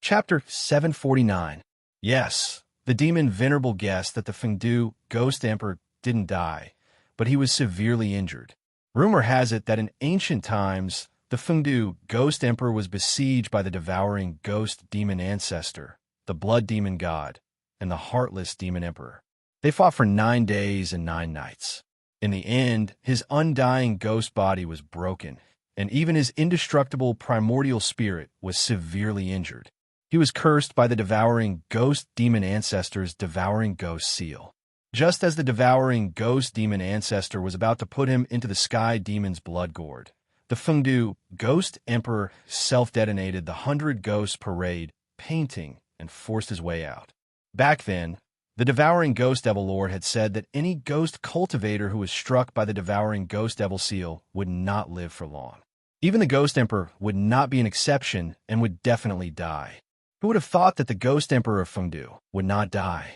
Chapter 749. Yes, the demon Venerable guessed that the Fengdu Ghost Emperor didn't die, but he was severely injured. Rumor has it that in ancient times, the Fengdu Ghost Emperor was besieged by the devouring ghost demon Ancestor, the blood demon god, and the heartless demon emperor. They fought for 9 days and 9 nights. In the end, his undying ghost body was broken, and even his indestructible primordial spirit was severely injured. He was cursed by the devouring ghost demon Ancestor's devouring ghost seal. Just as the devouring ghost demon Ancestor was about to put him into the sky demon's blood gourd, the Fengdu Ghost Emperor self-detonated the 100 Ghosts Parade painting and forced his way out. Back then, the devouring Ghost Devil Lord had said that any ghost cultivator who was struck by the devouring Ghost Devil seal would not live for long. Even the Ghost Emperor would not be an exception and would definitely die. Who would have thought that the Ghost Emperor of Fengdu would not die?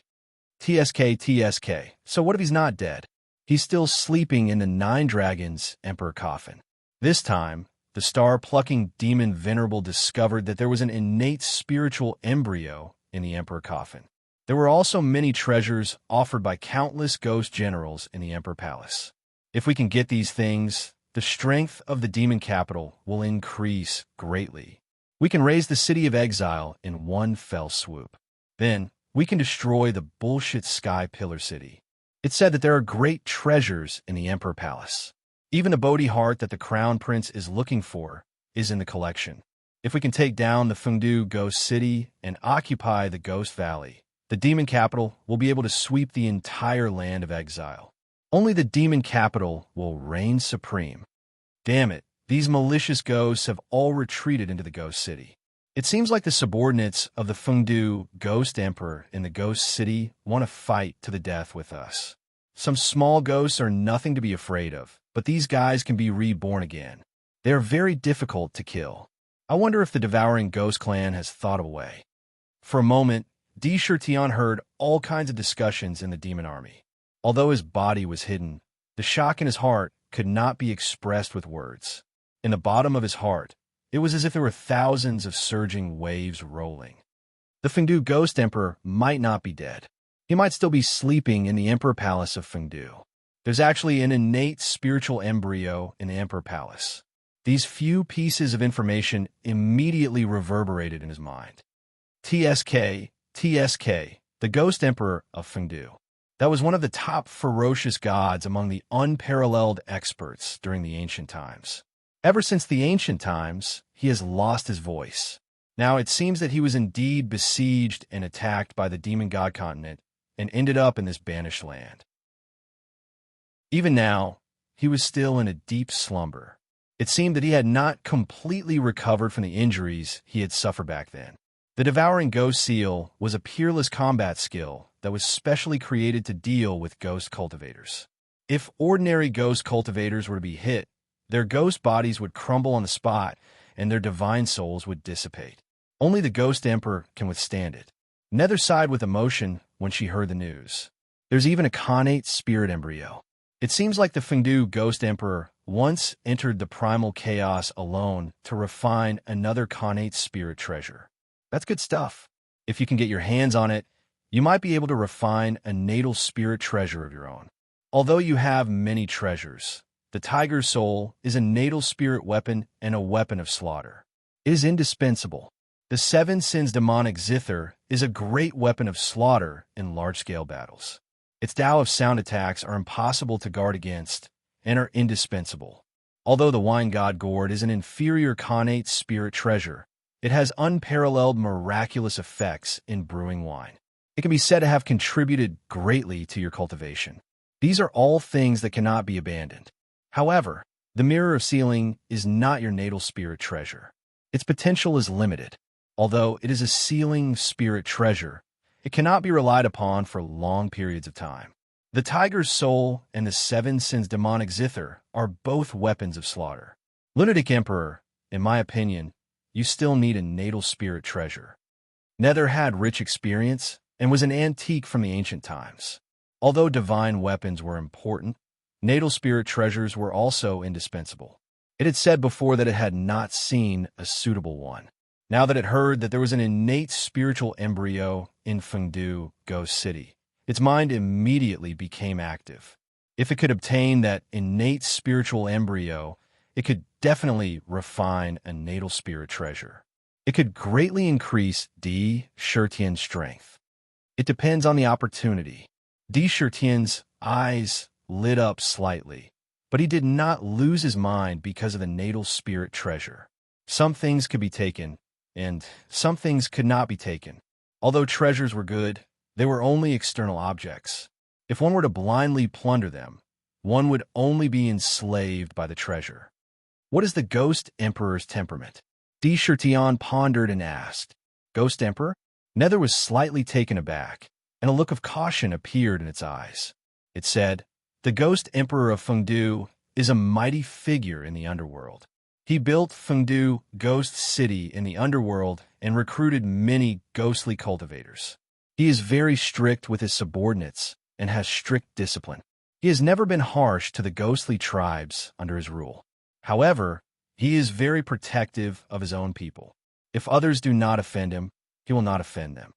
TSK. So what if he's not dead? He's still sleeping in the 9 Dragons Emperor coffin. This time, the star-plucking demon Venerable discovered that there was an innate spiritual embryo in the Emperor coffin. There were also many treasures offered by countless ghost generals in the Emperor Palace. If we can get these things, the strength of the demon capital will increase greatly. We can raise the city of exile in one fell swoop. Then, we can destroy the bullshit Sky Pillar City. It's said that there are great treasures in the Emperor Palace. Even the Bodhi heart that the Crown Prince is looking for is in the collection. If we can take down the Fengdu Ghost City and occupy the Ghost Valley, the demon capital will be able to sweep the entire land of exile. Only the demon capital will reign supreme. Damn it, these malicious ghosts have all retreated into the Ghost City. It seems like the subordinates of the Fengdu Ghost Emperor in the Ghost City want to fight to the death with us. Some small ghosts are nothing to be afraid of, but these guys can be reborn again. They are very difficult to kill. I wonder if the Devouring Ghost Clan has thought of a way. For a moment, Di Shirtian heard all kinds of discussions in the demon army. Although his body was hidden, the shock in his heart could not be expressed with words. In the bottom of his heart, it was as if there were thousands of surging waves rolling. The Fengdu Ghost Emperor might not be dead. He might still be sleeping in the Emperor Palace of Fengdu. There's actually an innate spiritual embryo in the Emperor Palace. These few pieces of information immediately reverberated in his mind. TSK, the Ghost Emperor of Fengdu. That was one of the top ferocious gods among the unparalleled experts during the ancient times. Ever since the ancient times, he has lost his voice. Now it seems that he was indeed besieged and attacked by the demon god continent and ended up in this banished land. Even now, he was still in a deep slumber. It seemed that he had not completely recovered from the injuries he had suffered back then. The Devouring Ghost Seal was a peerless combat skill that was specially created to deal with ghost cultivators. If ordinary ghost cultivators were to be hit, their ghost bodies would crumble on the spot and their divine souls would dissipate. Only the Ghost Emperor can withstand it. Nether sighed with emotion when she heard the news. There's even a connate spirit embryo. It seems like the Fengdu Ghost Emperor once entered the primal chaos alone to refine another connate spirit treasure. That's good stuff. If you can get your hands on it, you might be able to refine a natal spirit treasure of your own. Although you have many treasures, the Tiger's Soul is a natal spirit weapon and a weapon of slaughter. It is indispensable. The 7 Sins demonic zither is a great weapon of slaughter in large-scale battles. Its Tao of sound attacks are impossible to guard against and are indispensable. Although the Wine God Gourd is an inferior connate spirit treasure, it has unparalleled miraculous effects in brewing wine. It can be said to have contributed greatly to your cultivation. These are all things that cannot be abandoned. However, the Mirror of Sealing is not your natal spirit treasure. Its potential is limited. Although it is a sealing spirit treasure, it cannot be relied upon for long periods of time. The Tiger's Soul and the 7 Sins demonic zither are both weapons of slaughter. Lunatic Emperor, in my opinion, you still need a natal spirit treasure. Nether had rich experience and was an antique from the ancient times. Although divine weapons were important, natal spirit treasures were also indispensable. It had said before that it had not seen a suitable one. now that it heard that there was an innate spiritual embryo in Fengdu Ghost City. Its mind immediately became active. If it could obtain that innate spiritual embryo, it could definitely refine a natal spirit treasure. It could greatly increase Di Shirtian's strength. It depends on the opportunity. Di Shirtian's eyes lit up slightly, but he did not lose his mind because of the natal spirit treasure. Some things could be taken, and some things could not be taken. Although treasures were good, they were only external objects. If one were to blindly plunder them, one would only be enslaved by the treasure. What is the Ghost Emperor's temperament? Di Shirtian pondered and asked. Ghost Emperor? Nether was slightly taken aback, and a look of caution appeared in its eyes. It said, the Ghost Emperor of Fengdu is a mighty figure in the underworld. He built Fengdu Ghost City in the underworld and recruited many ghostly cultivators. He is very strict with his subordinates and has strict discipline. He has never been harsh to the ghostly tribes under his rule. However, he is very protective of his own people. If others do not offend him, he will not offend them.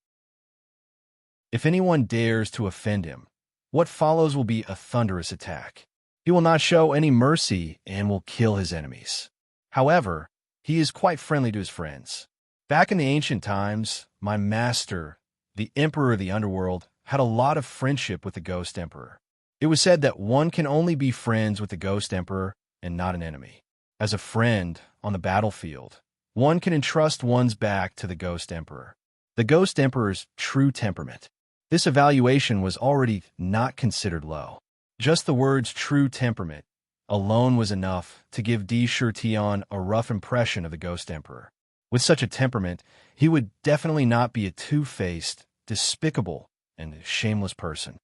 If anyone dares to offend him, what follows will be a thunderous attack. He will not show any mercy and will kill his enemies. However, he is quite friendly to his friends. Back in the ancient times, my master, the Emperor of the Underworld, had a lot of friendship with the Ghost Emperor. It was said that one can only be friends with the Ghost Emperor and not an enemy. As a friend on the battlefield, one can entrust one's back to the Ghost Emperor. The Ghost Emperor's true temperament. This evaluation was already not considered low. Just the words true temperament alone was enough to give Di Shirtian a rough impression of the Ghost Emperor. With such a temperament, he would definitely not be a two-faced, despicable, and shameless person.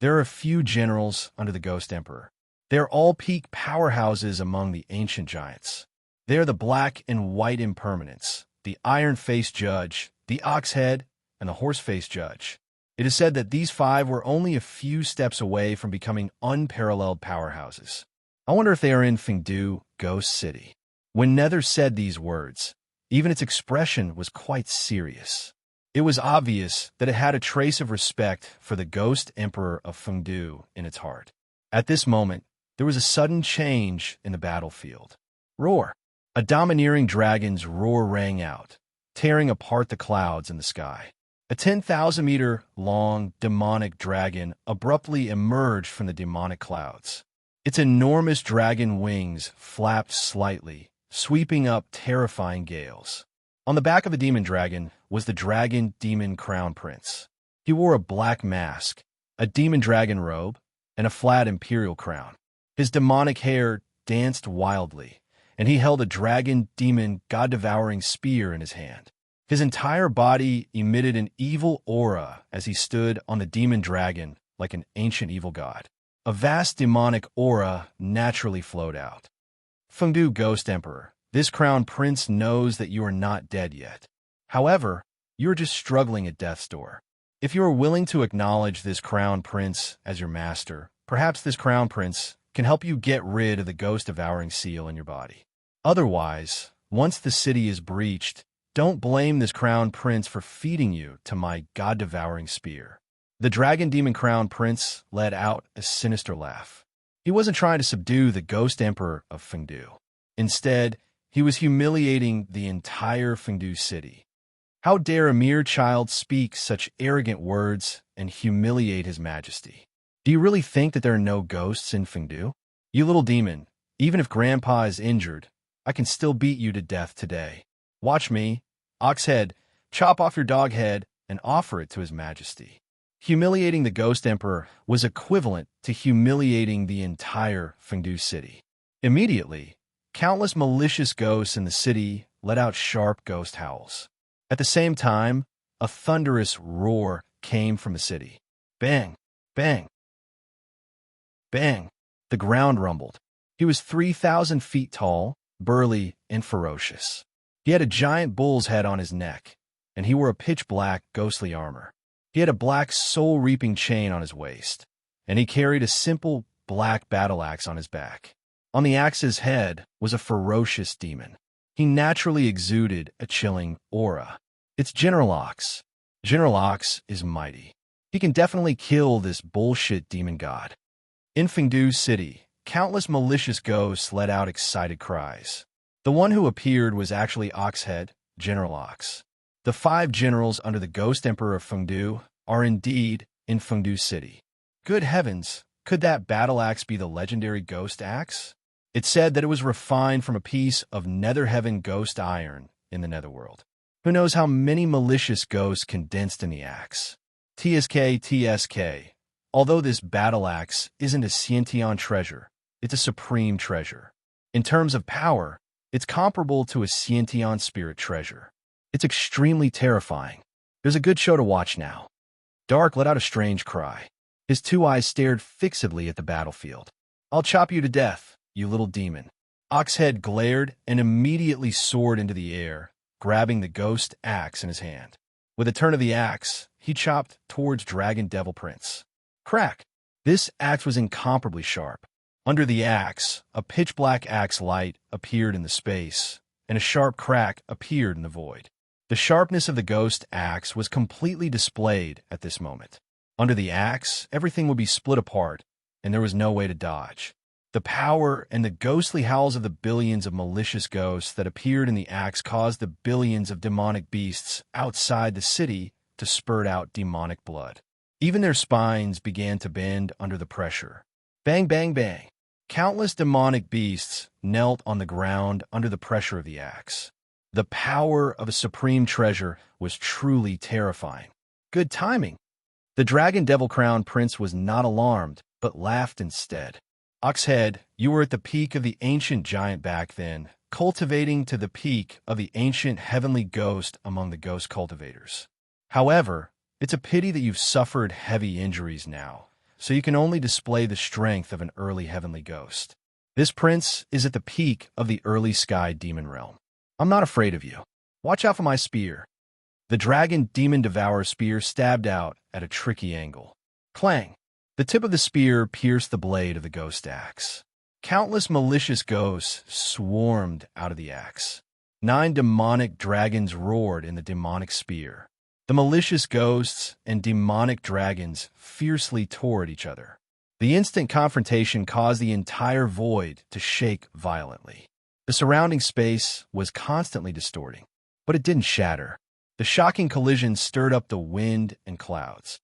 There are a few generals under the Ghost Emperor. They are all peak powerhouses among the ancient giants. They are the black and white impermanents, the iron-faced judge, the ox-head, and the horse-faced judge. It is said that these five were only a few steps away from becoming unparalleled powerhouses. I wonder if they are in Fengdu Ghost City. When Nether said these words, even its expression was quite serious. It was obvious that it had a trace of respect for the Ghost Emperor of Fengdu in its heart. At this moment, there was a sudden change in the battlefield. Roar! A domineering dragon's roar rang out, tearing apart the clouds in the sky. A 10,000-meter-long demonic dragon abruptly emerged from the demonic clouds. Its enormous dragon wings flapped slightly, sweeping up terrifying gales. On the back of the demon dragon was the dragon demon crown prince. He wore a black mask, a demon dragon robe, and a flat imperial crown. His demonic hair danced wildly, and he held a dragon demon god-devouring spear in his hand. His entire body emitted an evil aura as he stood on the demon dragon like an ancient evil god. A vast demonic aura naturally flowed out. Fengdu Ghost Emperor, this crown prince knows that you are not dead yet. However, you are just struggling at death's door. If you are willing to acknowledge this crown prince as your master, perhaps this crown prince can help you get rid of the ghost-devouring seal in your body. Otherwise, once the city is breached, don't blame this crown prince for feeding you to my god-devouring spear. The dragon demon crown prince let out a sinister laugh. He wasn't trying to subdue the Ghost Emperor of Fengdu. Instead, he was humiliating the entire Fengdu city. How dare a mere child speak such arrogant words and humiliate his majesty? Do you really think that there are no ghosts in Fengdu? You little demon, even if Grandpa is injured, I can still beat you to death today. Watch me, Oxhead, chop off your dog head and offer it to his majesty. Humiliating the Ghost Emperor was equivalent to humiliating the entire Fengdu city. Immediately, countless malicious ghosts in the city let out sharp ghost howls. At the same time, a thunderous roar came from the city. Bang! Bang! Bang! The ground rumbled. He was 3,000 feet tall, burly, and ferocious. He had a giant bull's head on his neck, and he wore a pitch-black, ghostly armor. He had a black soul-reaping chain on his waist, and he carried a simple black battle axe on his back. On the axe's head was a ferocious demon. He naturally exuded a chilling aura. It's General Ox. General Ox is mighty. He can definitely kill this bullshit demon god. In Fengdu City, countless malicious ghosts let out excited cries. The one who appeared was actually Oxhead, General Ox. The 5 generals under the Ghost Emperor of Fengdu are indeed in Fengdu City. Good heavens, could that battle axe be the legendary ghost axe? It said that it was refined from a piece of Nether Heaven ghost iron in the Netherworld. Who knows how many malicious ghosts condensed in the axe? TSK. Although this battle axe isn't a Sciention treasure, it's a supreme treasure. In terms of power, it's comparable to a Sciention spirit treasure. It's extremely terrifying. There's a good show to watch now. Dark let out a strange cry. His 2 eyes stared fixedly at the battlefield. I'll chop you to death, you little demon. Oxhead glared and immediately soared into the air, grabbing the ghost axe in his hand. With a turn of the axe, he chopped towards Dragon Devil Prince. Crack! This axe was incomparably sharp. Under the axe, a pitch-black axe light appeared in the space, and a sharp crack appeared in the void. The sharpness of the ghost axe was completely displayed at this moment. Under the axe, everything would be split apart, and there was no way to dodge. The power and the ghostly howls of the billions of malicious ghosts that appeared in the axe caused the billions of demonic beasts outside the city to spurt out demonic blood. Even their spines began to bend under the pressure. Bang, bang, bang. Countless demonic beasts knelt on the ground under the pressure of the axe. The power of a supreme treasure was truly terrifying. Good timing. The Dragon Devil Crown Prince was not alarmed, but laughed instead. Oxhead, you were at the peak of the ancient giant back then, cultivating to the peak of the ancient heavenly ghost among the ghost cultivators. However, it's a pity that you've suffered heavy injuries now, so you can only display the strength of an early heavenly ghost. This prince is at the peak of the early sky demon realm. I'm not afraid of you. Watch out for my spear. The dragon demon devourer spear stabbed out at a tricky angle. Clang! The tip of the spear pierced the blade of the ghost axe. Countless malicious ghosts swarmed out of the axe. 9 demonic dragons roared in the demonic spear. The malicious ghosts and demonic dragons fiercely tore at each other. The instant confrontation caused the entire void to shake violently. The surrounding space was constantly distorting, but it didn't shatter. The shocking collision stirred up the wind and clouds.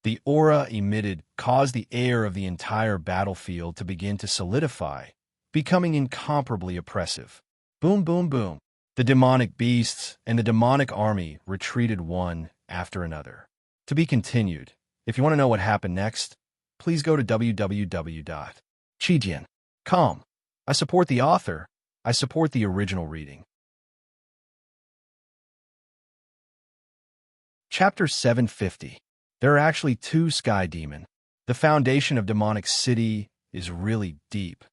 The aura emitted caused the air of the entire battlefield to begin to solidify, becoming incomparably oppressive. Boom, boom, boom. The demonic beasts and the demonic army retreated one after another. To be continued. If you want to know what happened next, please go to www.chijian.com. I support the author. I support the original reading. Chapter 750. There are actually 2 sky demon. The foundation of demonic city is really deep.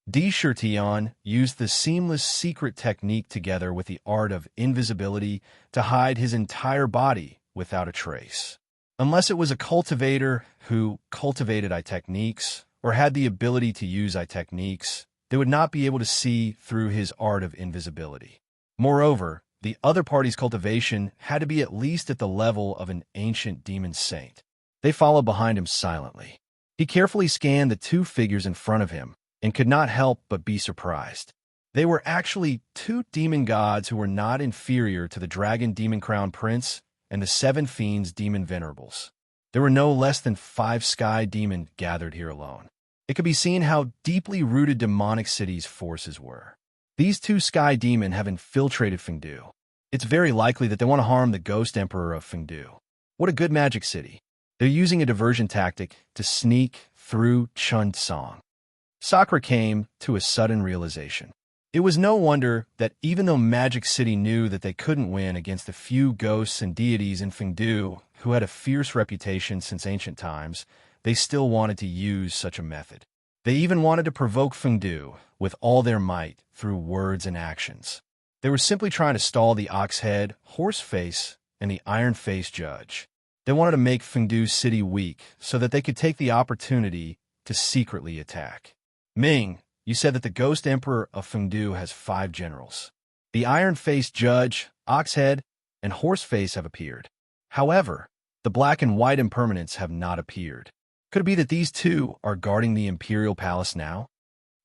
Shirtion used the seamless secret technique together with the art of invisibility to hide his entire body without a trace. Unless it was a cultivator who cultivated techniques or had the ability to use techniques, they would not be able to see through his art of invisibility. Moreover, the other party's cultivation had to be at least at the level of an ancient demon saint. They followed behind him silently. He carefully scanned the 2 figures in front of him and could not help but be surprised. They were actually 2 demon gods who were not inferior to the Dragon Demon Crown Prince and the 7 Fiends Demon Venerables. There were no less than 5 sky demon gathered here alone. It could be seen how deeply rooted demonic city's forces were. These 2 sky demon have infiltrated Fengdu. It's very likely that they want to harm the Ghost Emperor of Fengdu. What a good magic city. They're using a diversion tactic to sneak through Chunsong. Sakura came to a sudden realization. It was no wonder that even though Magic City knew that they couldn't win against the few ghosts and deities in Fengdu who had a fierce reputation since ancient times, they still wanted to use such a method. They even wanted to provoke Fengdu with all their might through words and actions. They were simply trying to stall the Oxhead, Horseface, and the Iron-Faced Judge. They wanted to make Fengdu City weak so that they could take the opportunity to secretly attack. Ming, you said that the Ghost Emperor of Fengdu has 5 generals. The Iron-Faced Judge, Oxhead, and Horseface have appeared. However, the Black and White Impermanents have not appeared. Could it be that these two are guarding the Imperial Palace now?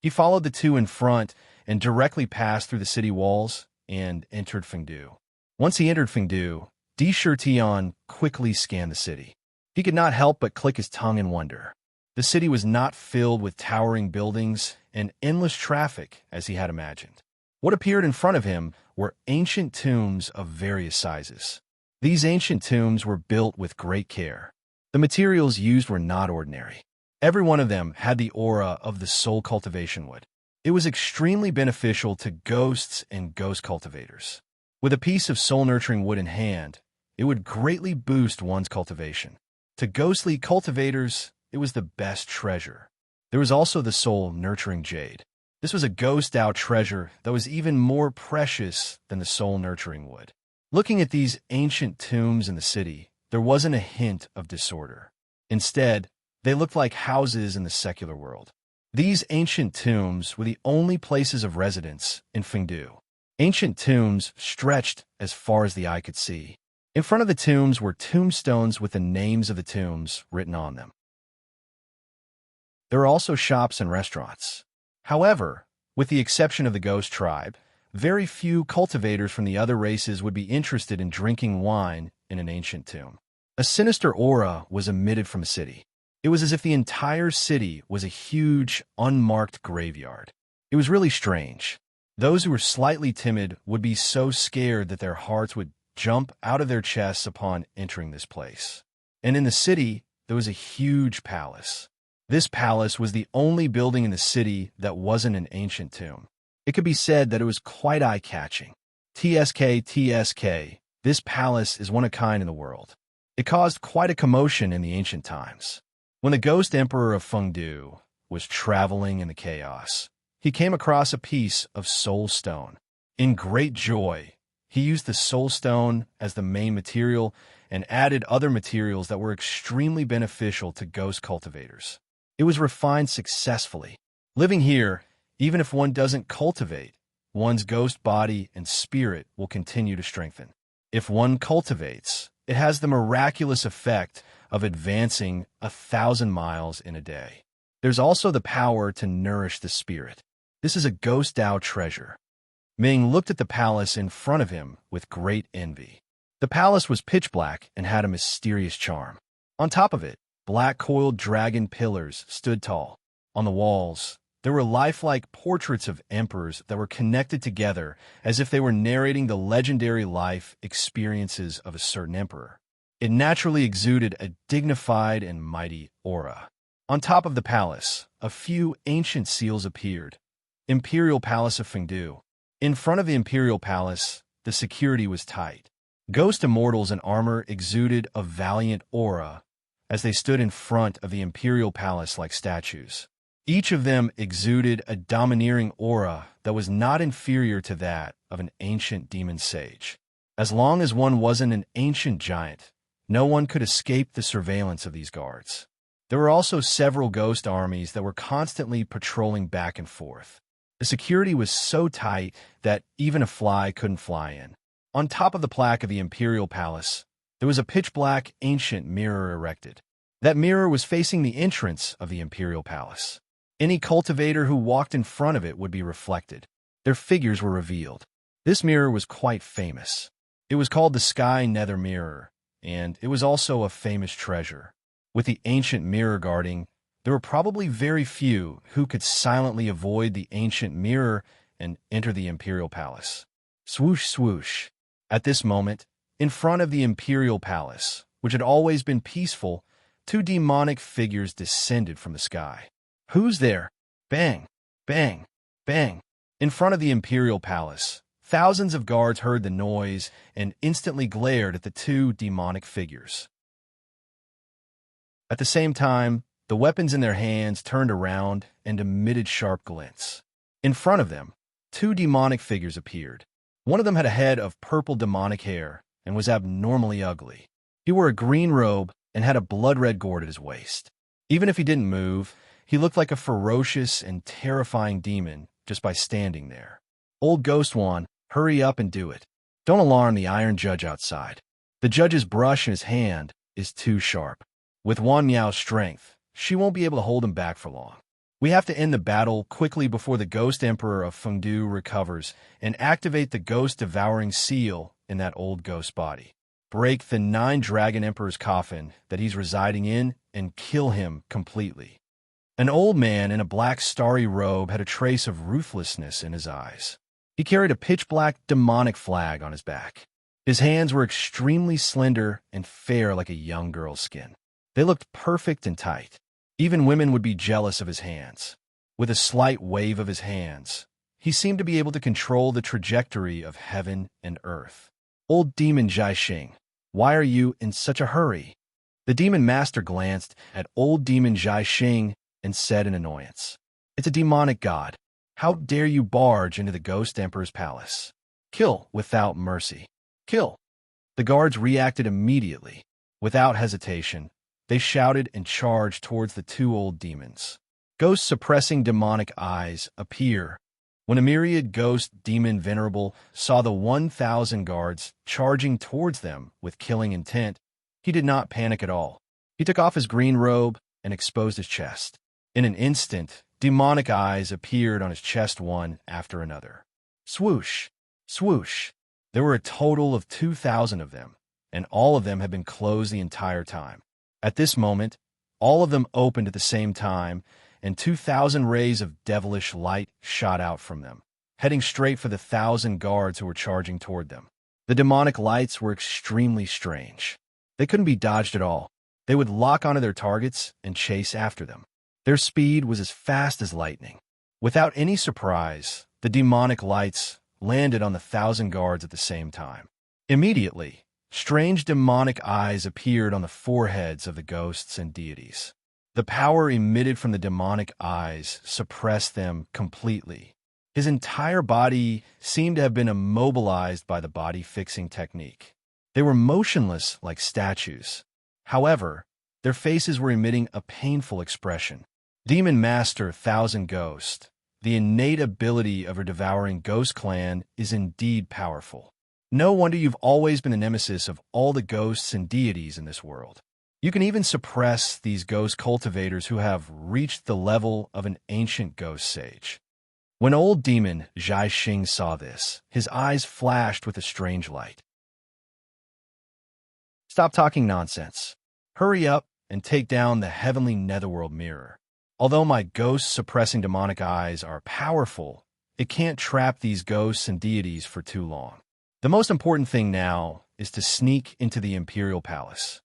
He followed the two in front and directly passed through the city walls and entered Fengdu. Once he entered Fengdu, Di Shirtian quickly scanned the city. He could not help but click his tongue in wonder. The city was not filled with towering buildings and endless traffic as he had imagined. What appeared in front of him were ancient tombs of various sizes. These ancient tombs were built with great care. The materials used were not ordinary. Every one of them had the aura of the soul cultivation wood. It was extremely beneficial to ghosts and ghost cultivators. With a piece of soul-nurturing wood in hand, it would greatly boost one's cultivation. To ghostly cultivators, it was the best treasure. There was also the soul-nurturing jade. This was a ghost-out treasure that was even more precious than the soul-nurturing wood. Looking at these ancient tombs in the city, there wasn't a hint of disorder. Instead, they looked like houses in the secular world. These ancient tombs were the only places of residence in Fengdu. Ancient tombs stretched as far as the eye could see. In front of the tombs were tombstones with the names of the tombs written on them. There were also shops and restaurants. However, with the exception of the ghost tribe, very few cultivators from the other races would be interested in drinking wine in an ancient tomb. A sinister aura was emitted from the city. It was as if the entire city was a huge, unmarked graveyard. It was really strange. Those who were slightly timid would be so scared that their hearts would jump out of their chests upon entering this place. And in the city, there was a huge palace. This palace was the only building in the city that wasn't an ancient tomb. It could be said that it was quite eye-catching. TSK, this palace is one of a kind in the world. It caused quite a commotion in the ancient times. When the Ghost Emperor of Fengdu was traveling in the chaos, he came across a piece of soul stone. In great joy, he used the soul stone as the main material and added other materials that were extremely beneficial to ghost cultivators. It was refined successfully. Living here, even if one doesn't cultivate, one's ghost body and spirit will continue to strengthen. If one cultivates, it has the miraculous effect of advancing 1,000 miles in a day. There's also the power to nourish the spirit. This is a ghost Dao treasure. Ming looked at the palace in front of him with great envy. The palace was pitch black and had a mysterious charm. On top of it, black coiled dragon pillars stood tall. On the walls, there were lifelike portraits of emperors that were connected together as if they were narrating the legendary life experiences of a certain emperor. It naturally exuded a dignified and mighty aura. On top of the palace, a few ancient seals appeared. Imperial Palace of Fengdu. In front of the Imperial Palace, the security was tight. Ghost immortals in armor exuded a valiant aura as they stood in front of the Imperial Palace like statues. Each of them exuded a domineering aura that was not inferior to that of an ancient demon sage. As long as one wasn't an ancient giant, no one could escape the surveillance of these guards. There were also several ghost armies that were constantly patrolling back and forth. The security was so tight that even a fly couldn't fly in. On top of the plaque of the Imperial Palace, there was a pitch-black ancient mirror erected. That mirror was facing the entrance of the Imperial Palace. Any cultivator who walked in front of it would be reflected. Their figures were revealed. This mirror was quite famous. It was called the Sky Nether Mirror, and it was also a famous treasure. With the ancient mirror guarding, there were probably very few who could silently avoid the ancient mirror and enter the Imperial Palace. Swoosh, swoosh. At this moment, in front of the Imperial Palace, which had always been peaceful, two demonic figures descended from the sky. Who's there? Bang, bang, bang. In front of the Imperial Palace, thousands of guards heard the noise and instantly glared at the two demonic figures. At the same time, the weapons in their hands turned around and emitted sharp glints. In front of them, two demonic figures appeared. One of them had a head of purple demonic hair and was abnormally ugly. He wore a green robe and had a blood-red gourd at his waist. Even if he didn't move, He looked like a ferocious and terrifying demon just by standing there. Old Ghost One, hurry up and do it. Don't alarm the Iron Judge outside. The judge's brush in his hand is too sharp. With Wan Miao's strength, she won't be able to hold him back for long. We have to end the battle quickly before the Ghost Emperor of Fengdu recovers and activate the ghost-devouring seal in that old ghost body. Break the 9 Dragon Emperor's coffin that he's residing in and kill him completely. An old man in a black starry robe had a trace of ruthlessness in his eyes. He carried a pitch-black demonic flag on his back. His hands were extremely slender and fair like a young girl's skin. They looked perfect and tight. Even women would be jealous of his hands. With a slight wave of his hands, he seemed to be able to control the trajectory of heaven and earth. Old Demon Jiaxing, why are you in such a hurry? The Demon Master glanced at Old Demon Jiaxing and said in annoyance, It's a demonic god. How dare you barge into the Ghost Emperor's palace? Kill without mercy. Kill. The guards reacted immediately. Without hesitation, they shouted and charged towards the 2 old demons. Ghost-suppressing demonic eyes appear. When a myriad ghost demon venerable saw the 1,000 guards charging towards them with killing intent, he did not panic at all. He took off his green robe and exposed his chest. In an instant, demonic eyes appeared on his chest one after another. Swoosh! Swoosh! There were a total of 2,000 of them, and all of them had been closed the entire time. At this moment, all of them opened at the same time, and 2,000 rays of devilish light shot out from them, heading straight for the 1,000 guards who were charging toward them. The demonic lights were extremely strange. They couldn't be dodged at all. They would lock onto their targets and chase after them. Their speed was as fast as lightning. Without any surprise, the demonic lights landed on the 1,000 guards at the same time. Immediately, strange demonic eyes appeared on the foreheads of the ghosts and deities. The power emitted from the demonic eyes suppressed them completely. His entire body seemed to have been immobilized by the body-fixing technique. They were motionless like statues. However, their faces were emitting a painful expression. Demon Master 1,000 Ghost, the innate ability of her devouring ghost clan is indeed powerful. No wonder you've always been the nemesis of all the ghosts and deities in this world. You can even suppress these ghost cultivators who have reached the level of an ancient ghost sage. When old demon Jiaxing saw this, his eyes flashed with a strange light. Stop talking nonsense. Hurry up and take down the heavenly netherworld mirror. Although my ghost-suppressing demonic eyes are powerful, it can't trap these ghosts and deities for too long. The most important thing now is to sneak into the Imperial Palace.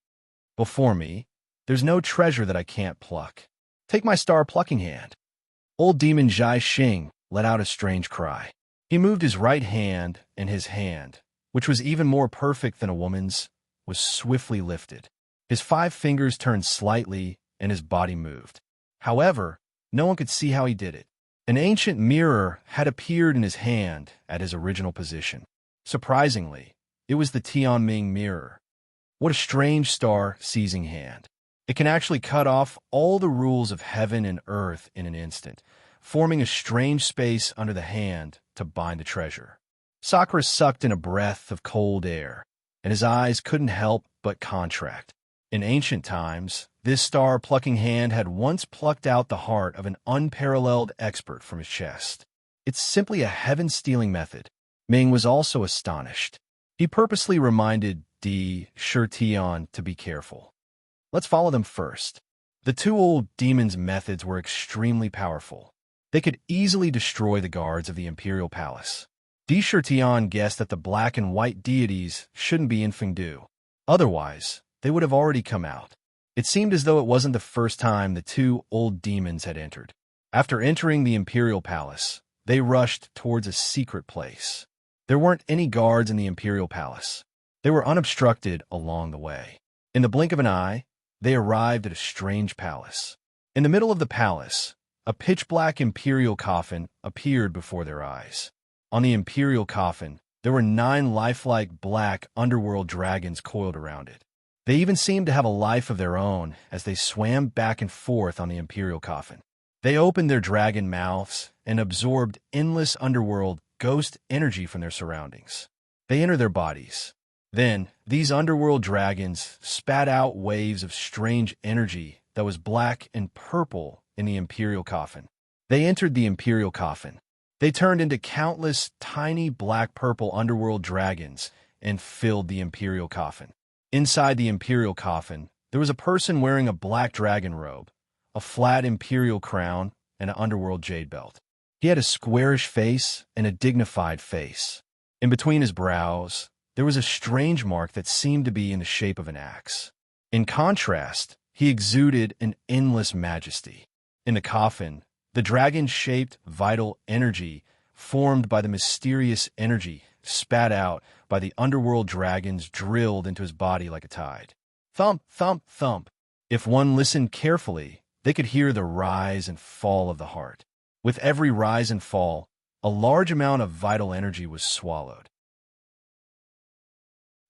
Before me, there's no treasure that I can't pluck. Take my star plucking hand. Old demon Jiaxing let out a strange cry. He moved his right hand, and his hand, which was even more perfect than a woman's, was swiftly lifted. His 5 fingers turned slightly, and his body moved. However, no one could see how he did it. An ancient mirror had appeared in his hand at his original position. Surprisingly, it was the Tianming mirror. What a strange star-seizing hand. It can actually cut off all the rules of heaven and earth in an instant, forming a strange space under the hand to bind the treasure. Sakura sucked in a breath of cold air, and his eyes couldn't help but contract. In ancient times, this star-plucking hand had once plucked out the heart of an unparalleled expert from his chest. It's simply a heaven-stealing method. Ming was also astonished. He purposely reminded Di Shirtian to be careful. Let's follow them first. The 2 old demons' methods were extremely powerful. They could easily destroy the guards of the Imperial Palace. Di Shirtian guessed that the black and white deities shouldn't be in Fengdu. Otherwise, they would have already come out. It seemed as though it wasn't the first time the 2 old demons had entered. After entering the Imperial Palace, they rushed towards a secret place. There weren't any guards in the Imperial Palace. They were unobstructed along the way. In the blink of an eye, they arrived at a strange palace. In the middle of the palace, a pitch-black imperial coffin appeared before their eyes. On the imperial coffin, there were 9 lifelike black underworld dragons coiled around it. They even seemed to have a life of their own as they swam back and forth on the imperial coffin. They opened their dragon mouths and absorbed endless underworld ghost energy from their surroundings. They entered their bodies. Then, these underworld dragons spat out waves of strange energy that was black and purple in the imperial coffin. They entered the imperial coffin. They turned into countless tiny black-purple underworld dragons and filled the imperial coffin. Inside the imperial coffin, there was a person wearing a black dragon robe, a flat imperial crown, and an underworld jade belt. He had a squarish face and a dignified face. In between his brows, there was a strange mark that seemed to be in the shape of an axe. In contrast, he exuded an endless majesty. In the coffin, the dragon-shaped vital energy formed by the mysterious energy spat out by the underworld dragons drilled into his body like a tide. Thump, thump, thump. If one listened carefully, they could hear the rise and fall of the heart. With every rise and fall, a large amount of vital energy was swallowed.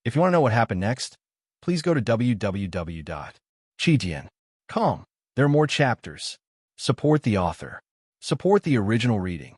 If you want to know what happened next, please go to www.chidian.com. There are more chapters. Support the author. Support the original reading.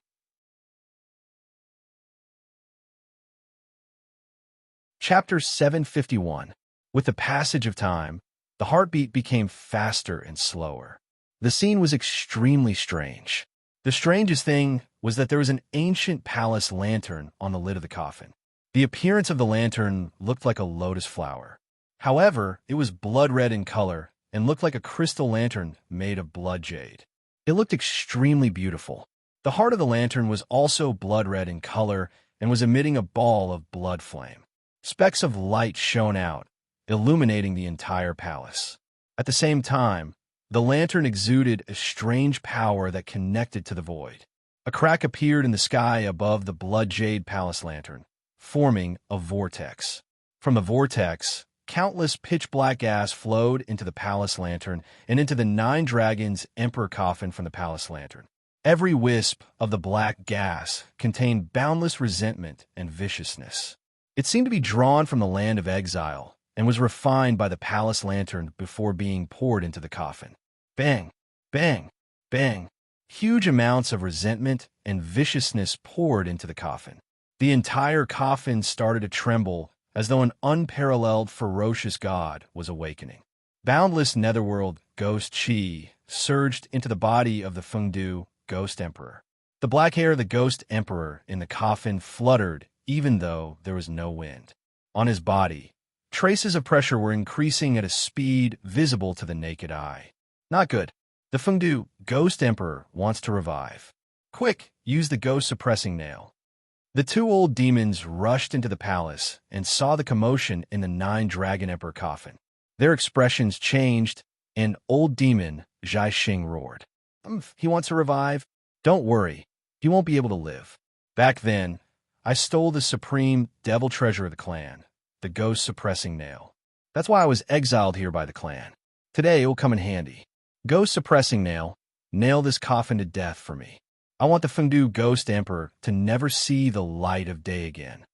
Chapter 751. With the passage of time, the heartbeat became faster and slower. The scene was extremely strange. The strangest thing was that there was an ancient palace lantern on the lid of the coffin. The appearance of the lantern looked like a lotus flower. However, it was blood-red in color and looked like a crystal lantern made of blood jade. It looked extremely beautiful. The heart of the lantern was also blood-red in color and was emitting a ball of blood flame. Specks of light shone out, illuminating the entire palace. At the same time, the lantern exuded a strange power that connected to the void. A crack appeared in the sky above the blood jade palace lantern, forming a vortex. From the vortex, countless pitch-black gas flowed into the palace lantern and into the 9 dragons' emperor coffin from the palace lantern. Every wisp of the black gas contained boundless resentment and viciousness. It seemed to be drawn from the land of exile and was refined by the palace lantern before being poured into the coffin. Bang, bang, bang. Huge amounts of resentment and viciousness poured into the coffin. The entire coffin started to tremble as though an unparalleled ferocious god was awakening. Boundless netherworld ghost chi surged into the body of the Fengdu ghost emperor. The black hair of the ghost emperor in the coffin fluttered even though there was no wind. On his body, traces of pressure were increasing at a speed visible to the naked eye. Not good. The Fengdu ghost emperor wants to revive. Quick, use the ghost suppressing nail. The 2 old demons rushed into the palace and saw the commotion in the 9 dragon emperor coffin. Their expressions changed, and old demon Zhai Xing roared. He wants to revive? Don't worry, he won't be able to live. Back then, I stole the supreme devil treasure of the clan, the ghost suppressing nail. That's why I was exiled here by the clan. Today it will come in handy. Ghost suppressing nail, nail this coffin to death for me. I want the Fengdu ghost emperor to never see the light of day again.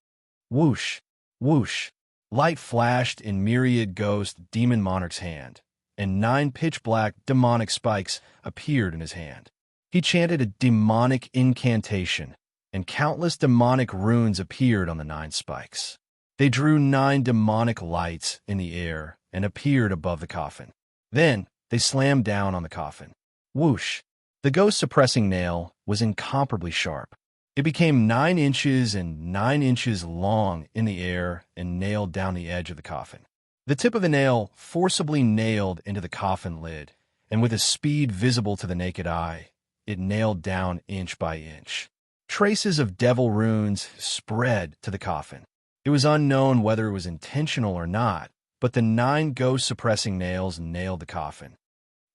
Whoosh, whoosh. Light flashed in myriad ghost demon monarch's hand, and 9 pitch-black demonic spikes appeared in his hand. He chanted a demonic incantation, and countless demonic runes appeared on the 9 spikes. They drew 9 demonic lights in the air and appeared above the coffin. Then, they slammed down on the coffin. Whoosh. The ghost-suppressing nail was incomparably sharp. It became 9 inches and 9 inches long in the air and nailed down the edge of the coffin. The tip of the nail forcibly nailed into the coffin lid, and with a speed visible to the naked eye, it nailed down inch by inch. Traces of devil runes spread to the coffin. It was unknown whether it was intentional or not, but the 9 ghost-suppressing nails nailed the coffin.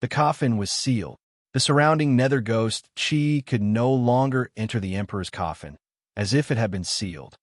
The coffin was sealed. The surrounding nether ghost chi could no longer enter the emperor's coffin, as if it had been sealed.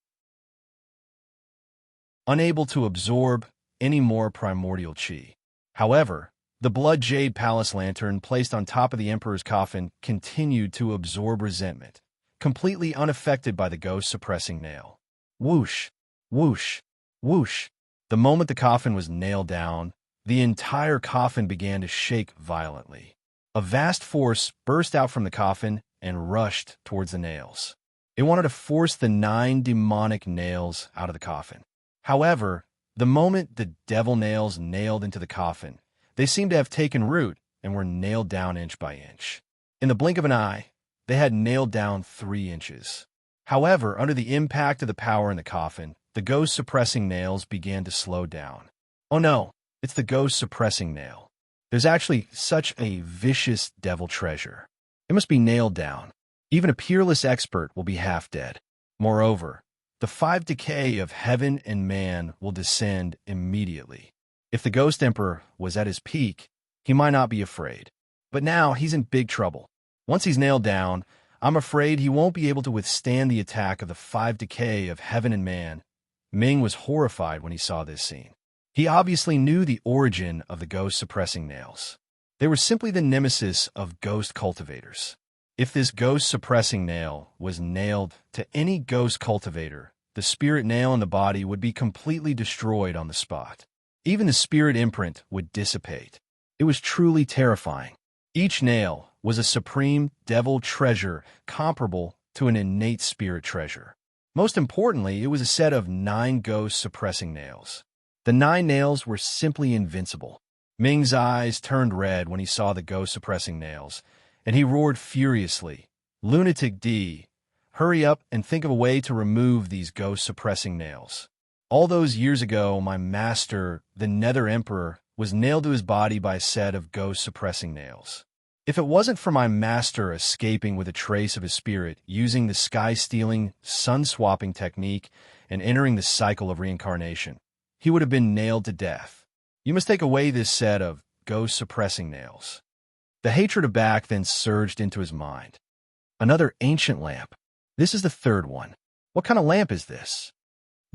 Unable to absorb any more primordial chi. However, the blood jade palace lantern placed on top of the emperor's coffin continued to absorb resentment, completely unaffected by the ghost-suppressing nail. Whoosh, whoosh, whoosh. The moment the coffin was nailed down, the entire coffin began to shake violently. A vast force burst out from the coffin and rushed towards the nails. It wanted to force the 9 demonic nails out of the coffin. However, the moment the devil nails nailed into the coffin, they seemed to have taken root and were nailed down inch by inch. In the blink of an eye, they had nailed down 3 inches. However, under the impact of the power in the coffin, the ghost-suppressing nails began to slow down. Oh no, it's the ghost-suppressing nail. There's actually such a vicious devil treasure. It must be nailed down. Even a peerless expert will be half dead. Moreover, the 5 decay of heaven and man will descend immediately. If the Ghost Emperor was at his peak, he might not be afraid. But now he's in big trouble. Once he's nailed down, I'm afraid he won't be able to withstand the attack of the 5 decay of heaven and man. Ming was horrified when he saw this scene. He obviously knew the origin of the ghost-suppressing nails. They were simply the nemesis of ghost cultivators. If this ghost-suppressing nail was nailed to any ghost cultivator, the spirit nail in the body would be completely destroyed on the spot. Even the spirit imprint would dissipate. It was truly terrifying. Each nail was a supreme devil treasure comparable to an innate spirit treasure. Most importantly, it was a set of 9 ghost-suppressing nails. The 9 nails were simply invincible. Ming's eyes turned red when he saw the ghost-suppressing nails, and he roared furiously, "Lunatic D, hurry up and think of a way to remove these ghost-suppressing nails. All those years ago, my master, the Nether Emperor, was nailed to his body by a set of ghost-suppressing nails. If it wasn't for my master escaping with a trace of his spirit, using the sky-stealing, sun-swapping technique, and entering the cycle of reincarnation, he would have been nailed to death. You must take away this set of ghost-suppressing nails." The hatred of Back then surged into his mind. Another ancient lamp. This is the 3rd one. What kind of lamp is this?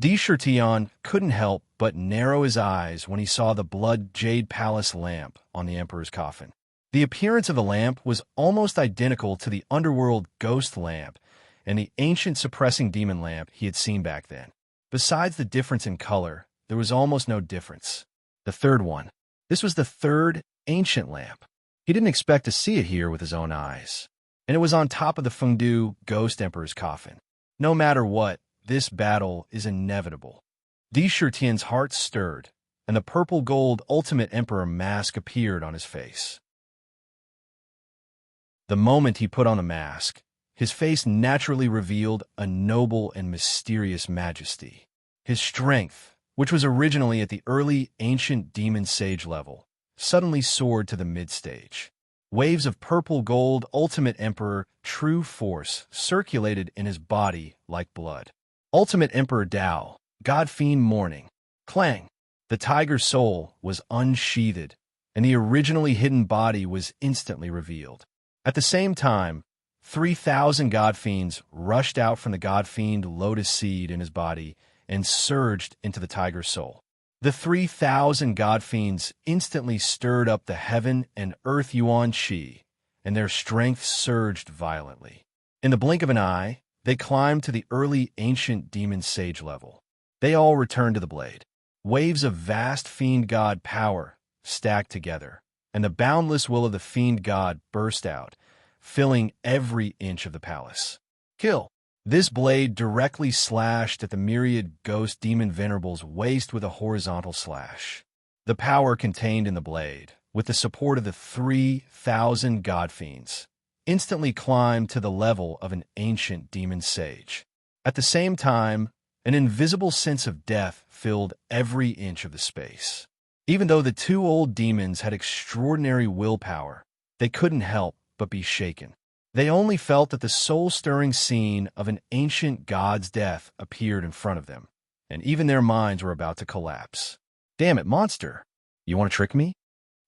D. Shirtion couldn't help but narrow his eyes when he saw the blood jade palace lamp on the Emperor's coffin. The appearance of the lamp was almost identical to the underworld ghost lamp and the ancient suppressing demon lamp he had seen back then. Besides the difference in color, there was almost no difference. The 3rd one. This was the 3rd ancient lamp. He didn't expect to see it here with his own eyes. And it was on top of the Fengdu Ghost Emperor's coffin. No matter what, this battle is inevitable. D. Shirtian's heart stirred, and the purple gold Ultimate Emperor mask appeared on his face. The moment he put on the mask, his face naturally revealed a noble and mysterious majesty. His strength, which was originally at the early ancient demon sage level, suddenly soared to the mid-stage. Waves of purple gold Ultimate Emperor true force circulated in his body like blood. Ultimate Emperor Dao, God Fiend Morning, Clang. The tiger's soul was unsheathed, and the originally hidden body was instantly revealed. At the same time, 3,000 God Fiends rushed out from the God Fiend Lotus Seed in his body and surged into the tiger's soul. The 3,000 God Fiends instantly stirred up the heaven and earth Yuan Qi, and their strength surged violently. In the blink of an eye, they climbed to the early ancient demon sage level. They all returned to the blade. Waves of vast fiend god power stacked together, and the boundless will of the fiend god burst out, filling every inch of the palace. Kill! This blade directly slashed at the myriad ghost demon venerables' waist with a horizontal slash. The power contained in the blade, with the support of the 3,000 god fiends, instantly climbed to the level of an ancient demon sage. At the same time, an invisible sense of death filled every inch of the space. Even though the 2 old demons had extraordinary willpower, they couldn't help but be shaken. They only felt that the soul-stirring scene of an ancient god's death appeared in front of them, and even their minds were about to collapse. "Damn it, monster! You want to trick me?"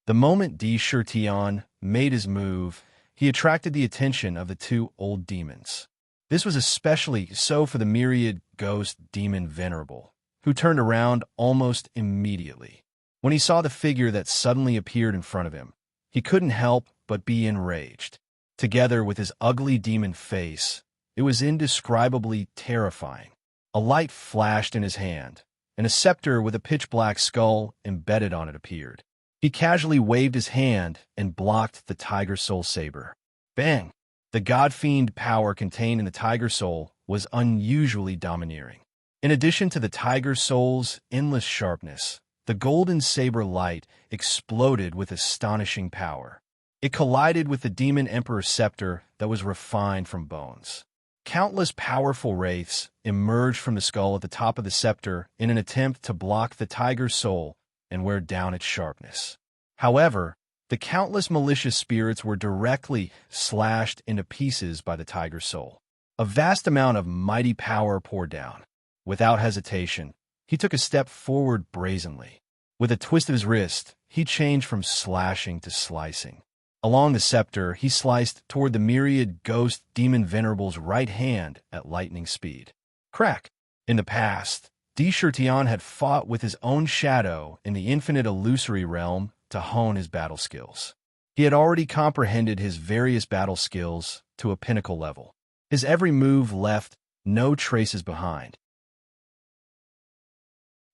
The moment D. Shirtion made his move, he attracted the attention of the 2 old demons. This was especially so for the myriad ghost demon venerable, who turned around almost immediately. When he saw the figure that suddenly appeared in front of him, he couldn't help but be enraged. Together with his ugly demon face, it was indescribably terrifying. A light flashed in his hand, and a scepter with a pitch-black skull embedded on it appeared. He casually waved his hand and blocked the tiger soul saber. Bang! The god-fiend power contained in the tiger soul was unusually domineering. In addition to the tiger soul's endless sharpness, the golden saber light exploded with astonishing power. It collided with the demon emperor's scepter that was refined from bones. Countless powerful wraiths emerged from the skull at the top of the scepter in an attempt to block the tiger's soul and wear down its sharpness. However, the countless malicious spirits were directly slashed into pieces by the tiger's soul. A vast amount of mighty power poured down. Without hesitation, he took a step forward brazenly. With a twist of his wrist, he changed from slashing to slicing. Along the scepter, he sliced toward the myriad ghost demon venerable's right hand at lightning speed. Crack! In the past, D. Shirtion had fought with his own shadow in the infinite illusory realm to hone his battle skills. He had already comprehended his various battle skills to a pinnacle level. His every move left no traces behind.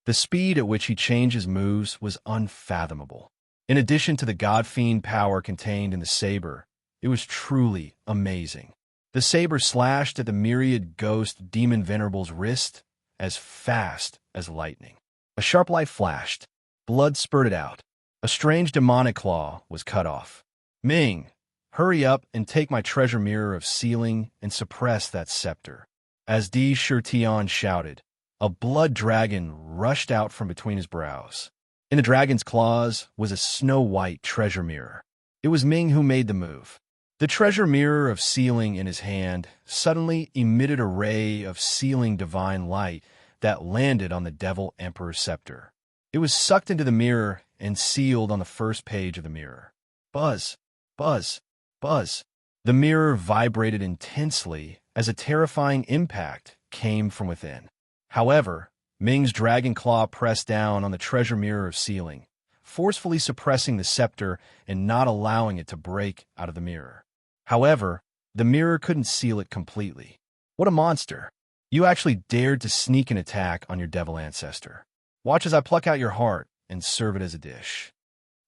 The speed at which he changed his moves was unfathomable. In addition to the god-fiend power contained in the saber, it was truly amazing. The saber slashed at the myriad ghost demon venerable's wrist as fast as lightning. A sharp light flashed. Blood spurted out. A strange demonic claw was cut off. Ming, hurry up and take my treasure mirror of sealing and suppress that scepter. As D. Shirtion shouted, a blood dragon rushed out from between his brows. In the dragon's claws was a snow-white treasure mirror. It was Ming who made the move. The treasure mirror of sealing in his hand suddenly emitted a ray of sealing divine light that landed on the Devil Emperor's scepter. It was sucked into the mirror and sealed on the first page of the mirror. Buzz, buzz, buzz. The mirror vibrated intensely as a terrifying impact came from within. However, Ming's dragon claw pressed down on the treasure mirror of sealing, forcefully suppressing the scepter and not allowing it to break out of the mirror. However, the mirror couldn't seal it completely. What a monster! You actually dared to sneak an attack on your devil ancestor. Watch as I pluck out your heart and serve it as a dish.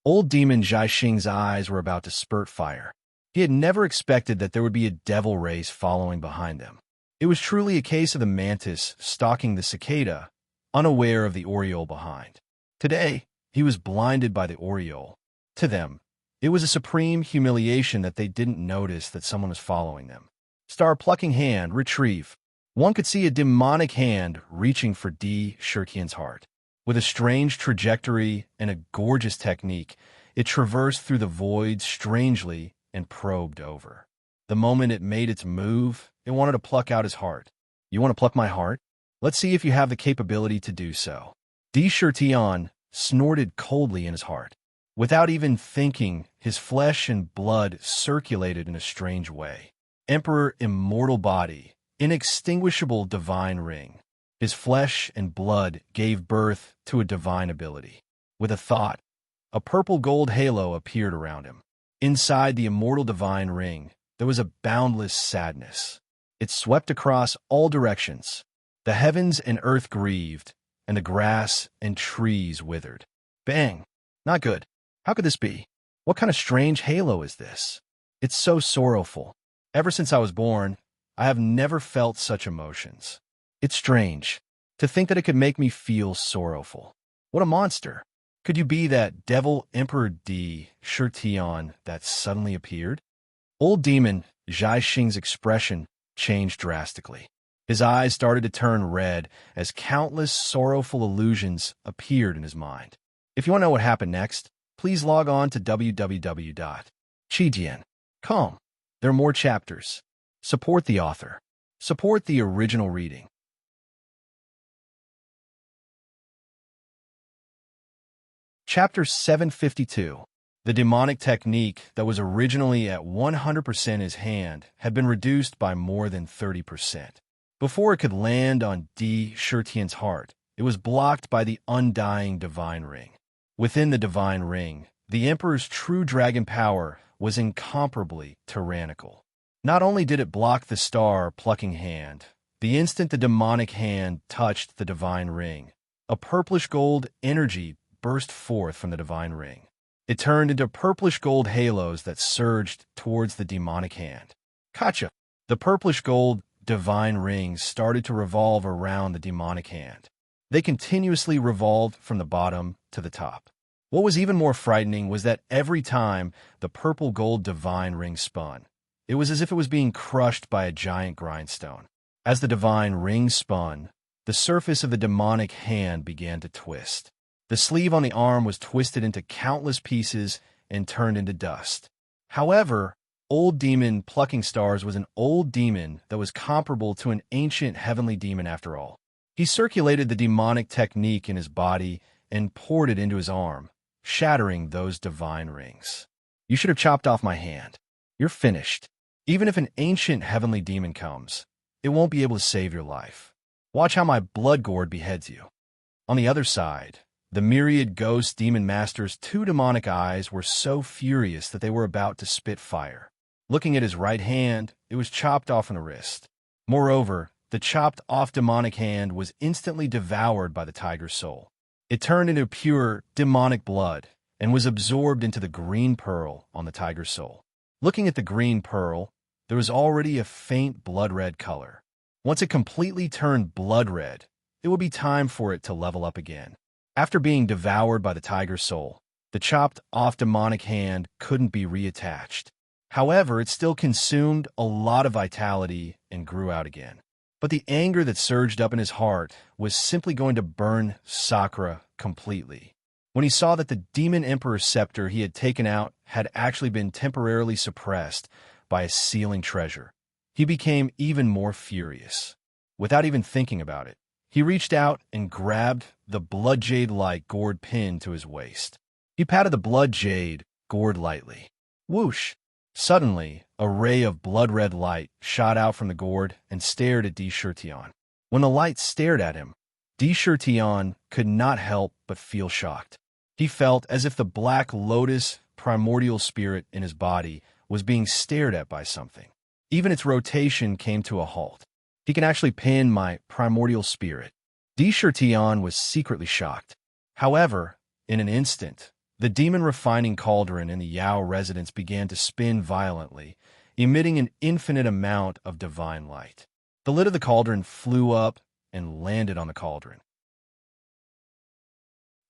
Old demon Zhaixing's eyes were about to spurt fire. He had never expected that there would be a devil race following behind them. It was truly a case of the mantis stalking the cicada, unaware of the oriole behind. Today, he was blinded by the oriole. To them, it was a supreme humiliation that they didn't notice that someone was following them. Star-plucking hand, retrieve. One could see a demonic hand reaching for D. Shirtion's heart. With a strange trajectory and a gorgeous technique, it traversed through the void strangely and probed over. The moment it made its move, it wanted to pluck out his heart. You want to pluck my heart? Let's see if you have the capability to do so. D. Shirtion snorted coldly in his heart. Without even thinking, his flesh and blood circulated in a strange way. Emperor immortal body, inextinguishable divine ring. His flesh and blood gave birth to a divine ability. With a thought, a purple-gold halo appeared around him. Inside the immortal divine ring, there was a boundless sadness. It swept across all directions. The heavens and earth grieved, and the grass and trees withered. Bang! Not good. How could this be? What kind of strange halo is this? It's so sorrowful. Ever since I was born, I have never felt such emotions. It's strange to think that it could make me feel sorrowful. What a monster. Could you be that devil Emperor D. Shirtion that suddenly appeared? Old demon Zhaixing's expression changed drastically. His eyes started to turn red as countless sorrowful illusions appeared in his mind. If you want to know what happened next, please log on to www.chijian.com. There are more chapters. Support the author. Support the original reading. Chapter 752. The demonic technique that was originally at 100% his hand had been reduced by more than 30%. Before it could land on D. Shirtion's heart, it was blocked by the undying divine ring. Within the divine ring, the Emperor's true dragon power was incomparably tyrannical. Not only did it block the star-plucking hand, the instant the demonic hand touched the divine ring, a purplish-gold energy burst forth from the divine ring. It turned into purplish gold halos that surged towards the demonic hand. Gotcha! The purplish gold divine rings started to revolve around the demonic hand. They continuously revolved from the bottom to the top. What was even more frightening was that every time the purple gold divine ring spun, it was as if it was being crushed by a giant grindstone. As the divine ring spun, the surface of the demonic hand began to twist. The sleeve on the arm was twisted into countless pieces and turned into dust. However, Old Demon Plucking Stars was an old demon that was comparable to an ancient heavenly demon after all. He circulated the demonic technique in his body and poured it into his arm, shattering those divine rings. You should have chopped off my hand. You're finished. Even if an ancient heavenly demon comes, it won't be able to save your life. Watch how my blood gourd beheads you. On the other side, the myriad ghost demon master's two demonic eyes were so furious that they were about to spit fire. Looking at his right hand, it was chopped off on the wrist. Moreover, the chopped-off demonic hand was instantly devoured by the tiger's soul. It turned into pure demonic blood and was absorbed into the green pearl on the tiger's soul. Looking at the green pearl, there was already a faint blood-red color. Once it completely turned blood-red, it would be time for it to level up again. After being devoured by the tiger's soul, the chopped-off demonic hand couldn't be reattached. However, it still consumed a lot of vitality and grew out again. But the anger that surged up in his heart was simply going to burn Sakura completely. When he saw that the Demon Emperor's scepter he had taken out had actually been temporarily suppressed by a sealing treasure, he became even more furious. Without even thinking about it, he reached out and grabbed the blood jade-like gourd pinned to his waist. He patted the blood jade gourd lightly. Whoosh! Suddenly, a ray of blood-red light shot out from the gourd and stared at Di-Shirtion. When the light stared at him, Di-Shirtion could not help but feel shocked. He felt as if the black lotus primordial spirit in his body was being stared at by something. Even its rotation came to a halt. He can actually pin my primordial spirit. Di-Shirtion was secretly shocked. However, in an instant, the demon refining cauldron in the Yao residence began to spin violently, emitting an infinite amount of divine light. The lid of the cauldron flew up and landed on the cauldron.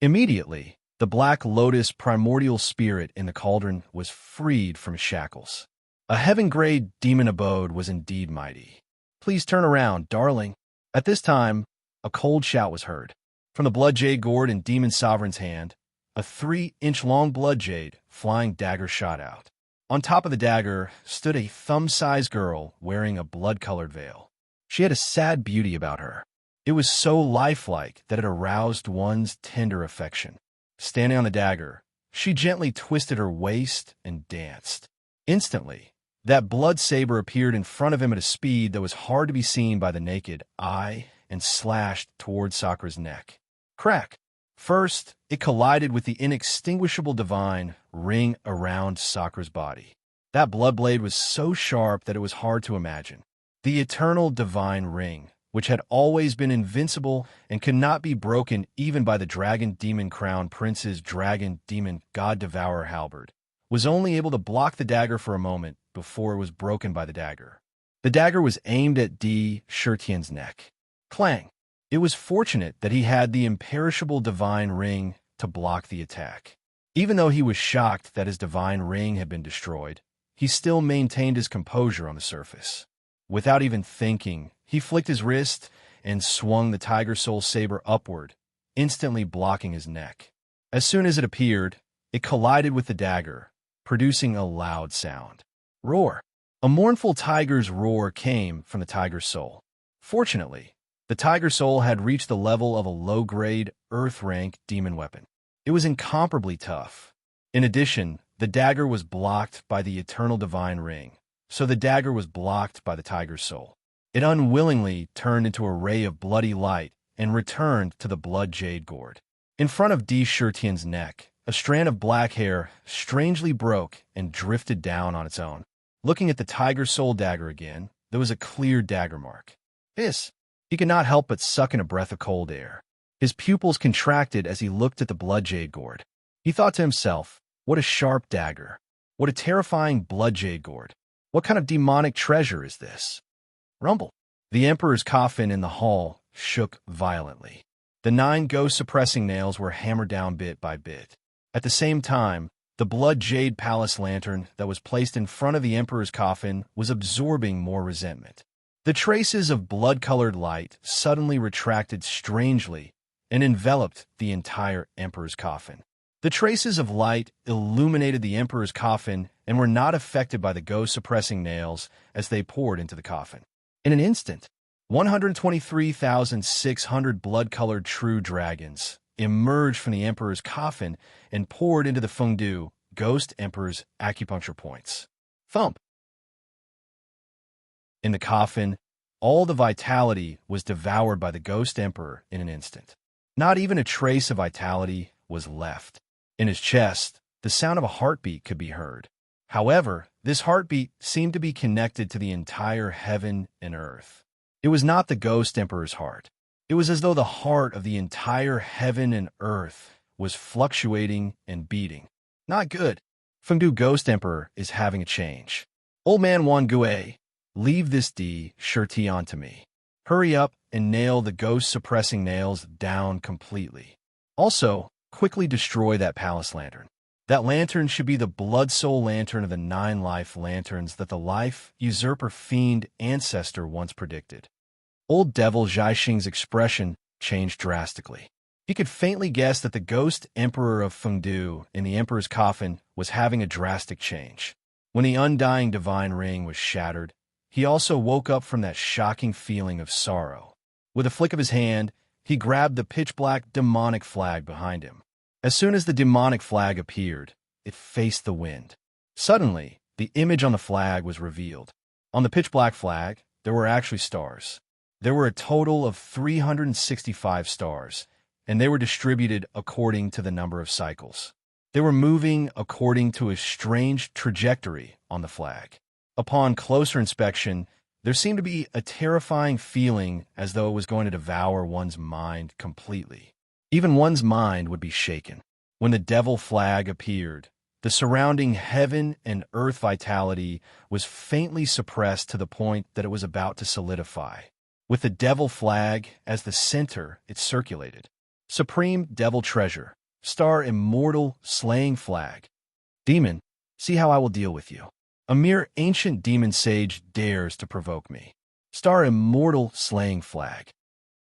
Immediately, the black lotus primordial spirit in the cauldron was freed from his shackles. A heaven-grade demon abode was indeed mighty. Please turn around, darling. At this time, a cold shout was heard. From the blood jade gourd in Demon Sovereign's hand, a 3-inch-long blood jade flying dagger shot out. On top of the dagger stood a thumb-sized girl wearing a blood-colored veil. She had a sad beauty about her. It was so lifelike that it aroused one's tender affection. Standing on the dagger, she gently twisted her waist and danced. Instantly, that blood saber appeared in front of him at a speed that was hard to be seen by the naked eye and slashed towards Sakura's neck. Crack! First, it collided with the inextinguishable divine ring around Sakura's body. That blood blade was so sharp that it was hard to imagine. The eternal divine ring, which had always been invincible and could not be broken even by the Dragon Demon Crown Prince's Dragon Demon God Devourer halberd, was only able to block the dagger for a moment before it was broken by the dagger. The dagger was aimed at Di-Shirtion's neck. Clang! It was fortunate that he had the imperishable divine ring to block the attack. Even though he was shocked that his divine ring had been destroyed, he still maintained his composure on the surface. Without even thinking, he flicked his wrist and swung the Tiger Soul Saber upward, instantly blocking his neck. As soon as it appeared, it collided with the dagger, producing a loud sound. Roar! A mournful tiger's roar came from the Tiger's Soul. Fortunately, the Tiger Soul had reached the level of a low-grade, Earth-rank demon weapon. It was incomparably tough. In addition, the dagger was blocked by the Eternal Divine Ring, so the dagger was blocked by the Tiger's Soul. It unwillingly turned into a ray of bloody light and returned to the blood jade gourd. In front of Di-Shirtion's neck, a strand of black hair strangely broke and drifted down on its own. Looking at the Tiger Soul dagger again, there was a clear dagger mark. Hiss! He could not help but suck in a breath of cold air. His pupils contracted as he looked at the blood jade gourd. He thought to himself, What a sharp dagger. What a terrifying blood-jade gourd. What kind of demonic treasure is this? Rumble. The Emperor's coffin in the hall shook violently. The 9 ghost-suppressing nails were hammered down bit by bit. At the same time, the blood-jade palace lantern that was placed in front of the Emperor's coffin was absorbing more resentment. The traces of blood-colored light suddenly retracted strangely and enveloped the entire Emperor's coffin. The traces of light illuminated the Emperor's coffin and were not affected by the ghost-suppressing nails as they poured into the coffin. In an instant, 123,600 blood-colored true dragons emerged from the Emperor's coffin and poured into the Fengdu Ghost Emperor's acupuncture points. Thump! In the coffin, all the vitality was devoured by the Ghost Emperor in an instant. Not even a trace of vitality was left. In his chest, the sound of a heartbeat could be heard. However, this heartbeat seemed to be connected to the entire heaven and earth. It was not the Ghost Emperor's heart. It was as though the heart of the entire heaven and earth was fluctuating and beating. Not good. Fengdu Ghost Emperor is having a change. Old man Wan Gue, leave this shirty onto me. Hurry up and nail the ghost-suppressing nails down completely. Also, quickly destroy that palace lantern. That lantern should be the blood soul lantern of the 9 life lanterns that the life usurper fiend Ancestor once predicted. Old Devil Zhaixing's expression changed drastically. He could faintly guess that the Ghost Emperor of Fengdu in the Emperor's coffin was having a drastic change. When the undying divine ring was shattered, he also woke up from that shocking feeling of sorrow. With a flick of his hand, he grabbed the pitch-black demonic flag behind him. As soon as the demonic flag appeared, it faced the wind. Suddenly, the image on the flag was revealed. On the pitch-black flag, there were actually stars. There were a total of 365 stars, and they were distributed according to the number of cycles. They were moving according to a strange trajectory on the flag. Upon closer inspection, there seemed to be a terrifying feeling as though it was going to devour one's mind completely. Even one's mind would be shaken. When the devil flag appeared, the surrounding heaven and earth vitality was faintly suppressed to the point that it was about to solidify. With the devil flag as the center, it circulated. Supreme Devil Treasure, Star Immortal Slaying Flag. Demon, see how I will deal with you. A mere ancient demon sage dares to provoke me. Star Immortal Slaying Flag.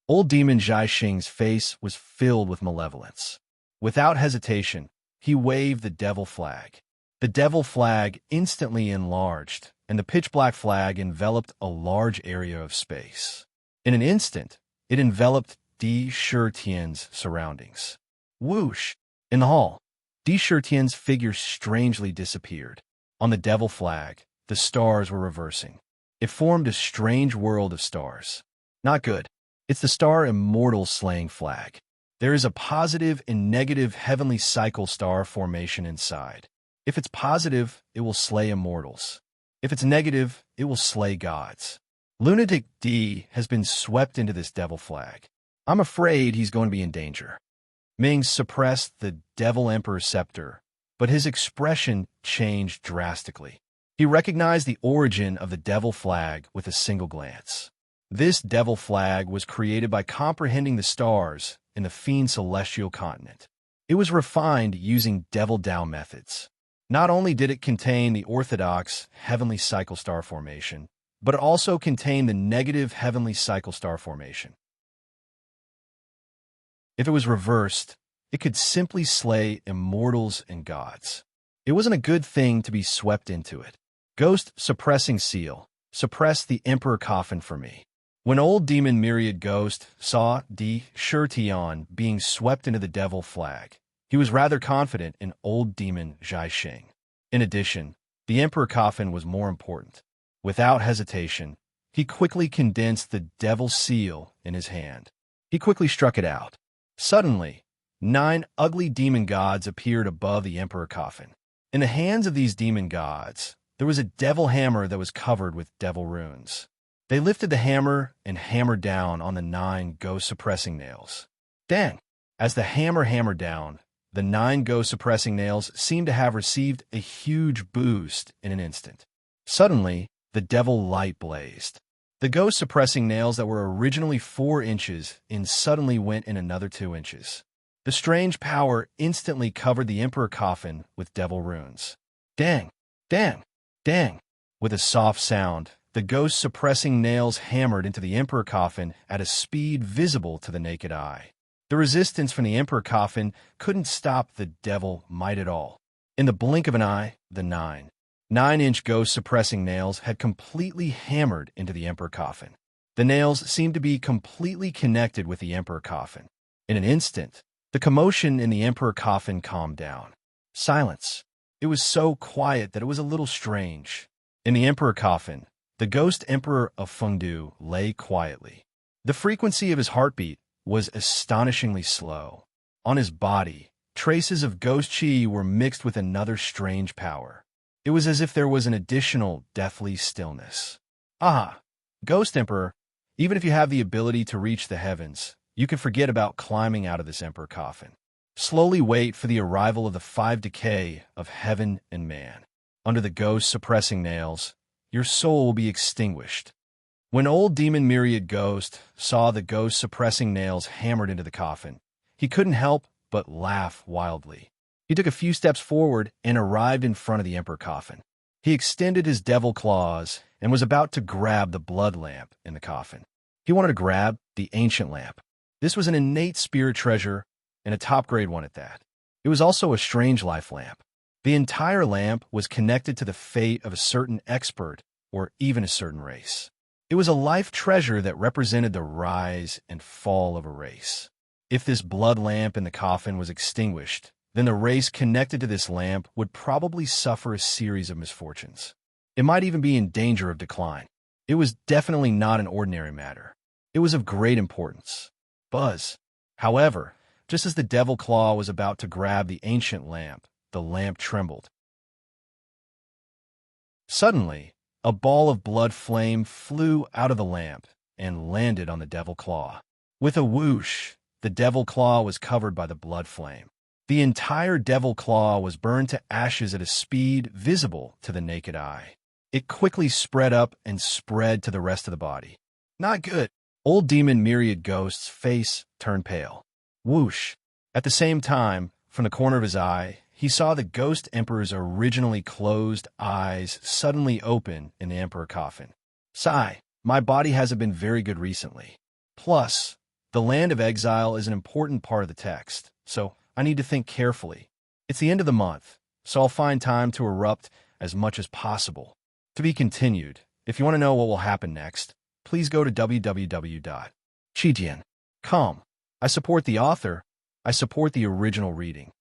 Old Demon Zhaixing's face was filled with malevolence. Without hesitation, he waved the devil flag. The devil flag instantly enlarged, and the pitch-black flag enveloped a large area of space. In an instant, it enveloped Di Shitian's surroundings. Whoosh! In the hall, Di Shitian's figure strangely disappeared. On the devil flag, the stars were reversing. It formed a strange world of stars. Not good. It's the Star Immortal Slaying Flag. There is a positive and negative heavenly cycle star formation inside. If it's positive, it will slay immortals. If it's negative, it will slay gods. Lunatic D has been swept into this devil flag. I'm afraid he's going to be in danger. Ming suppressed the Devil Emperor scepter, but his expression changed drastically. He recognized the origin of the devil flag with a single glance. This devil flag was created by comprehending the stars in the Fiend Celestial Continent. It was refined using Devil Dao methods. Not only did it contain the orthodox heavenly cycle star formation, but it also contained the negative heavenly cycle star formation. If it was reversed, it could simply slay immortals and gods. It wasn't a good thing to be swept into it. Ghost Suppressing Seal, suppress the Emperor Coffin for me. When old demon Myriad Ghost saw Di Shitian being swept into the devil flag, he was rather confident in old demon Zhaixing. In addition, the Emperor Coffin was more important. Without hesitation, he quickly condensed the devil seal in his hand. He quickly struck it out. Suddenly, 9 ugly demon gods appeared above the Emperor Coffin. In the hands of these demon gods, there was a devil hammer that was covered with devil runes. They lifted the hammer and hammered down on the 9 ghost-suppressing nails. Then, as the hammer hammered down, the 9 ghost-suppressing nails seemed to have received a huge boost in an instant. Suddenly, the devil light blazed. The ghost-suppressing nails that were originally 4 inches in suddenly went in another 2 inches. The strange power instantly covered the Emperor coffin with devil runes. Dang! Dang! Dang! With a soft sound, the ghost-suppressing nails hammered into the Emperor coffin at a speed visible to the naked eye. The resistance from the Emperor coffin couldn't stop the devil might at all. In the blink of an eye, the 9-inch ghost-suppressing nails had completely hammered into the Emperor coffin. The nails seemed to be completely connected with the Emperor coffin. In an instant, the commotion in the Emperor coffin calmed down. Silence. It was so quiet that it was a little strange. In the Emperor coffin, the ghost Emperor of Fengdu lay quietly. The frequency of his heartbeat was astonishingly slow. On his body, traces of ghost chi were mixed with another strange power. It was as if there was an additional deathly stillness. Ah, Ghost Emperor, even if you have the ability to reach the heavens, you can forget about climbing out of this Emperor coffin. Slowly wait for the arrival of the 5 decay of heaven and man. Under the ghost-suppressing nails, your soul will be extinguished. When old demon Myriad Ghost saw the ghost-suppressing nails hammered into the coffin, he couldn't help but laugh wildly. He took a few steps forward and arrived in front of the Emperor coffin. He extended his devil claws and was about to grab the blood lamp in the coffin. He wanted to grab the ancient lamp. This was an innate spirit treasure, and a top-grade one at that. It was also a strange life lamp. The entire lamp was connected to the fate of a certain expert or even a certain race. It was a life treasure that represented the rise and fall of a race. If this blood lamp in the coffin was extinguished, then the race connected to this lamp would probably suffer a series of misfortunes. It might even be in danger of decline. It was definitely not an ordinary matter. It was of great importance. Buzz. However, just as the devil claw was about to grab the ancient lamp, the lamp trembled. Suddenly, a ball of blood flame flew out of the lamp and landed on the devil claw. With a whoosh, the devil claw was covered by the blood flame. The entire devil claw was burned to ashes at a speed visible to the naked eye. It quickly spread up and spread to the rest of the body. Not good. Old demon Myriad Ghost's face turned pale. Whoosh. At the same time, from the corner of his eye, he saw the Ghost Emperor's originally closed eyes suddenly open in the Emperor coffin. Sigh, my body hasn't been very good recently. Plus, the land of exile is an important part of the text, so I need to think carefully. It's the end of the month, so I'll find time to erupt as much as possible. To be continued. If you want to know what will happen next, please go to www.chijian.com. I support the author. I support the original reading.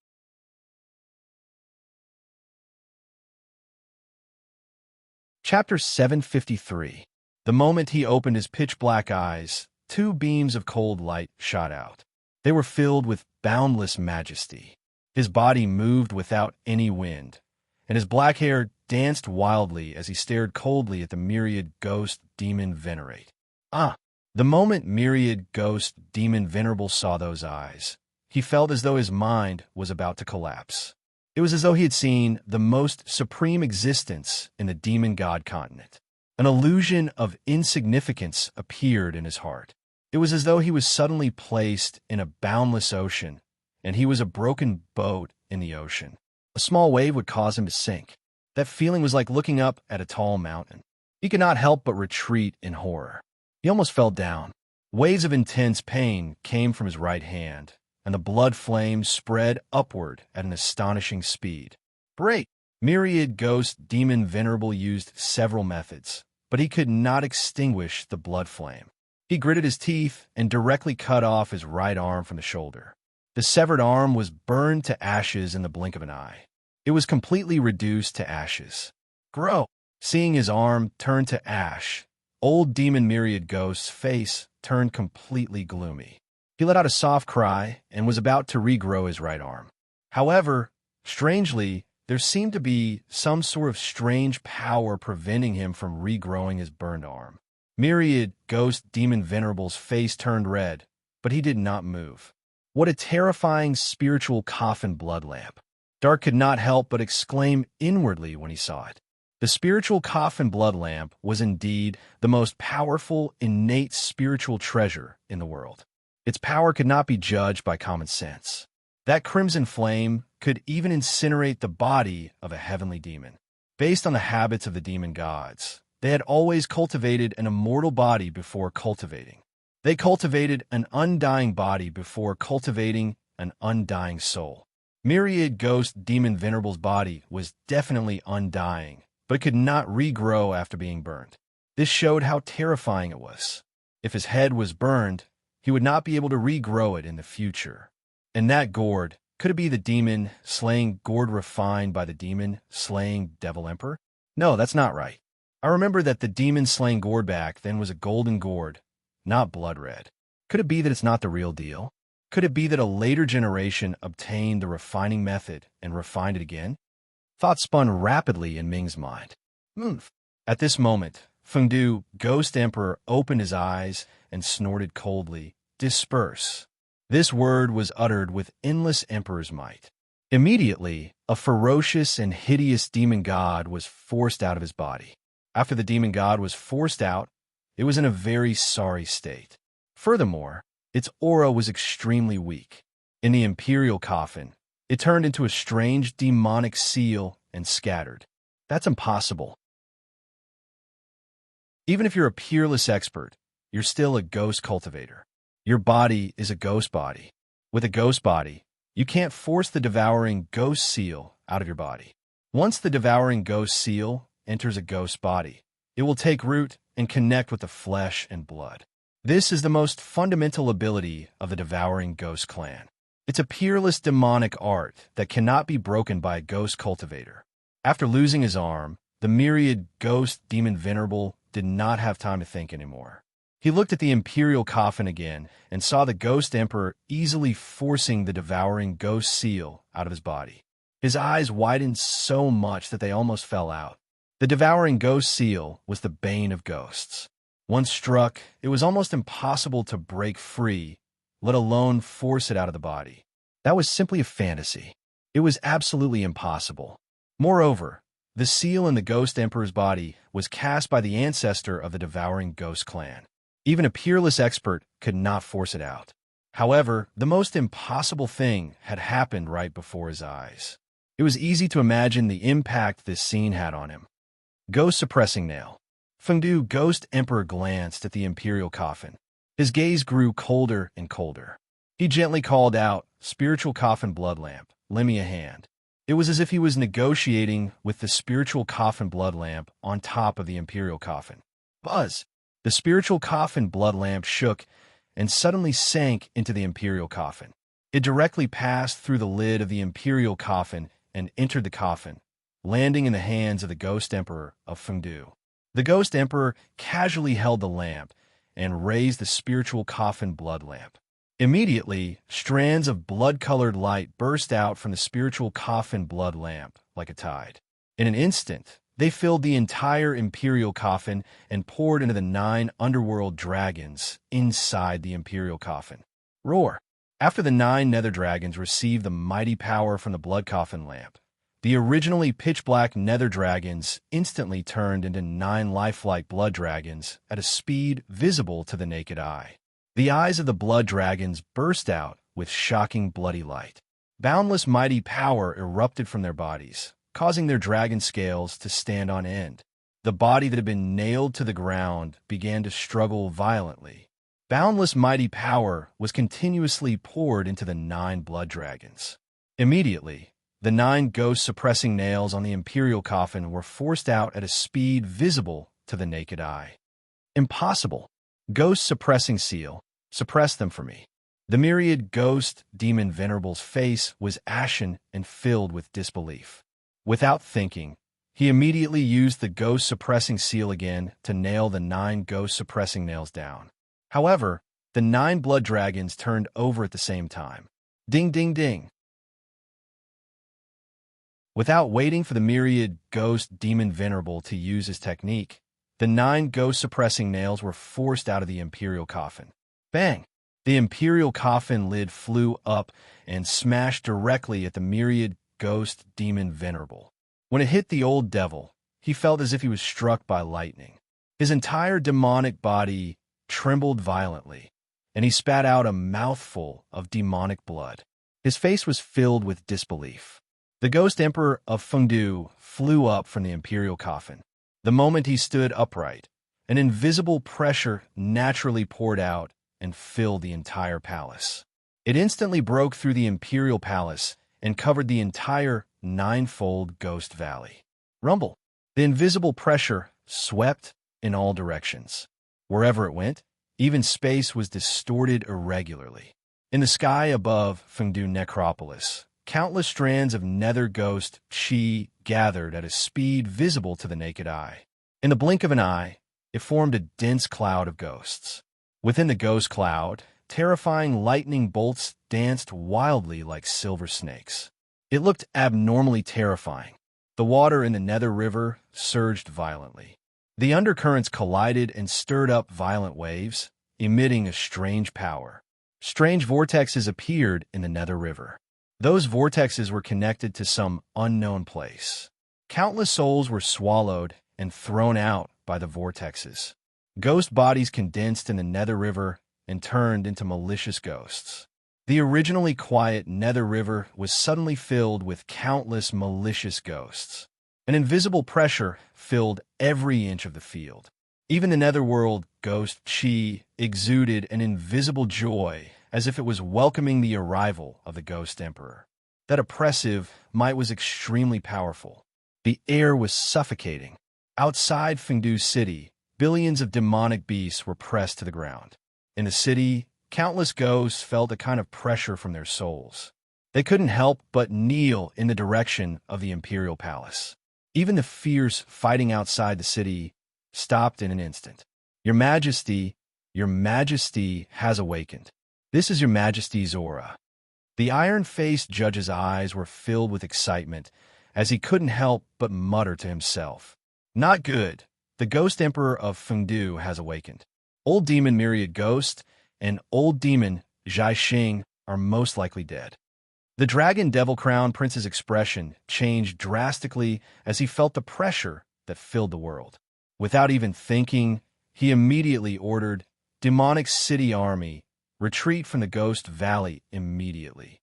Chapter 753. The moment he opened his pitch-black eyes, 2 beams of cold light shot out. They were filled with boundless majesty. His body moved without any wind, and his black hair danced wildly as he stared coldly at the Myriad Ghost Demon Venerate. The moment Myriad Ghost Demon Venerable saw those eyes, he felt as though his mind was about to collapse. It was as though he had seen the most supreme existence in the demon god continent. An illusion of insignificance appeared in his heart. It was as though he was suddenly placed in a boundless ocean, and he was a broken boat in the ocean. A small wave would cause him to sink. That feeling was like looking up at a tall mountain. He could not help but retreat in horror. He almost fell down. Waves of intense pain came from his right hand, and the blood flames spread upward at an astonishing speed. Break! Myriad Ghost Demon Venerable used several methods, but he could not extinguish the blood flame. He gritted his teeth and directly cut off his right arm from the shoulder. The severed arm was burned to ashes in the blink of an eye. It was completely reduced to ashes. Grow! Seeing his arm turn to ash, old demon Myriad Ghost's face turned completely gloomy. He let out a soft cry and was about to regrow his right arm. However, strangely, there seemed to be some sort of strange power preventing him from regrowing his burned arm. Myriad Ghost Demon Venerable's face turned red, but he did not move. What a terrifying spiritual coffin blood lamp. Dark could not help but exclaim inwardly when he saw it. The spiritual coffin blood lamp was indeed the most powerful, innate spiritual treasure in the world. Its power could not be judged by common sense. That crimson flame could even incinerate the body of a heavenly demon. Based on the habits of the demon gods, they had always cultivated an immortal body before cultivating. They cultivated an undying body before cultivating an undying soul. Myriad Ghost Demon Venerable's body was definitely undying, but it could not regrow after being burned. This showed how terrifying it was. If his head was burned, he would not be able to regrow it in the future. And that gourd, could it be the demon slaying gourd refined by the demon slaying Devil Emperor? No, that's not right. I remember that the demon slaying gourd back then was a golden gourd, not blood red. Could it be that it's not the real deal? Could it be that a later generation obtained the refining method and refined it again? Thoughts spun rapidly in Ming's mind. At this moment, Fengdu, Ghost Emperor, opened his eyes and snorted coldly, "Disperse." This word was uttered with endless emperor's might. Immediately, a ferocious and hideous demon god was forced out of his body. After the demon god was forced out, it was in a very sorry state. Furthermore, its aura was extremely weak. In the imperial coffin, it turned into a strange demonic seal and scattered. That's impossible. Even if you're a peerless expert, you're still a ghost cultivator. Your body is a ghost body. With a ghost body, you can't force the devouring ghost seal out of your body. Once the devouring ghost seal enters a ghost body, it will take root and connect with the flesh and blood. This is the most fundamental ability of the devouring ghost clan. It's a peerless demonic art that cannot be broken by a ghost cultivator. After losing his arm, the myriad ghost demon venerable did not have time to think anymore. He looked at the imperial coffin again and saw the ghost emperor easily forcing the devouring ghost seal out of his body. His eyes widened so much that they almost fell out. The devouring ghost seal was the bane of ghosts. Once struck, it was almost impossible to break free, let alone force it out of the body. That was simply a fantasy. It was absolutely impossible. Moreover, the seal in the ghost emperor's body was cast by the ancestor of the devouring ghost clan. Even a peerless expert could not force it out. However, the most impossible thing had happened right before his eyes. It was easy to imagine the impact this scene had on him. Ghost suppressing nail. Fengdu Ghost Emperor glanced at the imperial coffin. His gaze grew colder and colder. He gently called out, "Spiritual coffin blood lamp, lend me a hand." It was as if he was negotiating with the spiritual coffin blood lamp on top of the imperial coffin. Buzz! The spiritual coffin blood lamp shook and suddenly sank into the imperial coffin. It directly passed through the lid of the imperial coffin and entered the coffin, landing in the hands of the ghost emperor of Fengdu. The ghost emperor casually held the lamp and raised the spiritual coffin blood lamp. Immediately, strands of blood-colored light burst out from the spiritual coffin blood lamp like a tide. In an instant, they filled the entire imperial coffin and poured into the 9 underworld dragons inside the imperial coffin. Roar! After the 9 nether dragons received the mighty power from the blood coffin lamp, the originally pitch-black nether dragons instantly turned into 9 lifelike blood dragons at a speed visible to the naked eye. The eyes of the blood dragons burst out with shocking bloody light. Boundless mighty power erupted from their bodies, causing their dragon scales to stand on end. The body that had been nailed to the ground began to struggle violently. Boundless mighty power was continuously poured into the 9 blood dragons. Immediately, the 9 ghost-suppressing nails on the imperial coffin were forced out at a speed visible to the naked eye. Impossible! Ghost-suppressing seal, suppress them for me. The myriad ghost demon venerable's face was ashen and filled with disbelief. Without thinking, he immediately used the ghost-suppressing seal again to nail the 9 ghost-suppressing nails down. However, the 9 blood dragons turned over at the same time. Ding, ding, ding. Without waiting for the myriad ghost demon venerable to use his technique, the 9 ghost-suppressing nails were forced out of the imperial coffin. Bang! The imperial coffin lid flew up and smashed directly at the myriad ghost demon venerable. When it hit the old devil, he felt as if he was struck by lightning. His entire demonic body trembled violently, and he spat out a mouthful of demonic blood. His face was filled with disbelief. The ghost emperor of Fengdu flew up from the imperial coffin. The moment he stood upright, an invisible pressure naturally poured out and filled the entire palace. It instantly broke through the imperial palace and covered the entire ninefold ghost valley. Rumble. The invisible pressure swept in all directions. Wherever it went, even space was distorted irregularly. In the sky above Fengdu Necropolis, countless strands of nether ghost chi gathered at a speed visible to the naked eye. In the blink of an eye, it formed a dense cloud of ghosts. Within the ghost cloud, terrifying lightning bolts danced wildly like silver snakes. It looked abnormally terrifying. The water in the nether river surged violently. The undercurrents collided and stirred up violent waves, emitting a strange power. Strange vortexes appeared in the nether river. Those vortexes were connected to some unknown place. Countless souls were swallowed and thrown out by the vortexes. Ghost bodies condensed in the nether river and turned into malicious ghosts. The originally quiet nether river was suddenly filled with countless malicious ghosts. An invisible pressure filled every inch of the field. Even the netherworld ghost chi exuded an invisible joy, as if it was welcoming the arrival of the ghost emperor. That oppressive might was extremely powerful. The air was suffocating. Outside Fengdu City, billions of demonic beasts were pressed to the ground. In the city, countless ghosts felt a kind of pressure from their souls. They couldn't help but kneel in the direction of the imperial palace. Even the fierce fighting outside the city stopped in an instant. Your Majesty has awakened. This is Your Majesty's aura. The iron-faced judge's eyes were filled with excitement, as he couldn't help but mutter to himself. Not good. The ghost emperor of Fengdu has awakened. Old demon Myriad Ghost and old demon Zhaixing are most likely dead. The dragon devil crown prince's expression changed drastically as he felt the pressure that filled the world. Without even thinking, he immediately ordered, "Demonic City Army, retreat from the Ghost Valley immediately."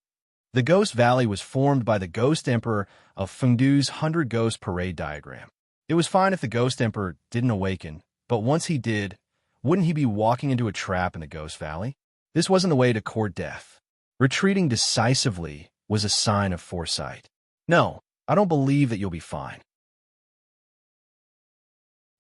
The Ghost Valley was formed by the Ghost Emperor of Fengdu's 100 Ghost Parade diagram. It was fine if the Ghost Emperor didn't awaken, but once he did, wouldn't he be walking into a trap in the Ghost Valley? This wasn't the way to court death. Retreating decisively was a sign of foresight. No, I don't believe that you'll be fine.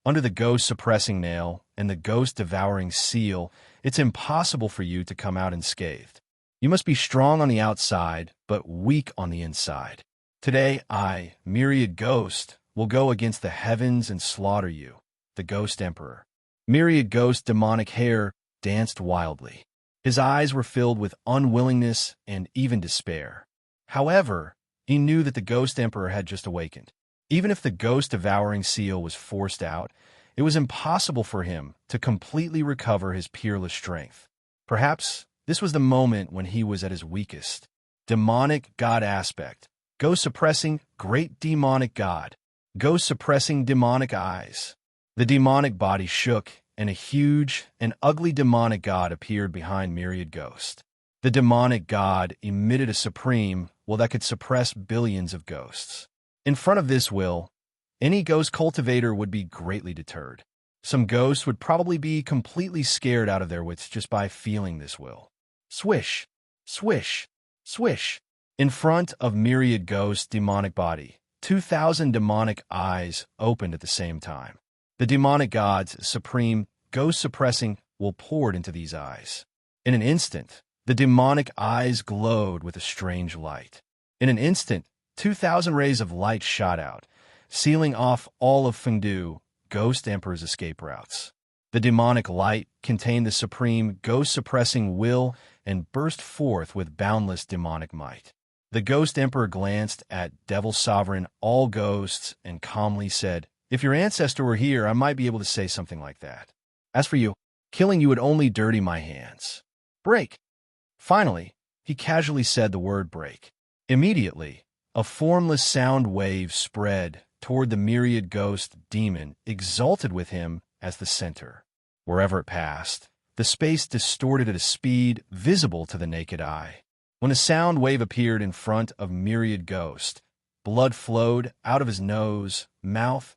Under the ghost-suppressing nail and the ghost-devouring seal, it's impossible for you to come out unscathed. You must be strong on the outside, but weak on the inside. Today, I, Myriad Ghost, will go against the heavens and slaughter you, the Ghost Emperor. Myriad Ghost demonic hair danced wildly. His eyes were filled with unwillingness and even despair. However, he knew that the Ghost Emperor had just awakened. Even if the ghost-devouring seal was forced out, it was impossible for him to completely recover his peerless strength. Perhaps this was the moment when he was at his weakest. Demonic God aspect. Ghost-suppressing great demonic God. Ghost-suppressing demonic eyes. The demonic body shook, and a huge and ugly demonic god appeared behind Myriad Ghost. The demonic god emitted a supreme will that could suppress billions of ghosts. In front of this will, any ghost cultivator would be greatly deterred. Some ghosts would probably be completely scared out of their wits just by feeling this will. Swish, swish, swish. In front of Myriad Ghost's demonic body, 2,000 demonic eyes opened at the same time. The demonic god's supreme, ghost-suppressing will poured into these eyes. In an instant, the demonic eyes glowed with a strange light. In an instant, 2,000 rays of light shot out, sealing off all of Fengdu, Ghost Emperor's escape routes. The demonic light contained the supreme, ghost-suppressing will and burst forth with boundless demonic might. The Ghost Emperor glanced at Devil Sovereign, all ghosts, and calmly said, "If your ancestor were here, I might be able to say something like that. As for you, killing you would only dirty my hands." Break. Finally, he casually said the word break. Immediately, a formless sound wave spread toward the myriad ghost demon exalted with him as the center. Wherever it passed, the space distorted at a speed visible to the naked eye. When the sound wave appeared in front of myriad ghost, blood flowed out of his nose, mouth,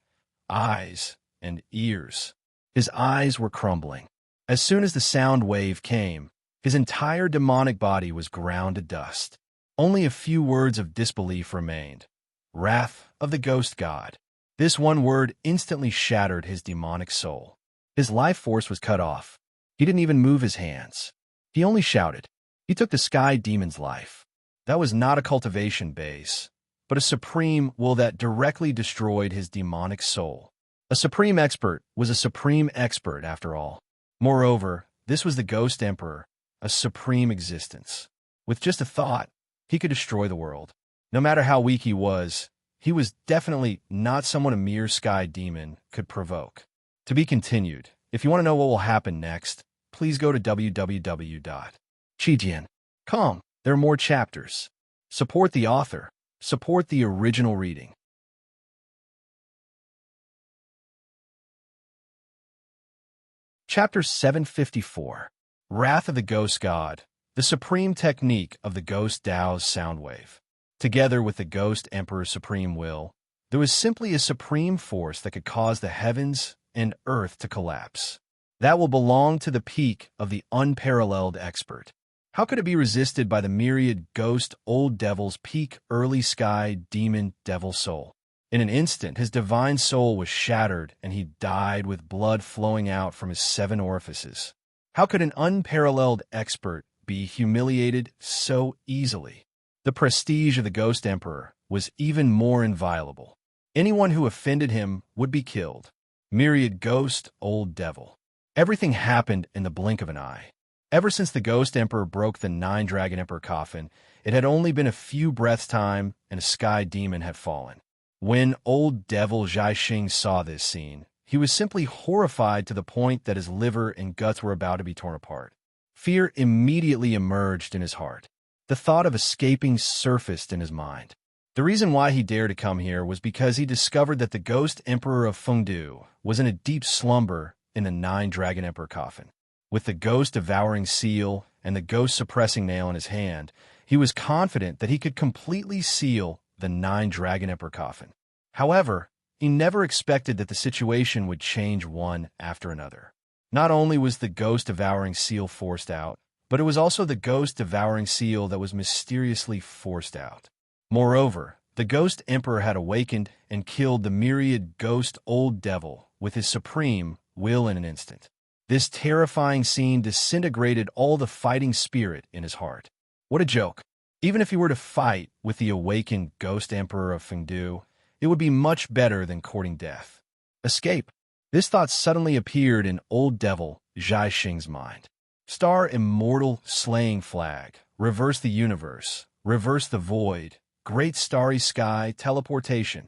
eyes, and ears. His eyes were crumbling. As soon as the sound wave came, his entire demonic body was ground to dust. Only a few words of disbelief remained. Wrath of the ghost god. This one word instantly shattered his demonic soul. His life force was cut off. He didn't even move his hands. He only shouted. He took the sky demon's life. That was not a cultivation base, but a supreme will that directly destroyed his demonic soul. A supreme expert was a supreme expert after all. Moreover, this was the Ghost Emperor, a supreme existence. With just a thought, he could destroy the world. No matter how weak he was definitely not someone a mere sky demon could provoke. To be continued. If you want to know what will happen next, please go to www.chijian.com. There are more chapters. Support the author. Support the original reading. Chapter 754. Wrath of the Ghost God. The supreme technique of the Ghost Tao's Soundwave. Together with the Ghost Emperor's supreme will, there was simply a supreme force that could cause the heavens and earth to collapse. That will belong to the peak of the unparalleled expert. How could it be resisted by the myriad ghost old devil's peak early sky demon devil soul? In an instant, his divine soul was shattered and he died with blood flowing out from his 7 orifices. How could an unparalleled expert be humiliated so easily? The prestige of the Ghost Emperor was even more inviolable. Anyone who offended him would be killed. Myriad ghost old devil. Everything happened in the blink of an eye. Ever since the Ghost Emperor broke the 9-Dragon Emperor coffin, it had only been a few breaths' time and a sky demon had fallen. When old devil Zhaixing saw this scene, he was simply horrified to the point that his liver and guts were about to be torn apart. Fear immediately emerged in his heart. The thought of escaping surfaced in his mind. The reason why he dared to come here was because he discovered that the Ghost Emperor of Fengdu was in a deep slumber in the 9-Dragon Emperor coffin. With the ghost-devouring seal and the ghost-suppressing nail in his hand, he was confident that he could completely seal the 9-Dragon Emperor coffin. However, he never expected that the situation would change one after another. Not only was the ghost-devouring seal forced out, but it was also the ghost-devouring seal that was mysteriously forced out. Moreover, the Ghost Emperor had awakened and killed the myriad ghost old devil with his supreme will in an instant. This terrifying scene disintegrated all the fighting spirit in his heart. What a joke. Even if he were to fight with the awakened Ghost Emperor of Fengdu, it would be much better than courting death. Escape. This thought suddenly appeared in old devil Zhaixing's mind. Star immortal slaying flag. Reverse the universe. Reverse the void. Great starry sky teleportation.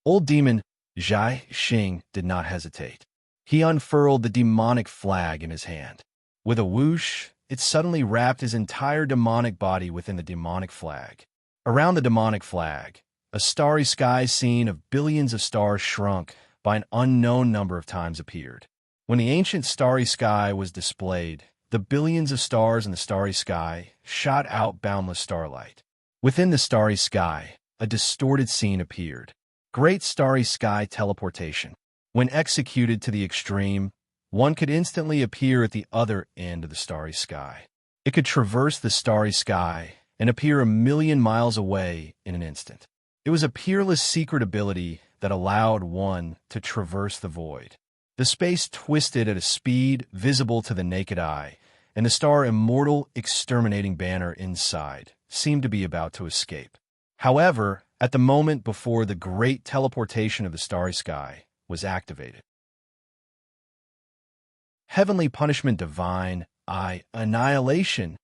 Old demon Zhaixing did not hesitate. He unfurled the demonic flag in his hand. With a whoosh, it suddenly wrapped his entire demonic body within the demonic flag. Around the demonic flag, a starry sky scene of billions of stars shrunk by an unknown number of times appeared. When the ancient starry sky was displayed, the billions of stars in the starry sky shot out boundless starlight. Within the starry sky, a distorted scene appeared. Great starry sky teleportation. When executed to the extreme, one could instantly appear at the other end of the starry sky. It could traverse the starry sky and appear 1,000,000 miles away in an instant. It was a peerless secret ability that allowed one to traverse the void. The space twisted at a speed visible to the naked eye, and the star immortal exterminating banner inside seemed to be about to escape. However, at the moment before the great teleportation of the starry sky was activated, heavenly punishment divine, annihilation,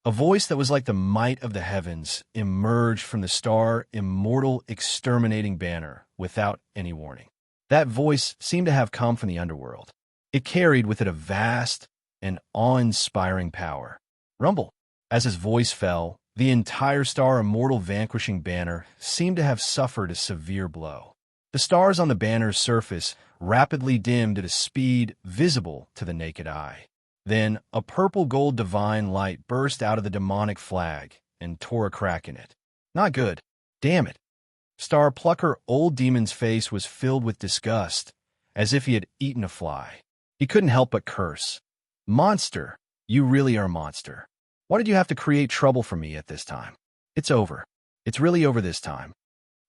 a voice that was like the might of the heavens emerged from the star immortal exterminating banner without any warning. That voice seemed to have come from the underworld. It carried with it a vast and awe-inspiring power. Rumble. As his voice fell, the entire Star Immortal vanquishing banner seemed to have suffered a severe blow. The stars on the banner's surface rapidly dimmed at a speed visible to the naked eye. Then, a purple-gold divine light burst out of the demonic flag and tore a crack in it. Not good. Damn it. Star Plucker Old Demon's face was filled with disgust, as if he had eaten a fly. He couldn't help but curse. Monster, you really are a monster. Why did you have to create trouble for me at this time? It's over. It's really over this time.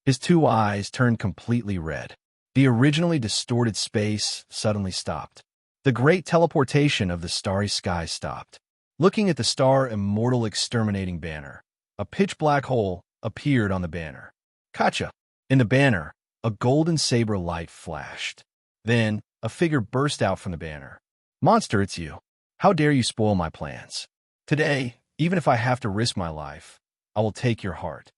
His two eyes turned completely red. The originally distorted space suddenly stopped. The great teleportation of the starry sky stopped. Looking at the Star Immortal exterminating banner, a pitch-black hole appeared on the banner. Gotcha! In the banner, a golden saber light flashed. Then, a figure burst out from the banner. Monster, it's you. How dare you spoil my plans? Today, even if I have to risk my life, I will take your heart.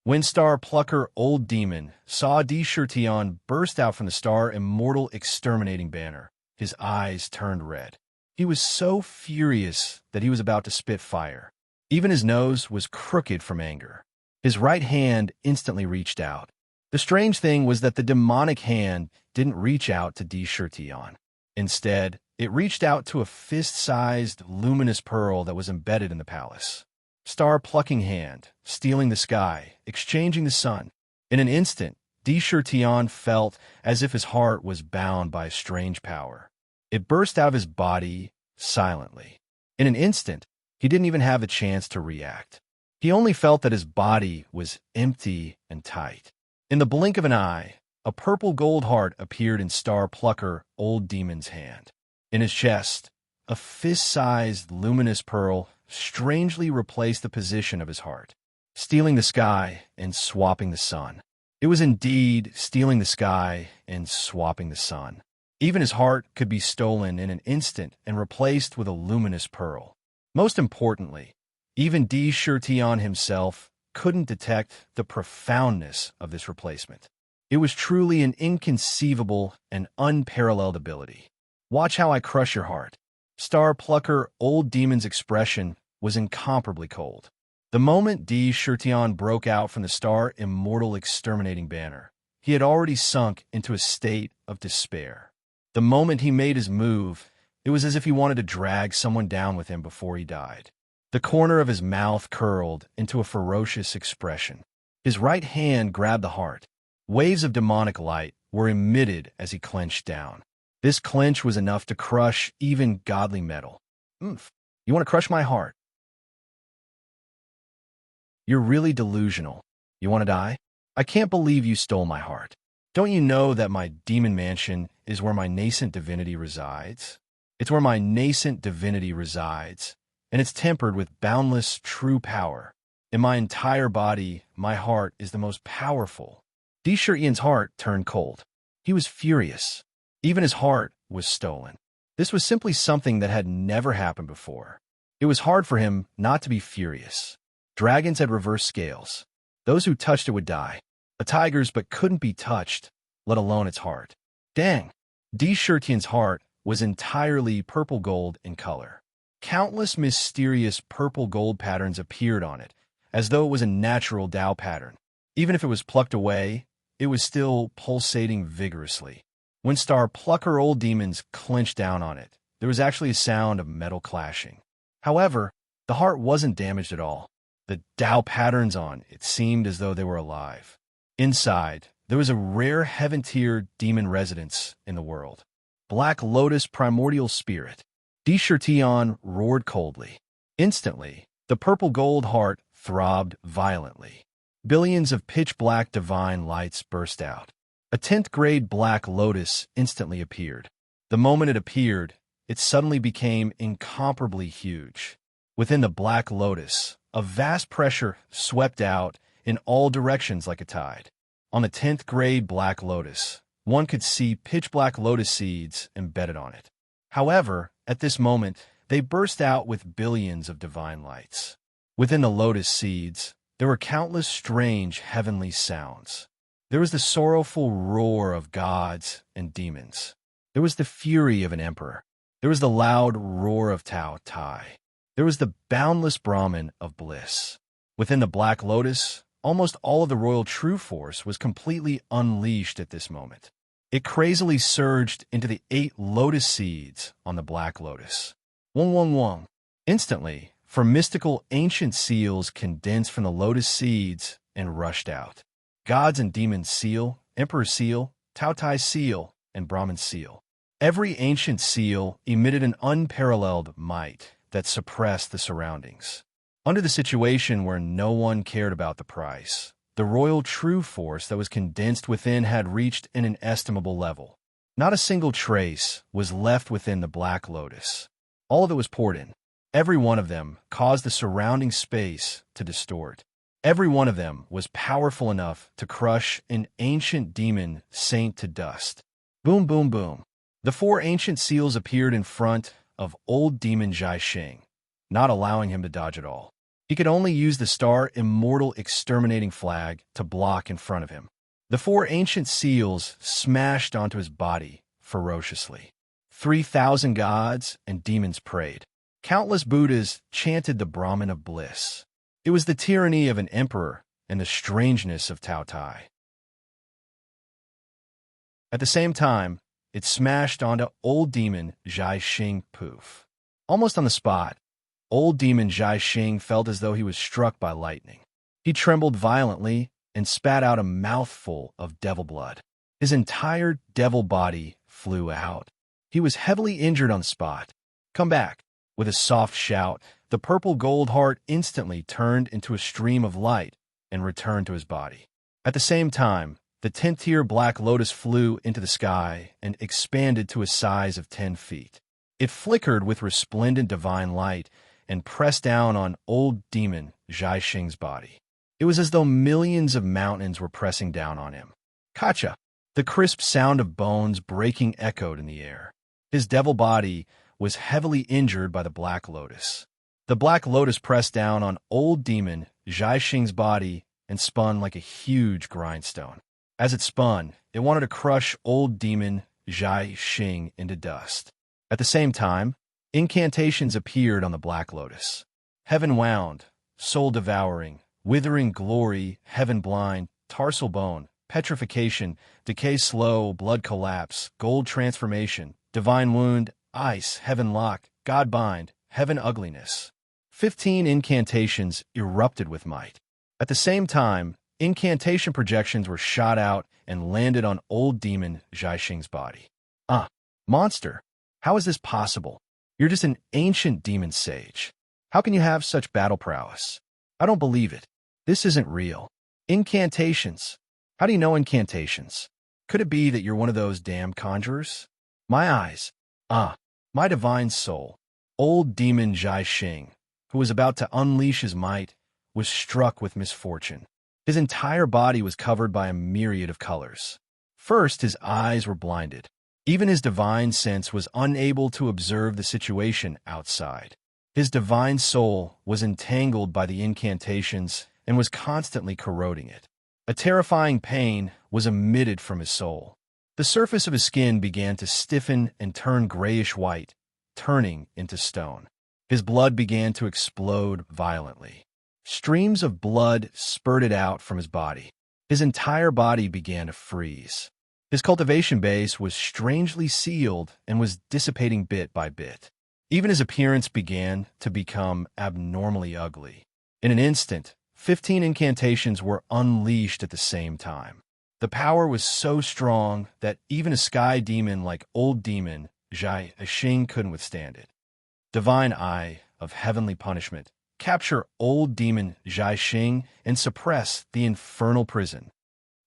When Star Plucker Old Demon saw D-Shirtion burst out from the Star Immortal exterminating banner, his eyes turned red. He was so furious that he was about to spit fire. Even his nose was crooked from anger. His right hand instantly reached out. The strange thing was that the demonic hand didn't reach out to D-Shirtion. Instead, it reached out to a fist-sized, luminous pearl that was embedded in the palace. Star plucking hand, stealing the sky, exchanging the sun. In an instant, D-Shirtion felt as if his heart was bound by a strange power. It burst out of his body silently. In an instant, he didn't even have the chance to react. He only felt that his body was empty and tight. In the blink of an eye, a purple gold heart appeared in Star Plucker Old Demon's hand. In his chest, a fist-sized luminous pearl strangely replaced the position of his heart, stealing the sky and swapping the sun. It was indeed stealing the sky and swapping the sun. Even his heart could be stolen in an instant and replaced with a luminous pearl. Most importantly, even D-Shirtion himself couldn't detect the profoundness of this replacement. It was truly an inconceivable and unparalleled ability. Watch how I crush your heart. Star Plucker Old Demon's expression was incomparably cold. The moment D-Shirtion broke out from the Star Immortal exterminating banner, he had already sunk into a state of despair. The moment he made his move, it was as if he wanted to drag someone down with him before he died. The corner of his mouth curled into a ferocious expression. His right hand grabbed the heart. Waves of demonic light were emitted as he clenched down. This clench was enough to crush even godly metal. You want to crush my heart? You're really delusional. You want to die? I can't believe you stole my heart. Don't you know that my demon mansion is where my nascent divinity resides? It's where my nascent divinity resides, and it's tempered with boundless true power. In my entire body, my heart is the most powerful. D-Shirtion's heart turned cold. He was furious. Even his heart was stolen. This was simply something that had never happened before. It was hard for him not to be furious. Dragons had reversed scales. Those who touched it would die. A tiger's but couldn't be touched, let alone its heart. Dang! D-Shirtion's heart was entirely purple gold in color. Countless mysterious purple gold patterns appeared on it, as though it was a natural Tao pattern. Even if it was plucked away, it was still pulsating vigorously. When Star Plucker Old Demons clenched down on it, there was actually a sound of metal clashing. However, the heart wasn't damaged at all. The Tao patterns on it seemed as though they were alive. Inside, there was a rare heaven-tier demon residence in the world. Black Lotus Primordial Spirit. D-Shirtion roared coldly. Instantly, the purple gold heart throbbed violently. Billions of pitch-black divine lights burst out. A 10th-grade Black Lotus instantly appeared. The moment it appeared, it suddenly became incomparably huge. Within the Black Lotus, a vast pressure swept out in all directions like a tide. On the 10th-grade Black Lotus, one could see pitch-black lotus seeds embedded on it. However, at this moment, they burst out with billions of divine lights. Within the lotus seeds, there were countless strange heavenly sounds. There was the sorrowful roar of gods and demons. There was the fury of an emperor. There was the loud roar of Tao Tai. There was the boundless Brahman of bliss. Within the Black Lotus, almost all of the royal true force was completely unleashed at this moment. It crazily surged into the 8 lotus seeds on the Black Lotus. Wong wong wong. Instantly, for mystical ancient seals condensed from the lotus seeds and rushed out. Gods and demons seal, emperor seal, Tao-Tai seal, and Brahmin seal. Every ancient seal emitted an unparalleled might that suppressed the surroundings. Under the situation where no one cared about the price, the royal true force that was condensed within had reached an inestimable level. Not a single trace was left within the Black Lotus. All of it was poured in. Every one of them caused the surrounding space to distort. Every one of them was powerful enough to crush an ancient demon saint to dust. Boom, boom, boom. The 4 ancient seals appeared in front of old demon Jai Xing, not allowing him to dodge at all. He could only use the star immortal exterminating flag to block in front of him. The 4 ancient seals smashed onto his body ferociously. 3,000 gods and demons prayed. Countless Buddhas chanted the Brahman of bliss. It was the tyranny of an emperor and the strangeness of Tao-Tai. At the same time, it smashed onto old demon Jai Xing poof. Almost on the spot, old demon Jai Xing felt as though he was struck by lightning. He trembled violently and spat out a mouthful of devil blood. His entire devil body flew out. He was heavily injured on the spot. Come back. With a soft shout, the purple gold heart instantly turned into a stream of light and returned to his body. At the same time, the 10th-tier Black Lotus flew into the sky and expanded to a size of 10 feet. It flickered with resplendent divine light and pressed down on old demon Jai Xing's body. It was as though millions of mountains were pressing down on him. Kacha! The crisp sound of bones breaking echoed in the air. His devil body was heavily injured by the Black Lotus. The Black Lotus pressed down on old demon Jai Xing's body and spun like a huge grindstone. As it spun, it wanted to crush old demon Jai Xing into dust. At the same time, incantations appeared on the Black Lotus. Heaven wound, soul devouring, withering glory, heaven blind, tarsal bone, petrification, decay slow, blood collapse, gold transformation, divine wound, ice, heaven lock, God bind, heaven ugliness. 15 incantations erupted with might. At the same time, incantation projections were shot out and landed on old demon Jai Xing's body. Monster! How is this possible? You're just an ancient demon sage. How can you have such battle prowess? I don't believe it. This isn't real. Incantations. How do you know incantations? Could it be that you're one of those damn conjurers? My eyes. My divine soul. Old demon Jai Xing, who was about to unleash his might, was struck with misfortune. His entire body was covered by a myriad of colors. First, his eyes were blinded. Even his divine sense was unable to observe the situation outside. His divine soul was entangled by the incantations and was constantly corroding it. A terrifying pain was emitted from his soul. The surface of his skin began to stiffen and turn grayish-white, turning into stone. His blood began to explode violently. Streams of blood spurted out from his body. His entire body began to freeze. His cultivation base was strangely sealed and was dissipating bit by bit. Even his appearance began to become abnormally ugly. In an instant, 15 incantations were unleashed at the same time. The power was so strong that even a sky demon like old demon Jai Xing couldn't withstand it. Divine Eye of Heavenly Punishment, capture old demon Jai Xing and suppress the infernal prison.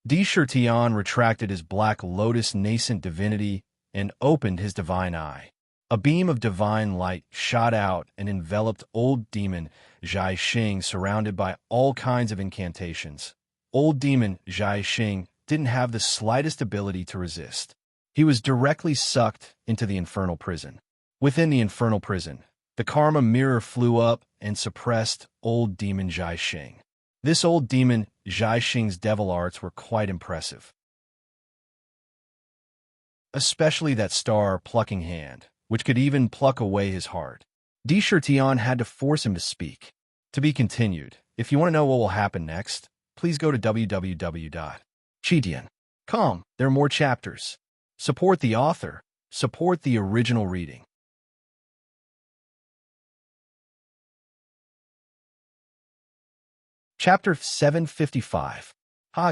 Di Shirtian retracted his Black Lotus nascent divinity and opened his divine eye. A beam of divine light shot out and enveloped old demon Jai Xing, surrounded by all kinds of incantations. Old demon Jai Xing didn't have the slightest ability to resist. He was directly sucked into the infernal prison. Within the infernal prison, the karma mirror flew up and suppressed old demon Jai Xing. This old demon Jai Xing's devil arts were quite impressive. Especially that star-plucking hand, which could even pluck away his heart. Di Shirtian had to force him to speak. To be continued. If you want to know what will happen next, please go to www.chidian.com. There are more chapters. Support the author. Support the original reading. Chapter 755.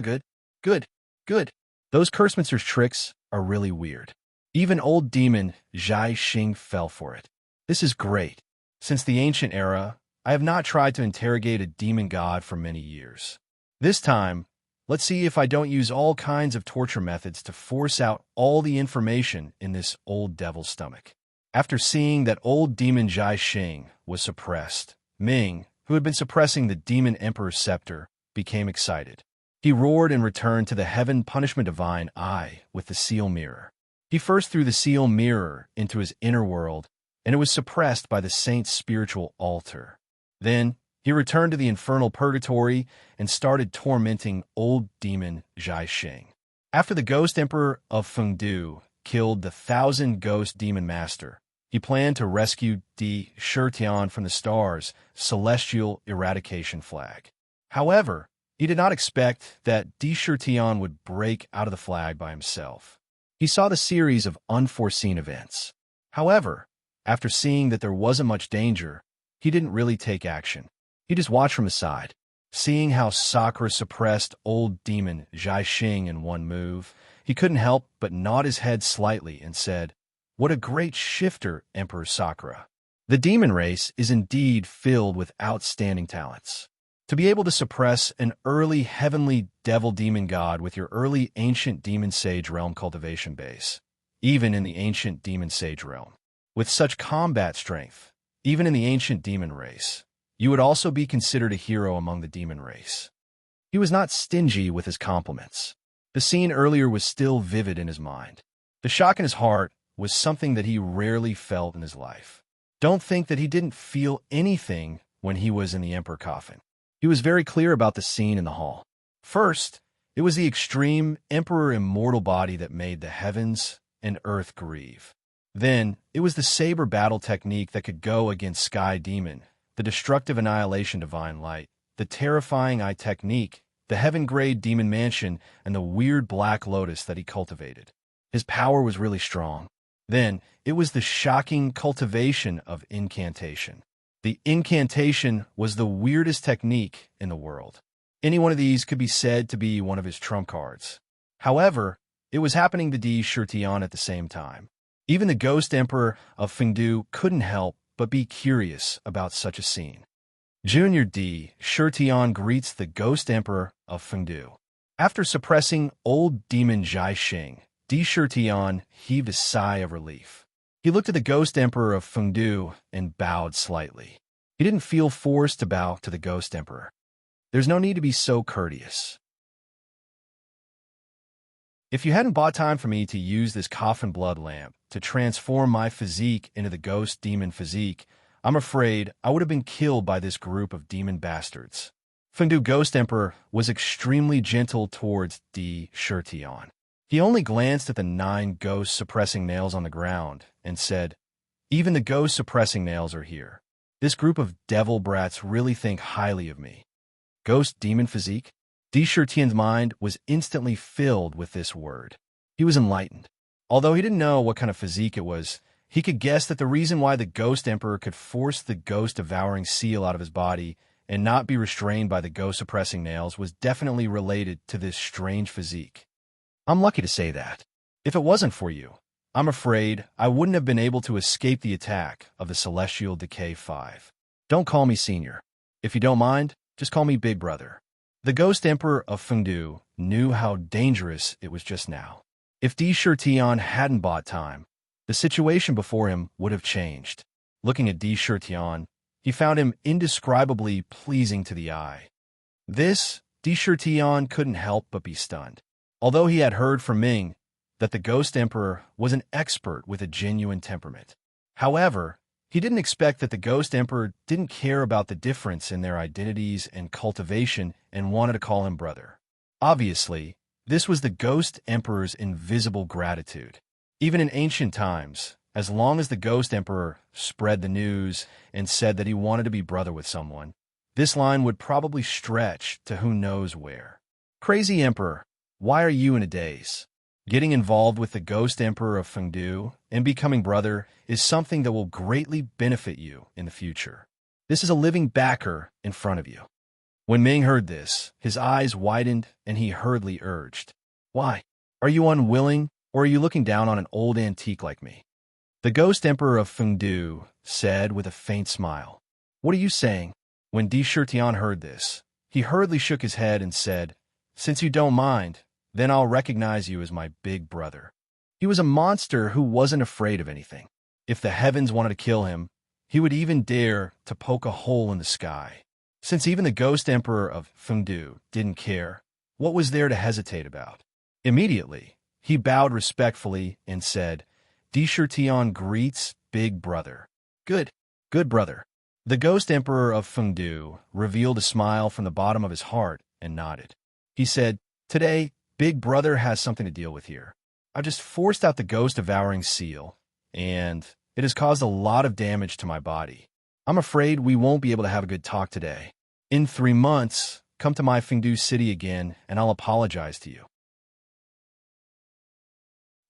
Good, good, good. Those Cursemancer's tricks are really weird. Even old demon Zhai Xing fell for it. This is great. Since the ancient era, I have not tried to interrogate a demon god for many years. This time, let's see if I don't use all kinds of torture methods to force out all the information in this old devil's stomach. After seeing that old demon Zhai Xing was suppressed, Ming, who had been suppressing the demon emperor's scepter, became excited. He roared and returned to the heaven punishment divine eye with the seal mirror. He first threw the seal mirror into his inner world, and it was suppressed by the saint's spiritual altar. Then, he returned to the infernal purgatory and started tormenting old demon Zhai Xing. After the ghost emperor of Fengdu killed the 1,000-ghost demon master, he planned to rescue Di Shirtian from the stars' celestial eradication flag. However, he did not expect that Di Shirtian would break out of the flag by himself. He saw the series of unforeseen events. However, after seeing that there wasn't much danger, he didn't really take action. He just watched from the side. Seeing how Sakura suppressed old demon Zhai Xing in one move, he couldn't help but nod his head slightly and said, "What a great shifter, Emperor Sakura." The demon race is indeed filled with outstanding talents. To be able to suppress an early heavenly devil demon god with your early ancient demon sage realm cultivation base, even in the ancient demon sage realm, with such combat strength, even in the ancient demon race, you would also be considered a hero among the demon race. He was not stingy with his compliments. The scene earlier was still vivid in his mind. The shock in his heart was something that he rarely felt in his life. Don't think that he didn't feel anything when he was in the emperor coffin. He was very clear about the scene in the hall. First, it was the extreme emperor immortal body that made the heavens and earth grieve. Then, it was the saber battle technique that could go against Sky Demon, the destructive annihilation divine light, the terrifying eye technique, the heaven-grade demon mansion, and the weird black lotus that he cultivated. His power was really strong. Then, it was the shocking cultivation of incantation. The incantation was the weirdest technique in the world. Any one of these could be said to be one of his trump cards. However, it was happening to Di Shirtian at the same time. Even the ghost emperor of Fengdu couldn't help but be curious about such a scene. Junior Di Shirtian greets the ghost emperor of Fengdu. After suppressing old demon Zhai Xing, Di Shirtian heaved a sigh of relief. He looked at the ghost emperor of Fengdu and bowed slightly. He didn't feel forced to bow to the ghost emperor. There's no need to be so courteous. If you hadn't bought time for me to use this coffin blood lamp to transform my physique into the ghost demon physique, I'm afraid I would have been killed by this group of demon bastards. Fengdu Ghost Emperor was extremely gentle towards Di Shirtian. He only glanced at the 9 ghost-suppressing nails on the ground and said, "Even the ghost-suppressing nails are here. This group of devil brats really think highly of me." Ghost demon physique? Di Shirtian's mind was instantly filled with this word. He was enlightened. Although he didn't know what kind of physique it was, he could guess that the reason why the Ghost Emperor could force the ghost-devouring seal out of his body and not be restrained by the ghost-suppressing nails was definitely related to this strange physique. I'm lucky to say that. If it wasn't for you, I'm afraid I wouldn't have been able to escape the attack of the Celestial Decay 5. Don't call me Senior. If you don't mind, just call me Big Brother. The Ghost Emperor of Fengdu knew how dangerous it was just now. If Di Shirtian hadn't bought time, the situation before him would have changed. Looking at Di Shirtian, he found him indescribably pleasing to the eye. This, Di Shirtian couldn't help but be stunned. Although he had heard from Ming that the Ghost Emperor was an expert with a genuine temperament. However, he didn't expect that the Ghost Emperor didn't care about the difference in their identities and cultivation and wanted to call him brother. Obviously, this was the Ghost Emperor's invisible gratitude. Even in ancient times, as long as the Ghost Emperor spread the news and said that he wanted to be brother with someone. This line would probably stretch to who knows where. Crazy Emperor, why are you in a daze? Getting involved with the Ghost Emperor of Fengdu and becoming brother is something that will greatly benefit you in the future. This is a living backer in front of you. When Ming heard this, his eyes widened and he hurriedly urged, "Why? Are you unwilling, or are you looking down on an old antique like me?" The Ghost Emperor of Fengdu said with a faint smile, "What are you saying?" When Di Shirtian heard this, he hurriedly shook his head and said, "Since you don't mind, then I'll recognize you as my big brother." He was a monster who wasn't afraid of anything. If the heavens wanted to kill him, he would even dare to poke a hole in the sky. Since even the Ghost Emperor of Fengdu didn't care, what was there to hesitate about? Immediately, he bowed respectfully and said, "Di Shirtian greets Big Brother." Good brother." The Ghost Emperor of Fengdu revealed a smile from the bottom of his heart and nodded. He said, "Today, Big Brother has something to deal with here. I've just forced out the ghost-devouring seal, and it has caused a lot of damage to my body. I'm afraid we won't be able to have a good talk today. In 3 months, come to my Fengdu city again, and I'll apologize to you."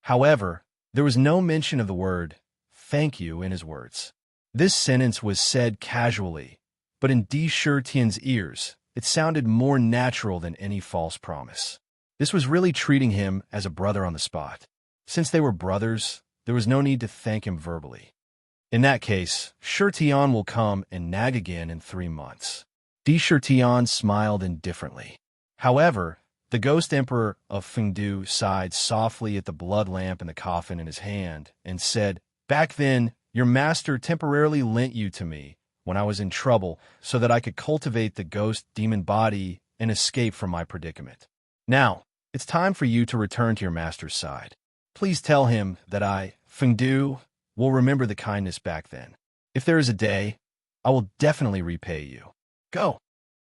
However, there was no mention of the word "thank you" in his words. This sentence was said casually, but in Di Shirtian's ears, it sounded more natural than any false promise. This was really treating him as a brother on the spot. Since they were brothers, there was no need to thank him verbally. In that case, Shirtian will come and nag again in 3 months. Di Shirtian smiled indifferently. However, the Ghost Emperor of Fengdu sighed softly at the blood lamp in the coffin in his hand and said, "Back then, your master temporarily lent you to me when I was in trouble so that I could cultivate the ghost demon body and escape from my predicament. Now, it's time for you to return to your master's side. Please tell him that I, Fengdu, will remember the kindness back then. If there is a day, I will definitely repay you. Go."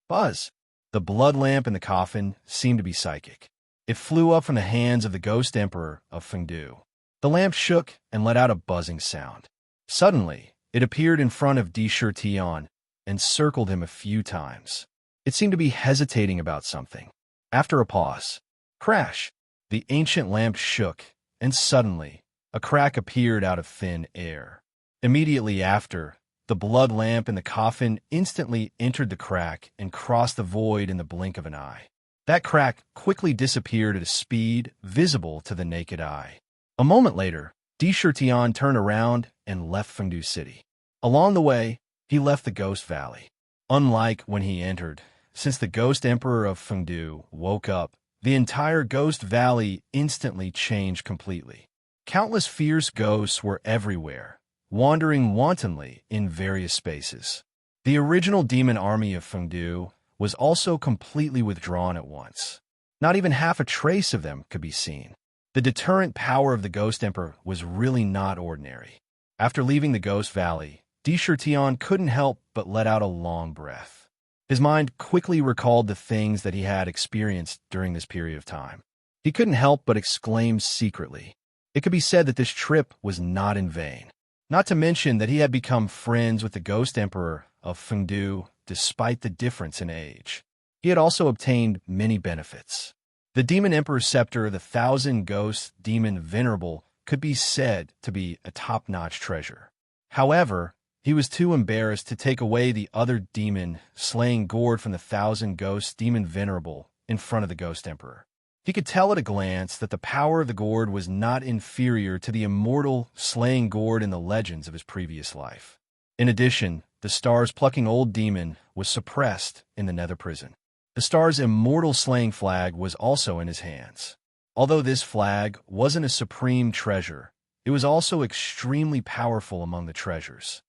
Buzz. The blood lamp in the coffin seemed to be psychic. It flew up from the hands of the Ghost Emperor of Fengdu. The lamp shook and let out a buzzing sound. Suddenly, it appeared in front of Di Shirtian and circled him a few times. It seemed to be hesitating about something. After a pause, crash! The ancient lamp shook, and suddenly, a crack appeared out of thin air. Immediately after, the blood lamp in the coffin instantly entered the crack and crossed the void in the blink of an eye. That crack quickly disappeared at a speed visible to the naked eye. A moment later, Di Shirtian turned around and left Fengdu City. Along the way, he left the Ghost Valley. Unlike when he entered, since the Ghost Emperor of Fengdu woke up, the entire Ghost Valley instantly changed completely. Countless fierce ghosts were everywhere, wandering wantonly in various spaces. The original demon army of Fengdu was also completely withdrawn at once. Not even half a trace of them could be seen. The deterrent power of the Ghost Emperor was really not ordinary. After leaving the Ghost Valley, Di Shirtian couldn't help but let out a long breath. His mind quickly recalled the things that he had experienced during this period of time. He couldn't help but exclaim secretly. It could be said that this trip was not in vain. Not to mention that he had become friends with the Ghost Emperor of Fengdu despite the difference in age. He had also obtained many benefits. The Demon Emperor's Scepter, the 1,000 Ghosts Demon Venerable, could be said to be a top-notch treasure. However, he was too embarrassed to take away the other demon slaying gourd from the 1,000 Ghosts Demon Venerable in front of the Ghost Emperor. He could tell at a glance that the power of the gourd was not inferior to the immortal slaying gourd in the legends of his previous life. In addition, the star's plucking old demon was suppressed in the nether prison. The star's immortal slaying flag was also in his hands. Although this flag wasn't a supreme treasure, it was also extremely powerful among the treasures.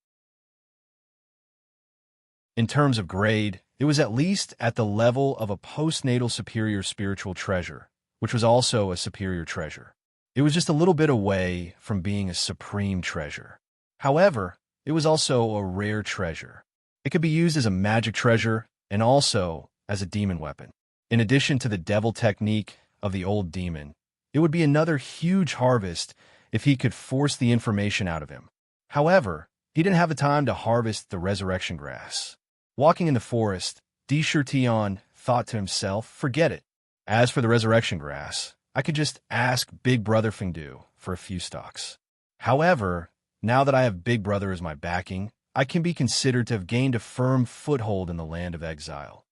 In terms of grade, it was at least at the level of a postnatal superior spiritual treasure, which was also a superior treasure. It was just a little bit away from being a supreme treasure. However, it was also a rare treasure. It could be used as a magic treasure and also as a demon weapon. In addition to the devil technique of the old demon, it would be another huge harvest if he could force the information out of him. However, he didn't have the time to harvest the resurrection grass. Walking in the forest, Tion thought to himself, forget it. As for the resurrection grass, I could just ask Big Brother Fengdu for a few stalks. However, now that I have Big Brother as my backing, I can be considered to have gained a firm foothold in the land of exile.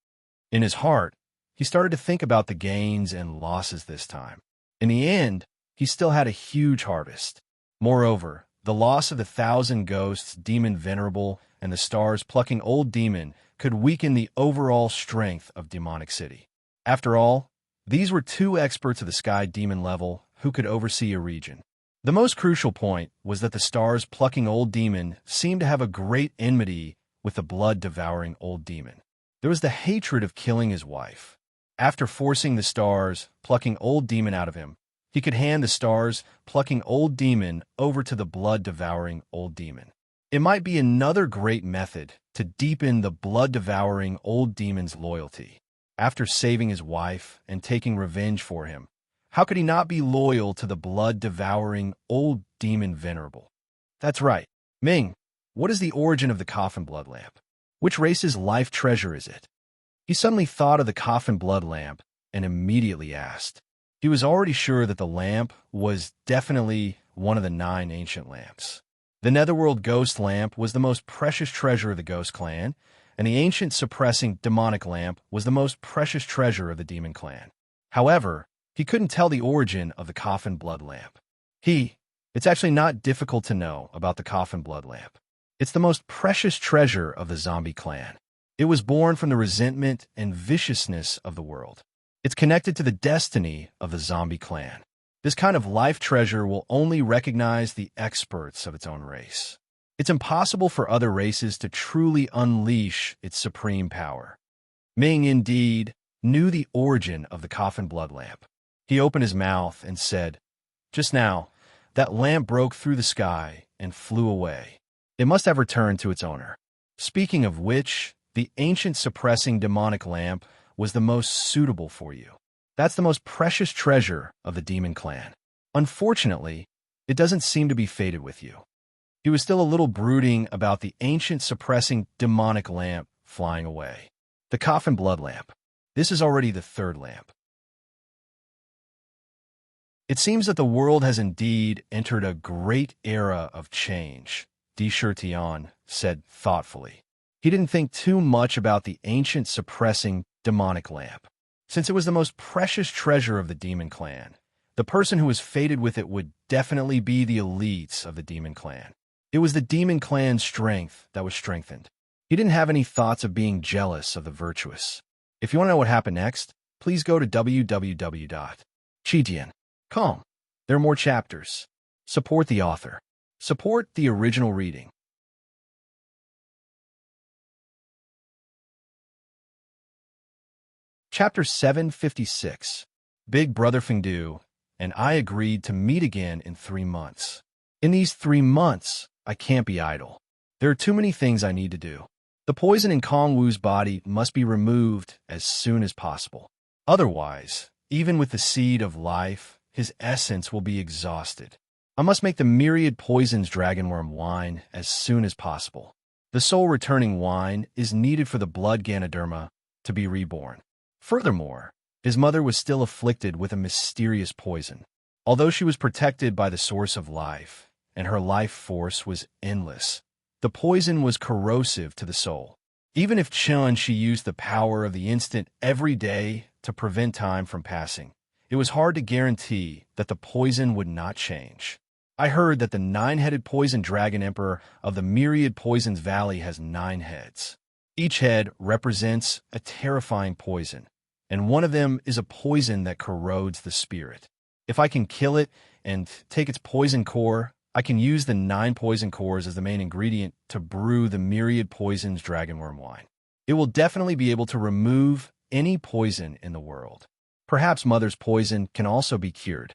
In his heart, he started to think about the gains and losses this time. In the end, he still had a huge harvest. Moreover, the loss of the 1,000 ghosts, Demon Venerable, and the stars plucking Old Demon could weaken the overall strength of Demonic City. After all, these were two experts of the Sky Demon level who could oversee a region. The most crucial point was that the stars plucking Old Demon seemed to have a great enmity with the blood-devouring Old Demon. There was the hatred of killing his wife. After forcing the stars plucking Old Demon out of him, he could hand the stars plucking Old Demon over to the blood-devouring Old Demon. It might be another great method to deepen the blood-devouring Old Demon's loyalty. After saving his wife and taking revenge for him, how could he not be loyal to the blood-devouring Old Demon Venerable? That's right. Ming, what is the origin of the Coffin Blood Lamp? Which race's life treasure is it? He suddenly thought of the Coffin Blood Lamp and immediately asked. He was already sure that the lamp was definitely one of the 9 ancient lamps. The Netherworld Ghost Lamp was the most precious treasure of the Ghost Clan, and the ancient suppressing demonic lamp was the most precious treasure of the Demon Clan. However, he couldn't tell the origin of the Coffin Blood Lamp. It's actually not difficult to know about the Coffin Blood Lamp. It's the most precious treasure of the Zombie Clan. It was born from the resentment and viciousness of the world. It's connected to the destiny of the Zombie Clan. This kind of life treasure will only recognize the experts of its own race. It's impossible for other races to truly unleash its supreme power. Ming, indeed, knew the origin of the Coffin Blood Lamp. He opened his mouth and said, "Just now, that lamp broke through the sky and flew away. It must have returned to its owner." Speaking of which, the ancient suppressing demonic lamp was the most suitable for you. That's the most precious treasure of the Demon Clan. Unfortunately, it doesn't seem to be fated with you. He was still a little brooding about the ancient suppressing demonic lamp flying away. The Coffin Blood Lamp. This is already the 3rd lamp. It seems that the world has indeed entered a great era of change, Tion said thoughtfully. He didn't think too much about the ancient suppressing demonic lamp. Since it was the most precious treasure of the Demon Clan, the person who was fated with it would definitely be the elites of the Demon Clan. It was the Demon Clan's strength that was strengthened. He didn't have any thoughts of being jealous of the virtuous. If you want to know what happened next, please go to www.chidian.com. There are more chapters. Support the author. Support the original reading. Chapter 756. Big Brother Fengdu and I agreed to meet again in 3 months. In these 3 months, I can't be idle. There are too many things I need to do. The poison in Kong Wu's body must be removed as soon as possible. Otherwise, even with the seed of life, his essence will be exhausted. I must make the myriad poisons dragonworm wine as soon as possible. The soul-returning wine is needed for the blood Ganoderma to be reborn. Furthermore, his mother was still afflicted with a mysterious poison. Although she was protected by the source of life, and her life force was endless, the poison was corrosive to the soul. Even if she used the power of the instant every day to prevent time from passing, it was hard to guarantee that the poison would not change. I heard that the 9-headed poison dragon emperor of the myriad poisons valley has 9 heads. Each head represents a terrifying poison, and one of them is a poison that corrodes the spirit. If I can kill it and take its poison core, I can use the 9 poison cores as the main ingredient to brew the myriad poisons dragonworm wine. It will definitely be able to remove any poison in the world. Perhaps Mother's poison can also be cured.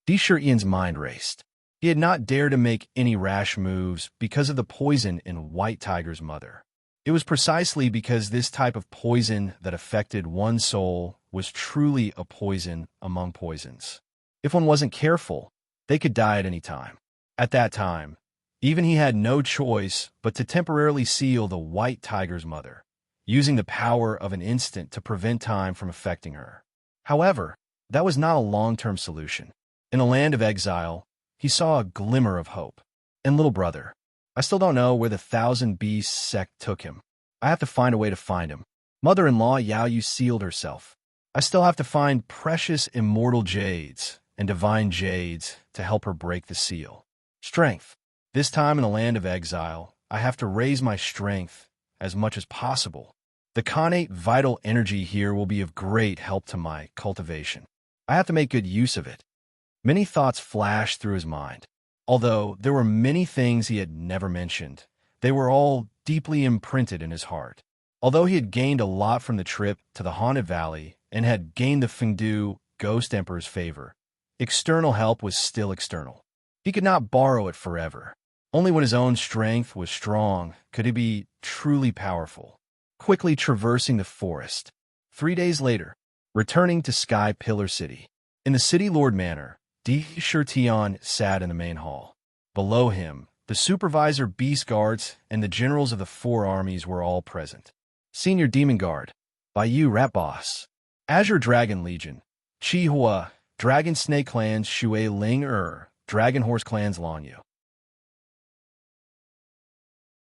Ian's mind raced. He had not dared to make any rash moves because of the poison in White Tiger's mother. It was precisely because this type of poison that affected one soul was truly a poison among poisons. If one wasn't careful, They could die at any time. At that time, even he had no choice but to temporarily seal the White Tiger's mother, using the power of an instant to prevent time from affecting her. However, that was not a long-term solution. In the land of exile, he saw a glimmer of hope. And little brother, I still don't know where the Thousand Beasts sect took him. I have to find a way to find him. Mother-in-law Yao Yu sealed herself. I still have to find precious immortal jades and divine jades to help her break the seal. Strength. This time in the land of exile, I have to raise my strength as much as possible. The connate vital energy here will be of great help to my cultivation. I have to make good use of it. Many thoughts flashed through his mind. Although there were many things he had never mentioned, they were all deeply imprinted in his heart. Although he had gained a lot from the trip to the Haunted Valley and had gained the Fengdu Ghost Emperor's favor, external help was still external. He could not borrow it forever. Only when his own strength was strong could he be truly powerful. Quickly traversing the forest. 3 days later, returning to Sky Pillar City. In the City Lord Manor, Di Shirtian sat in the main hall. Below him, the supervisor beast guards and the generals of the 4 armies were all present. Senior Demon Guard, Baiyu Rat Boss, Azure Dragon Legion, Chihua, Dragon Snake Clans Shui Ling Dragon Horse Clans Lanyu.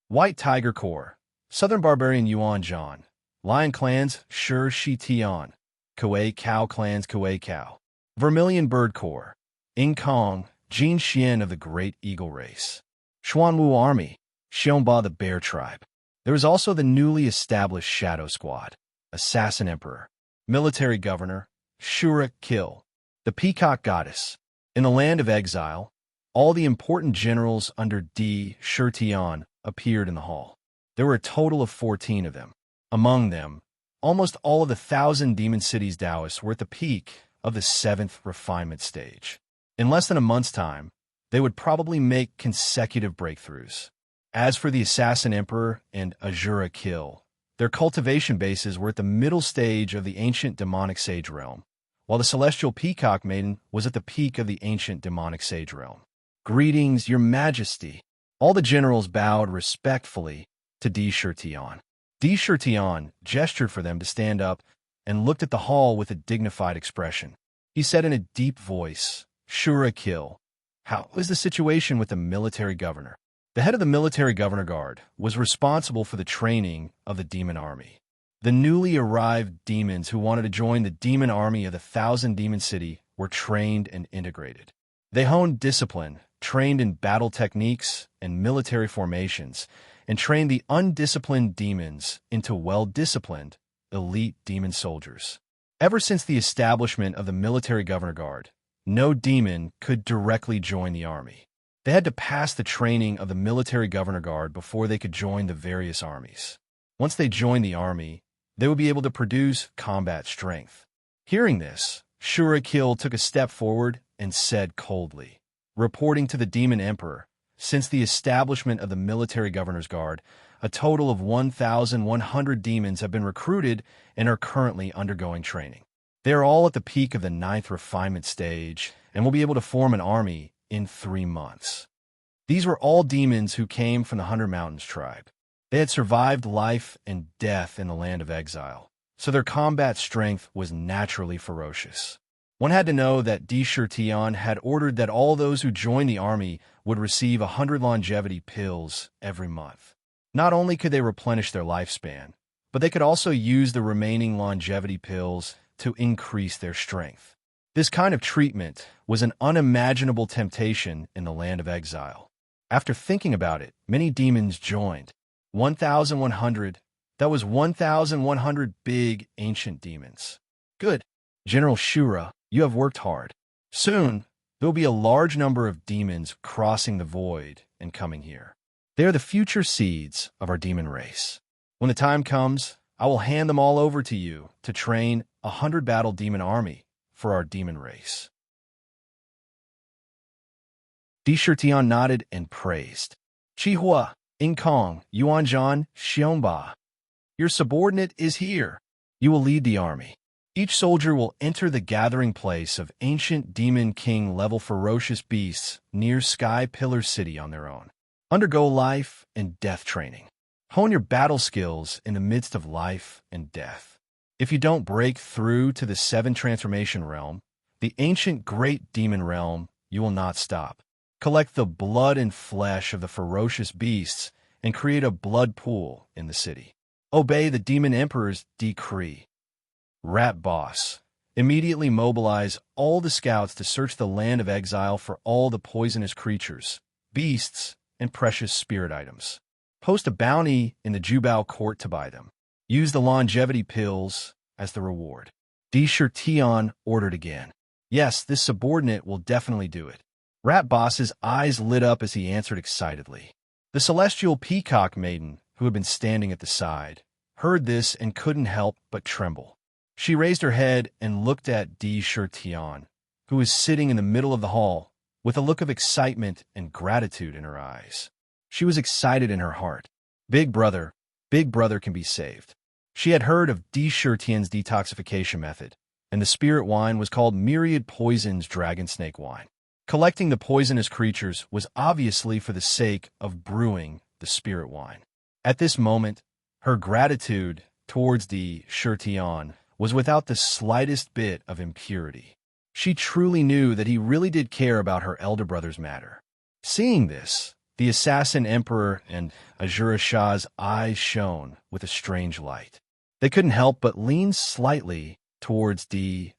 White Tiger Corps, Southern Barbarian Yuan Zhan, Lion Clans Shur Shi Tian, Kuei Cow Clans Kuei Cow, Vermilion Bird Corps, Ing Kong, Jin Xian of the Great Eagle Race, Xuanwu Army, Xiongba the Bear Tribe. There was also the newly established Shadow Squad, Assassin Emperor, Military Governor, Shura Kill, the Peacock Goddess. In the land of exile, all the important generals under Di Shirtian appeared in the hall. There were a total of 14 of them. Among them, almost all of the 1,000 Demon Cities Taoists were at the peak of the 7th refinement stage. In less than a month's time, they would probably make consecutive breakthroughs. As for the Assassin Emperor and Azura Kill, their cultivation bases were at the middle stage of the ancient demonic sage realm, while the Celestial Peacock Maiden was at the peak of the ancient demonic sage realm. Greetings, Your Majesty. All the generals bowed respectfully to Di Shirtian. Di Shirtian gestured for them to stand up and looked at the hall with a dignified expression. He said in a deep voice, Shura Kill, how is the situation with the military governor? The head of the military governor guard was responsible for the training of the demon army. The newly arrived demons who wanted to join the demon army of the 1,000 Demon City were trained and integrated. They honed discipline, trained in battle techniques and military formations, and trained the undisciplined demons into well-disciplined, elite demon soldiers. Ever since the establishment of the military governor guard, no demon could directly join the army. They had to pass the training of the military governor guard before they could join the various armies. Once they joined the army, they would be able to produce combat strength. Hearing this, Shura Kill took a step forward and said coldly, reporting to the Demon Emperor, since the establishment of the military governor's guard, a total of 1,100 demons have been recruited and are currently undergoing training. They are all at the peak of the 9th refinement stage and will be able to form an army in 3 months. These were all demons who came from the 100 Mountains tribe. They had survived life and death in the land of exile, so their combat strength was naturally ferocious. One had to know that Di Shirtian had ordered that all those who joined the army would receive 100 longevity pills every month. Not only could they replenish their lifespan, but they could also use the remaining longevity pills to increase their strength. This kind of treatment was an unimaginable temptation in the land of exile. After thinking about it, many demons joined. 1,100, that was 1,100 big ancient demons. Good. General Shura, you have worked hard. Soon, there will be a large number of demons crossing the void and coming here. They are the future seeds of our demon race. When the time comes, I will hand them all over to you to train 100 battle demon army for our demon race. Di Shirtian nodded and praised. Chihua, Inkong, Yuanzhan, Xiongba. Your subordinate is here. You will lead the army. Each soldier will enter the gathering place of ancient demon king level ferocious beasts near Sky Pillar City on their own. Undergo life and death training. Hone your battle skills in the midst of life and death. If you don't break through to the 7 transformation realm, the ancient great demon realm, you will not stop. Collect the blood and flesh of the ferocious beasts and create a blood pool in the city. Obey the demon emperor's decree. Rat Boss. Immediately mobilize all the scouts to search the land of exile for all the poisonous creatures, beasts, and precious spirit items. Post a bounty in the Jubao court to buy them. Use the longevity pills as the reward. Tion ordered again. Yes, this subordinate will definitely do it. Rat Boss's eyes lit up as he answered excitedly. The celestial peacock maiden, who had been standing at the side, heard this and couldn't help but tremble. She raised her head and looked at Tion, who was sitting in the middle of the hall, with a look of excitement and gratitude in her eyes. She was excited in her heart. Big brother can be saved. She had heard of Tian's detoxification method, and the spirit wine was called Myriad Poisons Dragon Snake Wine. Collecting the poisonous creatures was obviously for the sake of brewing the spirit wine. At this moment, her gratitude towards Tian was without the slightest bit of impurity. She truly knew that he really did care about her elder brother's matter. Seeing this, the assassin emperor and Azura Shah's eyes shone with a strange light. They couldn't help but lean slightly towards Tian.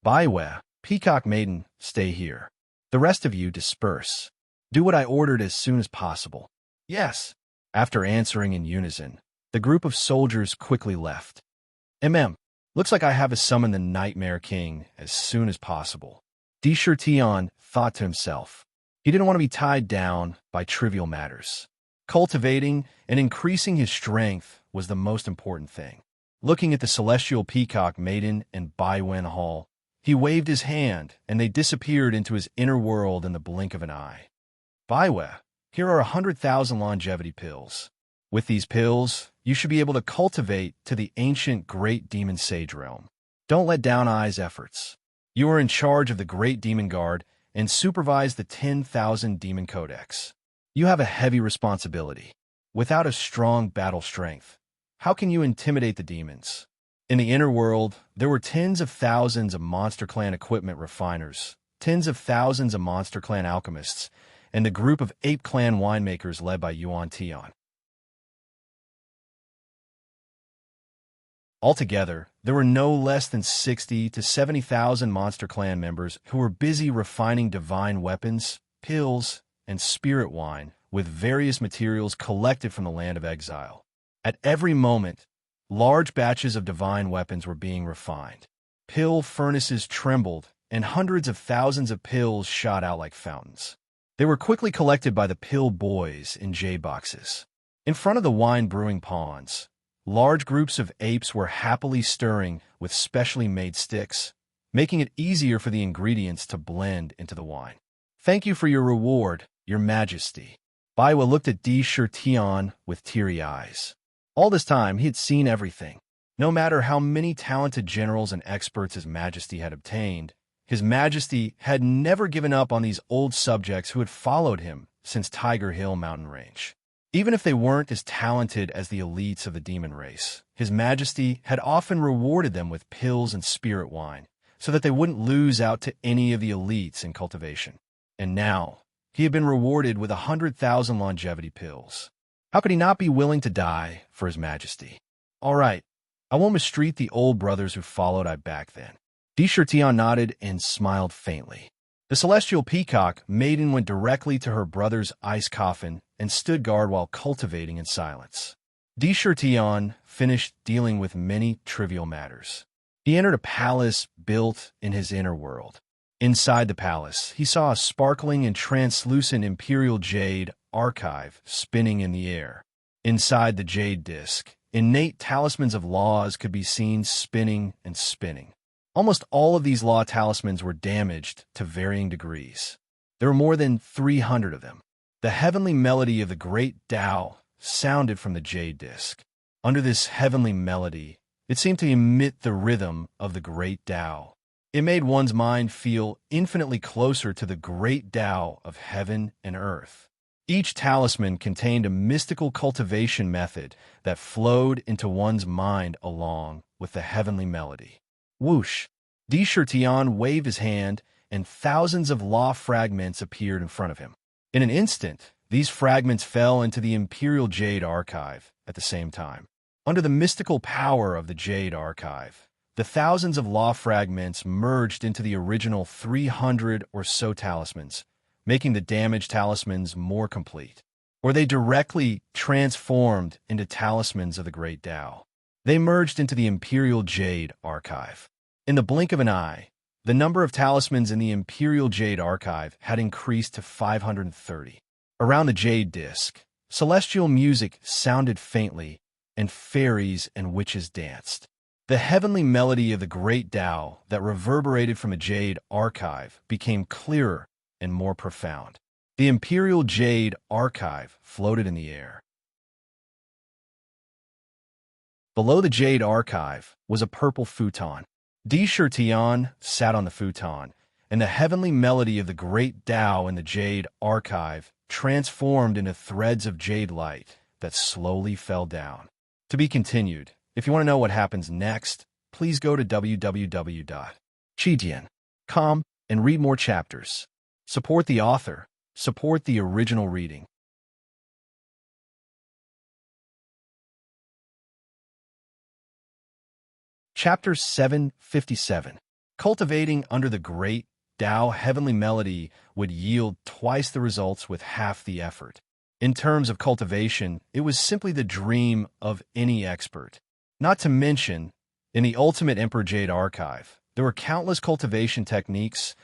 Baiwe, Peacock Maiden, stay here. The rest of you disperse. Do what I ordered as soon as possible. Yes. After answering in unison, the group of soldiers quickly left. Looks like I have to summon the Nightmare King as soon as possible. Tian thought to himself. He didn't want to be tied down by trivial matters. Cultivating and increasing his strength was the most important thing. Looking at the celestial peacock maiden and Baiwen Hall, he waved his hand and they disappeared into his inner world in the blink of an eye. Baiwe, here are 100,000 longevity pills. With these pills, you should be able to cultivate to the ancient great demon sage realm. Don't let down Ai's efforts. You are in charge of the great demon guard and supervise the 10,000 demon codex. You have a heavy responsibility. Without a strong battle strength, how can you intimidate the demons? In the inner world, there were tens of thousands of Monster Clan equipment refiners, tens of thousands of Monster Clan alchemists, and the group of Ape Clan winemakers led by Yuan Tian. Altogether, there were no less than 60 to 70,000 Monster Clan members who were busy refining divine weapons, pills, and spirit wine with various materials collected from the land of exile. At every moment, large batches of divine weapons were being refined. Pill furnaces trembled, and hundreds of thousands of pills shot out like fountains. They were quickly collected by the pill boys in jade boxes. In front of the wine brewing ponds, large groups of apes were happily stirring with specially made sticks, making it easier for the ingredients to blend into the wine. Thank you for your reward, Your Majesty. Baiwa looked at Tian with teary eyes. All this time, he had seen everything. No matter how many talented generals and experts His Majesty had obtained, His Majesty had never given up on these old subjects who had followed him since Tiger Hill mountain range. Even if they weren't as talented as the elites of the demon race, His Majesty had often rewarded them with pills and spirit wine so that they wouldn't lose out to any of the elites in cultivation. And now, he had been rewarded with 100,000 longevity pills. How could he not be willing to die for His Majesty? All right, I won't mistreat the old brothers who followed I back then. Tian nodded and smiled faintly. The celestial peacock maiden went directly to her brother's ice coffin and stood guard while cultivating in silence. Tian finished dealing with many trivial matters. He entered a palace built in his inner world. Inside the palace, he saw a sparkling and translucent imperial jade archive spinning in the air. Inside the jade disk, innate talismans of laws could be seen spinning and spinning. Almost all of these law talismans were damaged to varying degrees. There were more than 300 of them. The heavenly melody of the great Tao sounded from the jade disk. Under this heavenly melody, It seemed to emit the rhythm of the great Tao. It made one's mind feel infinitely closer to the great Tao of heaven and earth. Each talisman contained a mystical cultivation method that flowed into one's mind along with the heavenly melody. Whoosh! Di Shirtian waved his hand, and thousands of law fragments appeared in front of him. In an instant, these fragments fell into the Imperial Jade Archive at the same time. Under the mystical power of the Jade Archive, the thousands of law fragments merged into the original 300 or so talismans, making the damaged talismans more complete. Or they directly transformed into talismans of the Great Tao. They merged into the Imperial Jade Archive. In the blink of an eye, the number of talismans in the Imperial Jade Archive had increased to 530. Around the jade disk, celestial music sounded faintly, and fairies and witches danced. The heavenly melody of the Great Tao that reverberated from a jade archive became clearer and more profound. The Imperial Jade Archive floated in the air. Below the Jade Archive was a purple futon. Di Shirtian sat on the futon, and the heavenly melody of the Great Tao in the Jade Archive transformed into threads of jade light that slowly fell down. To be continued. If you want to know what happens next, please go to www.chidian.com and read more chapters. Support the author. Support the original reading. Chapter 757. Cultivating under the Great Tao heavenly melody would yield twice the results with half the effort. In terms of cultivation, it was simply the dream of any expert. Not to mention, in the Ultimate Emperor Jade Archive, there were countless cultivation techniques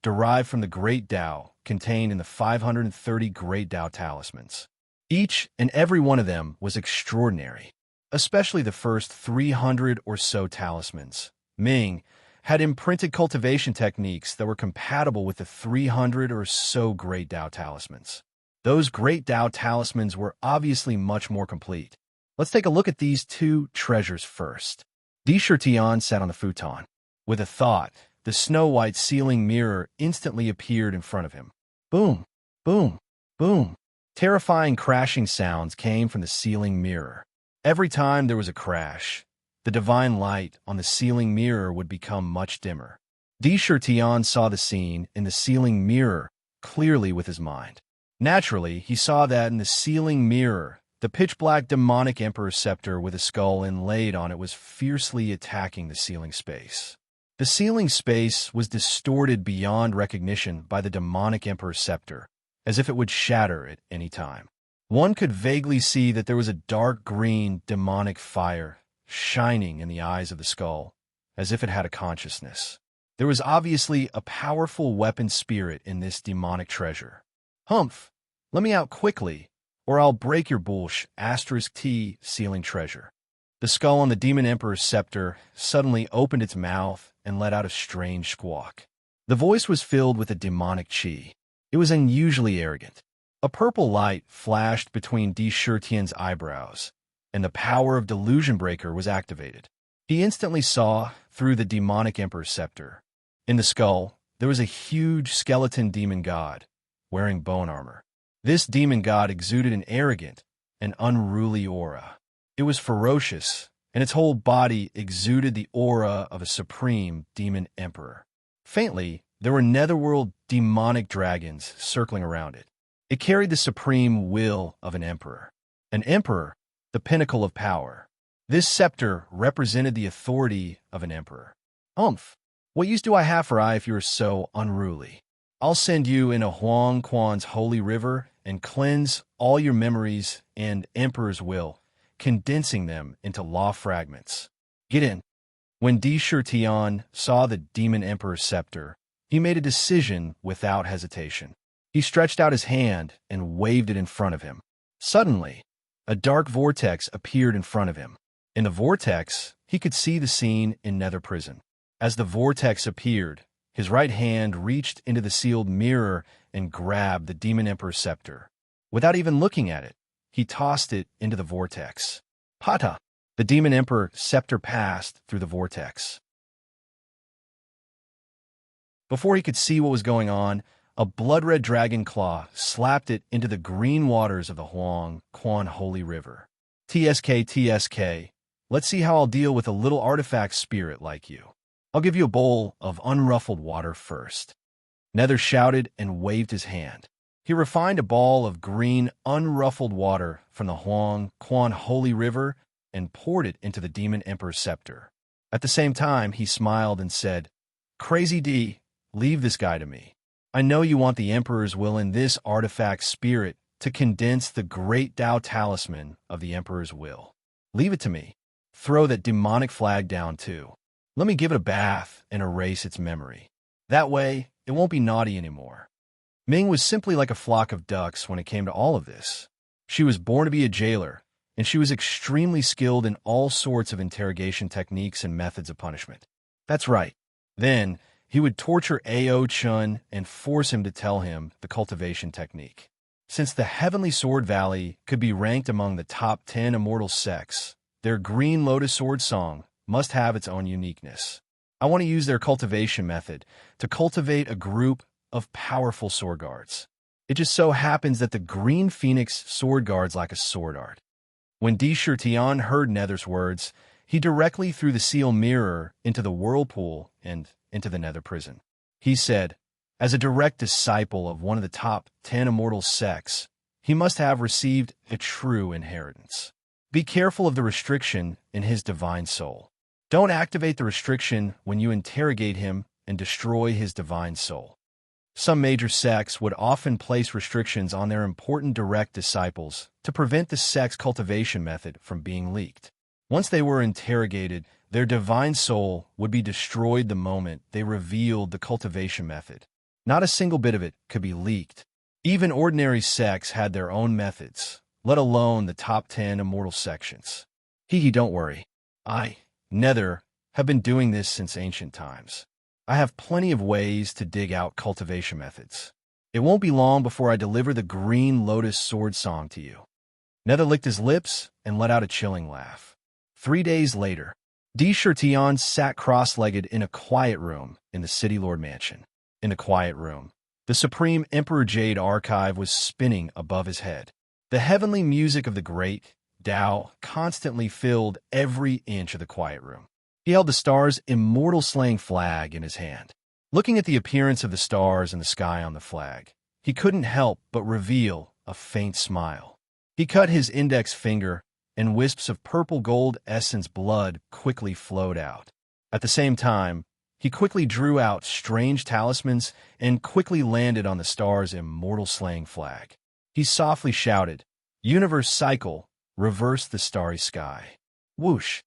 derived from the Great Tao contained in the 530 Great Tao talismans. Each and every one of them was extraordinary, especially the first 300 or so talismans. Ming had imprinted cultivation techniques that were compatible with the 300 or so Great Tao talismans. Those Great Tao talismans were obviously much more complete. Let's take a look at these two treasures first. Di Shirtian sat on the futon. With a thought, the snow-white ceiling mirror instantly appeared in front of him. Boom, boom, boom. Terrifying crashing sounds came from the ceiling mirror. Every time there was a crash, the divine light on the ceiling mirror would become much dimmer. Di Shirtian saw the scene in the ceiling mirror clearly with his mind. Naturally, he saw that in the ceiling mirror, the pitch-black demonic Emperor scepter with a skull inlaid on it was fiercely attacking the ceiling space. The ceiling space was distorted beyond recognition by the demonic Emperor scepter, as if it would shatter at any time. One could vaguely see that there was a dark green demonic fire shining in the eyes of the skull, as if it had a consciousness. There was obviously a powerful weapon spirit in this demonic treasure. Humph! Let me out quickly, or I'll break your bullsh *T ceiling treasure. The skull on the demon emperor's scepter suddenly opened its mouth and let out a strange squawk. The voice was filled with a demonic chi. It was unusually arrogant. A purple light flashed between Di Shirtian's eyebrows, and the power of Delusion Breaker was activated. He instantly saw through the demonic emperor's scepter. In the skull, there was a huge skeleton demon god, wearing bone armor. This demon god exuded an arrogant and unruly aura. It was ferocious, and its whole body exuded the aura of a supreme demon emperor. Faintly, there were netherworld demonic dragons circling around it. It carried the supreme will of an emperor. An emperor, the pinnacle of power. This scepter represented the authority of an emperor. Umph! What use do I have for I if you are so unruly? I'll send you into Huang Quan's holy river and cleanse all your memories and emperor's will, condensing them into law fragments. Get in. When Di Shirtian saw the demon emperor's scepter, he made a decision without hesitation. He stretched out his hand and waved it in front of him. Suddenly, a dark vortex appeared in front of him. In the vortex, he could see the scene in Nether Prison. As the vortex appeared, his right hand reached into the sealed mirror and grabbed the demon emperor's scepter. Without even looking at it, he tossed it into the vortex. Pata! The demon emperor scepter passed through the vortex. Before he could see what was going on, a blood-red dragon claw slapped it into the green waters of the Huang Quan Holy River. TSK, TSK, let's see how I'll deal with a little artifact spirit like you. I'll give you a bowl of unruffled water first. Nether shouted and waved his hand. He refined a ball of green, unruffled water from the Huang Quan Holy River and poured it into the demon emperor's scepter. At the same time, he smiled and said, "Crazy D, leave this guy to me. I know you want the emperor's will in this artifact spirit to condense the great Tao talisman of the emperor's will. Leave it to me. Throw that demonic flag down too. Let me give it a bath and erase its memory. That way, it won't be naughty anymore." Ming was simply like a flock of ducks when it came to all of this. She was born to be a jailer, and she was extremely skilled in all sorts of interrogation techniques and methods of punishment. That's right. Then, he would torture Ao Chun and force him to tell him the cultivation technique. Since the Heavenly Sword Valley could be ranked among the top 10 immortal sects, their Green Lotus Sword Song must have its own uniqueness. I want to use their cultivation method to cultivate a group of powerful sword guards. It just so happens that the Green Phoenix sword guards like a sword art. When Di Shirtian heard Nether's words, he directly threw the seal mirror into the whirlpool and into the Nether prison. He said, as a direct disciple of one of the top 10 immortal sects, he must have received a true inheritance. Be careful of the restriction in his divine soul. Don't activate the restriction when you interrogate him and destroy his divine soul. Some major sects would often place restrictions on their important direct disciples to prevent the sect's cultivation method from being leaked. Once they were interrogated, their divine soul would be destroyed the moment they revealed the cultivation method. Not a single bit of it could be leaked. Even ordinary sects had their own methods, let alone the top 10 immortal sections. Don't worry. Nether, have been doing this since ancient times. I have plenty of ways to dig out cultivation methods. It won't be long before I deliver the Green Lotus Sword Song to you." Nether licked his lips and let out a chilling laugh. 3 days later, Di Shirtian sat cross-legged in a quiet room in the City Lord Mansion. In the quiet room, the Supreme Emperor Jade Archive was spinning above his head. The heavenly music of the great Tao constantly filled every inch of the quiet room. He held the star's immortal slaying flag in his hand. Looking at the appearance of the stars in the sky on the flag, he couldn't help but reveal a faint smile. He cut his index finger, and wisps of purple gold essence blood quickly flowed out. At the same time, he quickly drew out strange talismans and quickly landed on the star's immortal slaying flag. He softly shouted, "Universe cycle, reverse the starry sky." Whoosh!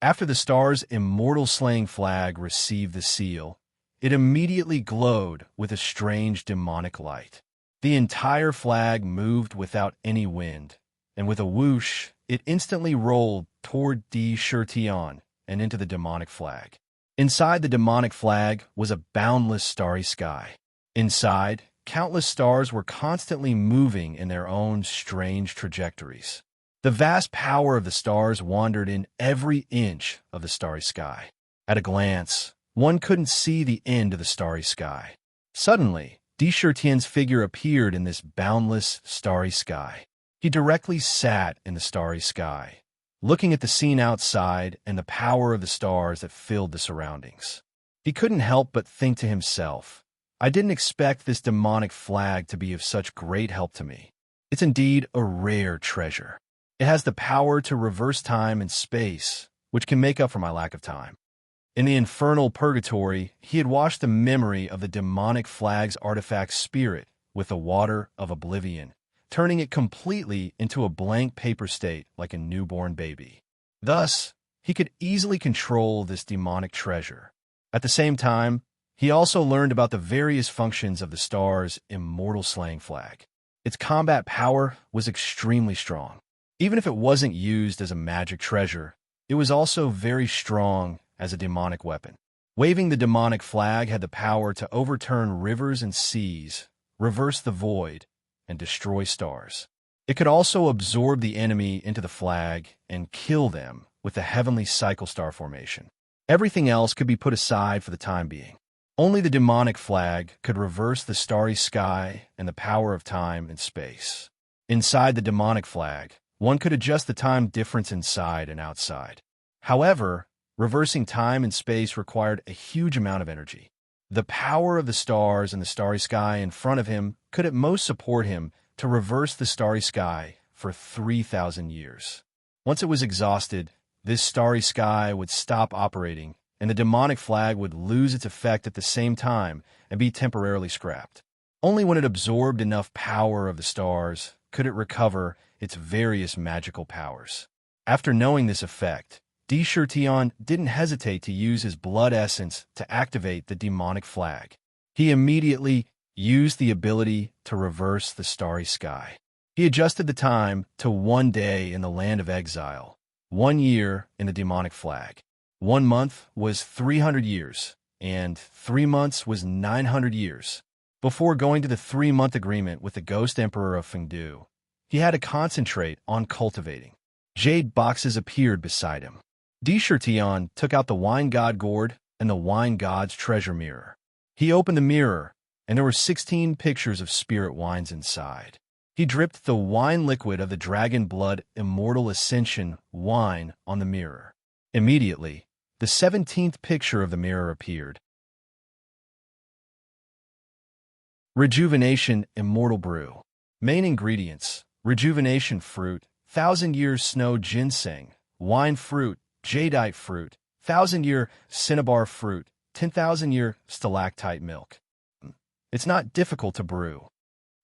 After the star's immortal slaying flag received the seal, it immediately glowed with a strange demonic light. The entire flag moved without any wind, and with a whoosh, it instantly rolled toward Di Shirtian and into the demonic flag. Inside the demonic flag was a boundless starry sky. Inside, countless stars were constantly moving in their own strange trajectories. The vast power of the stars wandered in every inch of the starry sky. At a glance, one couldn't see the end of the starry sky. Suddenly, Di Shirtian's figure appeared in this boundless starry sky. He directly sat in the starry sky, looking at the scene outside and the power of the stars that filled the surroundings. He couldn't help but think to himself, "I didn't expect this demonic flag to be of such great help to me. It's indeed a rare treasure. It has the power to reverse time and space, which can make up for my lack of time." In the infernal purgatory, he had washed the memory of the demonic flag's artifact spirit with the water of oblivion, turning it completely into a blank paper state like a newborn baby. Thus, he could easily control this demonic treasure. At the same time, he also learned about the various functions of the star's immortal slaying flag. Its combat power was extremely strong. Even if it wasn't used as a magic treasure, it was also very strong as a demonic weapon. Waving the demonic flag had the power to overturn rivers and seas, reverse the void, and destroy stars. It could also absorb the enemy into the flag and kill them with the heavenly cycle star formation. Everything else could be put aside for the time being. Only the demonic flag could reverse the starry sky and the power of time and space. Inside the demonic flag, one could adjust the time difference inside and outside. However, reversing time and space required a huge amount of energy. The power of the stars and the starry sky in front of him could at most support him to reverse the starry sky for 3,000 years. Once it was exhausted, this starry sky would stop operating, and the demonic flag would lose its effect at the same time and be temporarily scrapped. Only when it absorbed enough power of the stars could it recover its various magical powers. After knowing this effect, Tion didn't hesitate to use his blood essence to activate the demonic flag. He immediately used the ability to reverse the starry sky. He adjusted the time to 1 day in the land of exile, 1 year in the demonic flag. 1 month was 300 years, and 3 months was 900 years. Before going to the 3-month agreement with the Ghost Emperor of Fengdu, he had to concentrate on cultivating. Jade boxes appeared beside him. Tion took out the wine god gourd and the wine god's treasure mirror. He opened the mirror, and there were 16 pictures of spirit wines inside. He dripped the wine liquid of the dragon blood immortal ascension wine on the mirror. Immediately, the 17th picture of the mirror appeared. Rejuvenation Immortal Brew. Main ingredients: rejuvenation fruit, 1,000-year snow ginseng, wine fruit, jadeite fruit, 1,000-year cinnabar fruit, 10,000-year stalactite milk. It's not difficult to brew.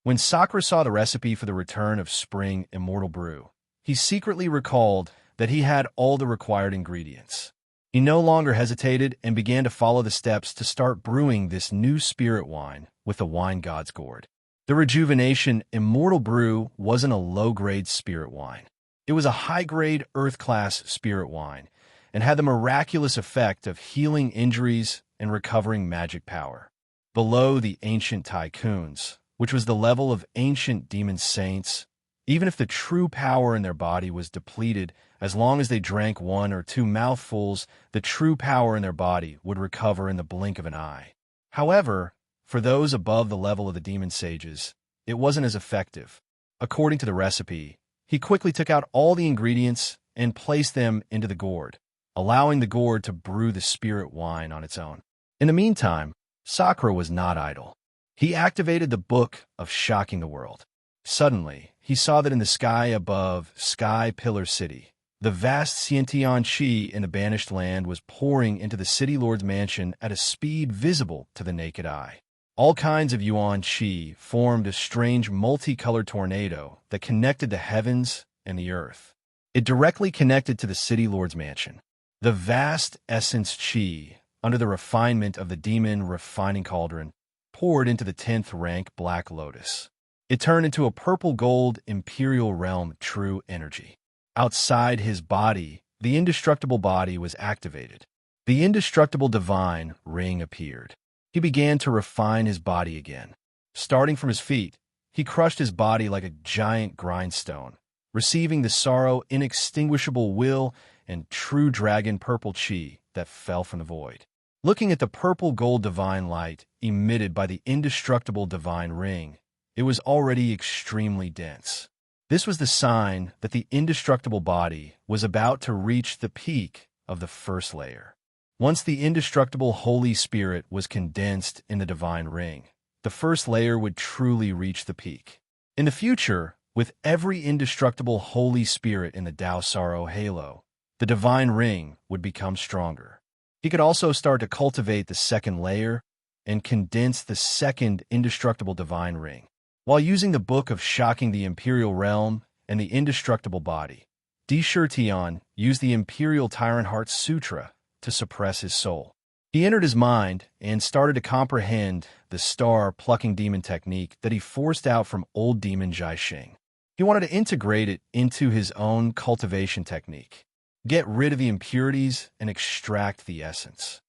When Sakura saw the recipe for the return of spring immortal brew, he secretly recalled that he had all the required ingredients. He no longer hesitated and began to follow the steps to start brewing this new spirit wine with the wine god's gourd. The Rejuvenation Immortal Brew wasn't a low-grade spirit wine. It was a high-grade Earth-class spirit wine and had the miraculous effect of healing injuries and recovering magic power. Below the ancient tycoons, which was the level of ancient demon saints, even if the true power in their body was depleted, as long as they drank 1 or 2 mouthfuls, the true power in their body would recover in the blink of an eye. However, for those above the level of the demon sages, it wasn't as effective. According to the recipe, he quickly took out all the ingredients and placed them into the gourd, allowing the gourd to brew the spirit wine on its own. In the meantime, Sakura was not idle. He activated the Book of Shocking the World. Suddenly, he saw that in the sky above Sky Pillar City, the vast Xiantian Qi in the Banished Land was pouring into the City Lord's mansion at a speed visible to the naked eye. All kinds of Yuan Qi formed a strange multicolored tornado that connected the heavens and the earth. It directly connected to the City Lord's mansion. The vast essence Qi, under the refinement of the demon refining cauldron, poured into the 10th rank Black Lotus. It turned into a purple-gold Imperial Realm true energy. Outside his body, the indestructible body was activated. The indestructible divine ring appeared. He began to refine his body again. Starting from his feet, he crushed his body like a giant grindstone, receiving the sorrow inextinguishable will and true dragon purple chi that fell from the void. Looking at the purple-gold divine light emitted by the indestructible divine ring, it was already extremely dense. This was the sign that the indestructible body was about to reach the peak of the first layer. Once the indestructible Holy Spirit was condensed in the divine ring, the first layer would truly reach the peak. In the future, with every indestructible Holy Spirit in the Tao Sorrow halo, the divine ring would become stronger. He could also start to cultivate the second layer and condense the second indestructible divine ring. While using the Book of Shocking the Imperial Realm and the indestructible body, Tion used the Imperial Tyrant Heart Sutra to suppress his soul. He entered his mind and started to comprehend the star-plucking demon technique that he forced out from old demon Jiaxing. He wanted to integrate it into his own cultivation technique, get rid of the impurities and extract the essence.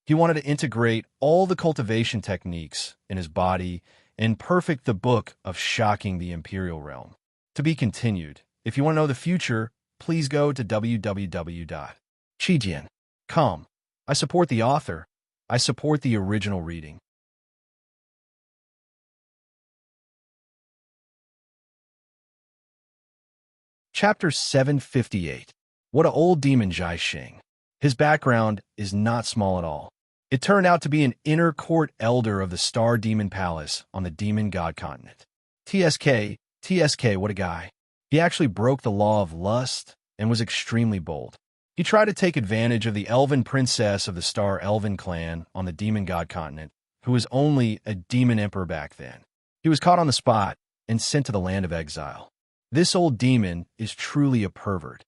He wanted to integrate all the cultivation techniques in his body and perfect the book of shocking the imperial realm. To be continued. If you want to know the future, please go to www.chijian.com. I support the author. I support the original reading. Chapter 758. What a old demon Zhai Xing. His background is not small at all. It turned out to be an inner court elder of the Star Demon Palace on the Demon God Continent. TSK, what a guy. He actually broke the law of lust and was extremely bold. He tried to take advantage of the elven princess of the Star Elven clan on the Demon God Continent, who was only a demon emperor back then. He was caught on the spot and sent to the land of exile. This old demon is truly a pervert.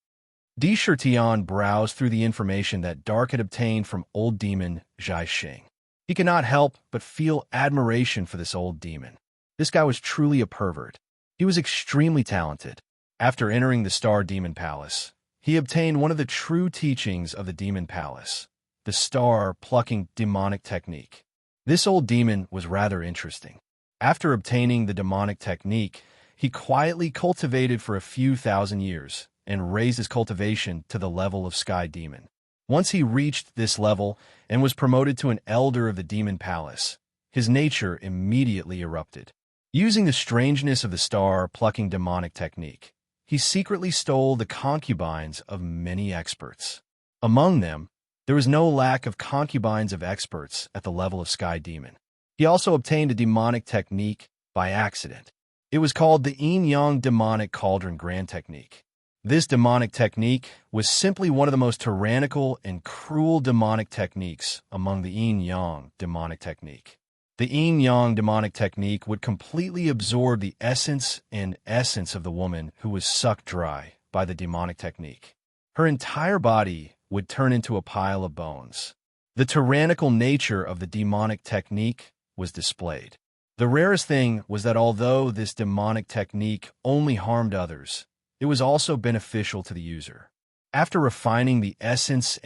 Di Shirtian browsed through the information that Dark had obtained from old demon Zhai Xing. He could not help but feel admiration for this old demon. This guy was truly a pervert. He was extremely talented. After entering the Star Demon Palace, he obtained one of the true teachings of the Demon Palace, the star-plucking demonic technique. This old demon was rather interesting. After obtaining the demonic technique, he quietly cultivated for a few thousand years and raised his cultivation to the level of Sky Demon. Once he reached this level and was promoted to an elder of the Demon Palace, his nature immediately erupted. Using the strangeness of the star-plucking demonic technique, he secretly stole the concubines of many experts. Among them, there was no lack of concubines of experts at the level of Sky Demon. He also obtained a demonic technique by accident. It was called the Yin-Yang Demonic Cauldron Grand Technique. This demonic technique was simply one of the most tyrannical and cruel demonic techniques among the Yin-Yang Demonic Technique. The Yin-Yang demonic technique would completely absorb the essence of the woman who was sucked dry by the demonic technique. Her entire body would turn into a pile of bones. The tyrannical nature of the demonic technique was displayed. The rarest thing was that although this demonic technique only harmed others, it was also beneficial to the user. After refining the essence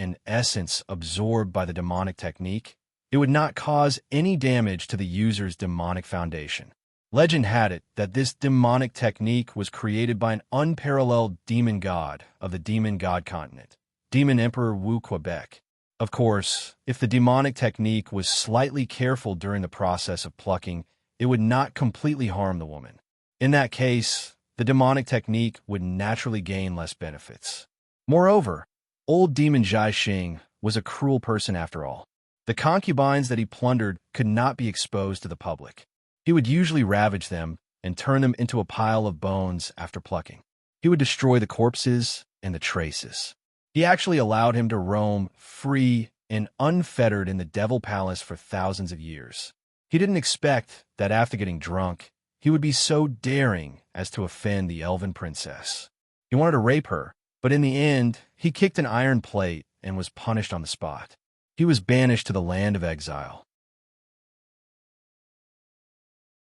absorbed by the demonic technique, it would not cause any damage to the user's demonic foundation. Legend had it that this demonic technique was created by an unparalleled demon god of the Demon God Continent, Demon Emperor Wu Quebec. Of course, if the demonic technique was slightly careful during the process of plucking, it would not completely harm the woman. In that case, the demonic technique would naturally gain less benefits. Moreover, old demon Zhai Xing was a cruel person after all. The concubines that he plundered could not be exposed to the public. He would usually ravage them and turn them into a pile of bones after plucking. He would destroy the corpses and the traces. He actually allowed him to roam free and unfettered in the Devil Palace for thousands of years. He didn't expect that after getting drunk, he would be so daring as to offend the elven princess. He wanted to rape her, but in the end, he kicked an iron plate and was punished on the spot. He was banished to the land of exile.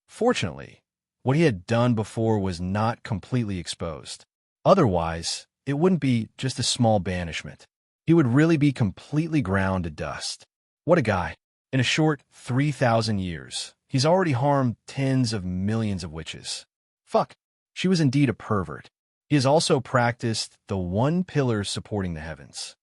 Fortunately, what he had done before was not completely exposed. Otherwise, it wouldn't be just a small banishment. He would really be completely ground to dust. What a guy. In a short 3,000 years, he's already harmed tens of millions of witches. Fuck, she was indeed a pervert. He has also practiced the one pillar supporting the heavens.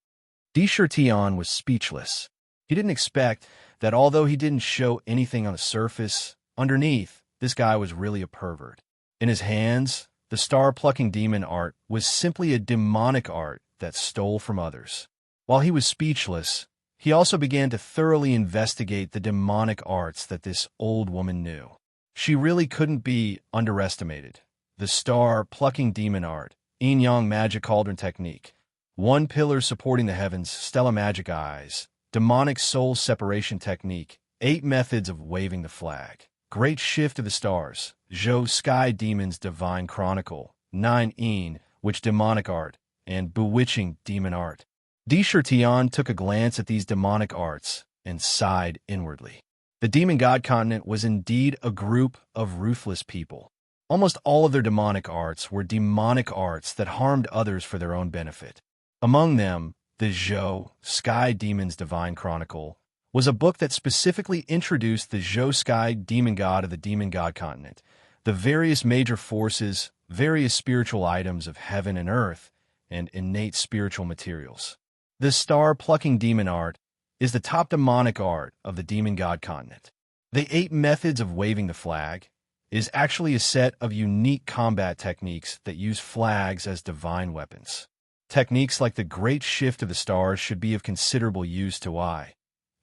Di Shirtian was speechless. He didn't expect that although he didn't show anything on the surface, underneath, this guy was really a pervert. In his hands, the star-plucking demon art was simply a demonic art that stole from others. While he was speechless, he also began to thoroughly investigate the demonic arts that this old woman knew. She really couldn't be underestimated. The star-plucking demon art, Yin-Yang Magic Cauldron Technique, one pillar supporting the heavens, Stella Magic Eyes, demonic soul separation technique, 8 methods of waving the flag, great shift of the stars, Zhou Sky Demon's Divine Chronicle, 9 Yin, which demonic art, and bewitching demon art. Di Shirtian took a glance at these demonic arts and sighed inwardly. The Demon God Continent was indeed a group of ruthless people. Almost all of their demonic arts were demonic arts that harmed others for their own benefit. Among them, the Zhou Sky Demon's Divine Chronicle was a book that specifically introduced the Sky demon god of the demon god continent, the various major forces, various spiritual items of heaven and earth, and innate spiritual materials. The star-plucking demon art is the top demonic art of the demon god continent. The 8 methods of waving the flag is actually a set of unique combat techniques that use flags as divine weapons. Techniques like the Great Shift of the Stars should be of considerable use to I.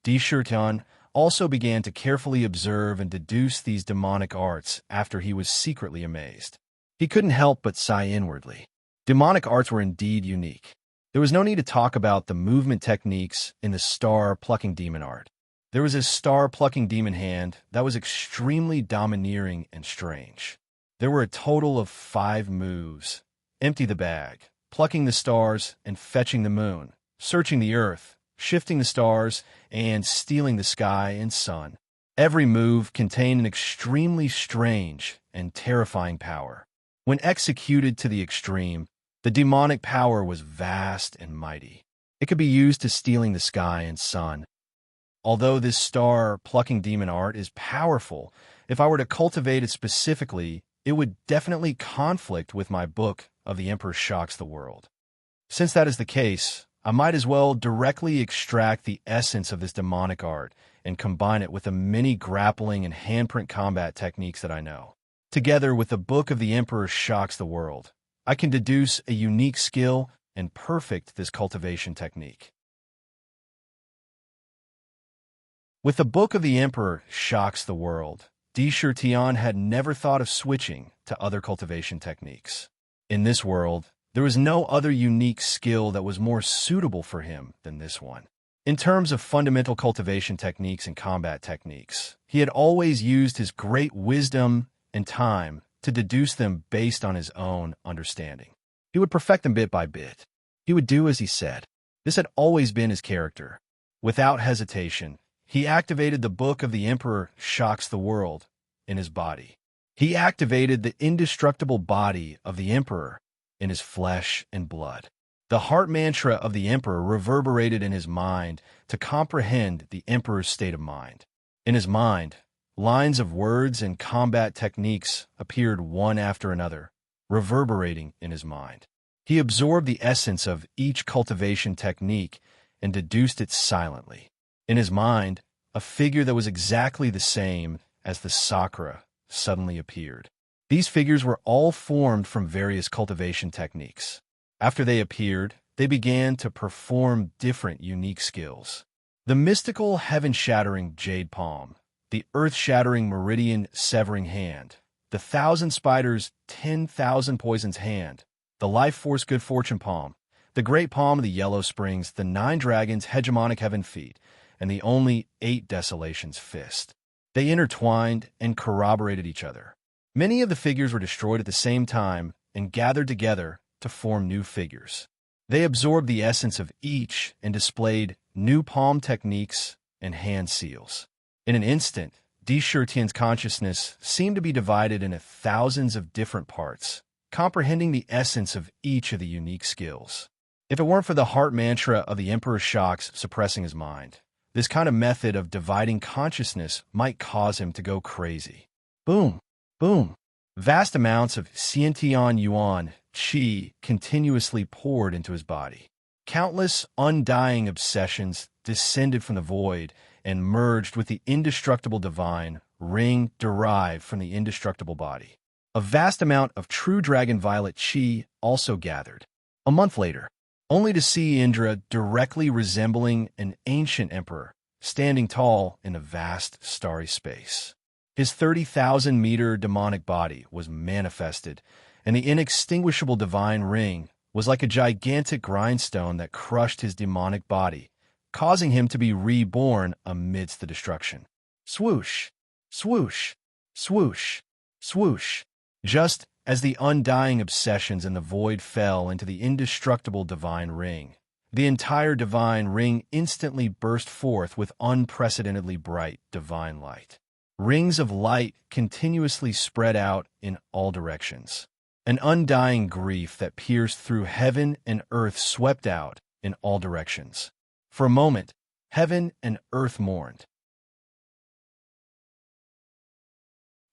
Tian also began to carefully observe and deduce these demonic arts after he was secretly amazed. He couldn't help but sigh inwardly. Demonic arts were indeed unique. There was no need to talk about the movement techniques in the star-plucking demon art. There was a star-plucking demon hand that was extremely domineering and strange. There were a total of 5 moves: empty the bag, plucking the stars and fetching the moon, searching the earth, shifting the stars, and stealing the sky and sun. Every move contained an extremely strange and terrifying power. When executed to the extreme, the demonic power was vast and mighty. It could be used to stealing the sky and sun. Although this star-plucking demon art is powerful, if I were to cultivate it specifically, it would definitely conflict with my book of The Emperor Shocks the World. Since that is the case, I might as well directly extract the essence of this demonic art and combine it with the many grappling and handprint combat techniques that I know. Together with the book of The Emperor Shocks the World, I can deduce a unique skill and perfect this cultivation technique. With the book of The Emperor Shocks the World, Tian had never thought of switching to other cultivation techniques. In this world, there was no other unique skill that was more suitable for him than this one. In terms of fundamental cultivation techniques and combat techniques, he had always used his great wisdom and time to deduce them based on his own understanding. He would perfect them bit by bit. He would do as he said. This had always been his character. Without hesitation, he activated the book of The Emperor Shocks the World in his body. He activated the indestructible body of the Emperor in his flesh and blood. The heart mantra of the Emperor reverberated in his mind to comprehend the Emperor's state of mind. In his mind, lines of words and combat techniques appeared one after another, reverberating in his mind. He absorbed the essence of each cultivation technique and deduced it silently. In his mind, a figure that was exactly the same as the Sakura suddenly appeared. These figures were all formed from various cultivation techniques. After they appeared, they began to perform different unique skills. The mystical heaven-shattering jade palm, the earth-shattering meridian severing hand, the 1,000 spiders 10,000 poisons hand, the life force good fortune palm, the great palm of the yellow springs, the 9 dragons hegemonic heaven feet, and the only 8 desolations fist. They intertwined and corroborated each other. Many of the figures were destroyed at the same time and gathered together to form new figures. They absorbed the essence of each and displayed new palm techniques and hand seals. In an instant, Tian's consciousness seemed to be divided into thousands of different parts, comprehending the essence of each of the unique skills. If it weren't for the heart mantra of the Emperor Shocks suppressing his mind, this kind of method of dividing consciousness might cause him to go crazy. Boom, boom. Vast amounts of Xiantian Yuan qi continuously poured into his body. Countless undying obsessions descended from the void and merged with the indestructible divine ring derived from the indestructible body. A vast amount of true dragon violet qi also gathered. A month later, only to see Indra directly resembling an ancient emperor, standing tall in a vast starry space. His 30,000-meter demonic body was manifested, and the inextinguishable divine ring was like a gigantic grindstone that crushed his demonic body, causing him to be reborn amidst the destruction. Swoosh, swoosh, swoosh, swoosh. Just as the undying obsessions in the void fell into the indestructible divine ring, the entire divine ring instantly burst forth with unprecedentedly bright divine light. Rings of light continuously spread out in all directions. An undying grief that pierced through heaven and earth swept out in all directions. For a moment, heaven and earth mourned.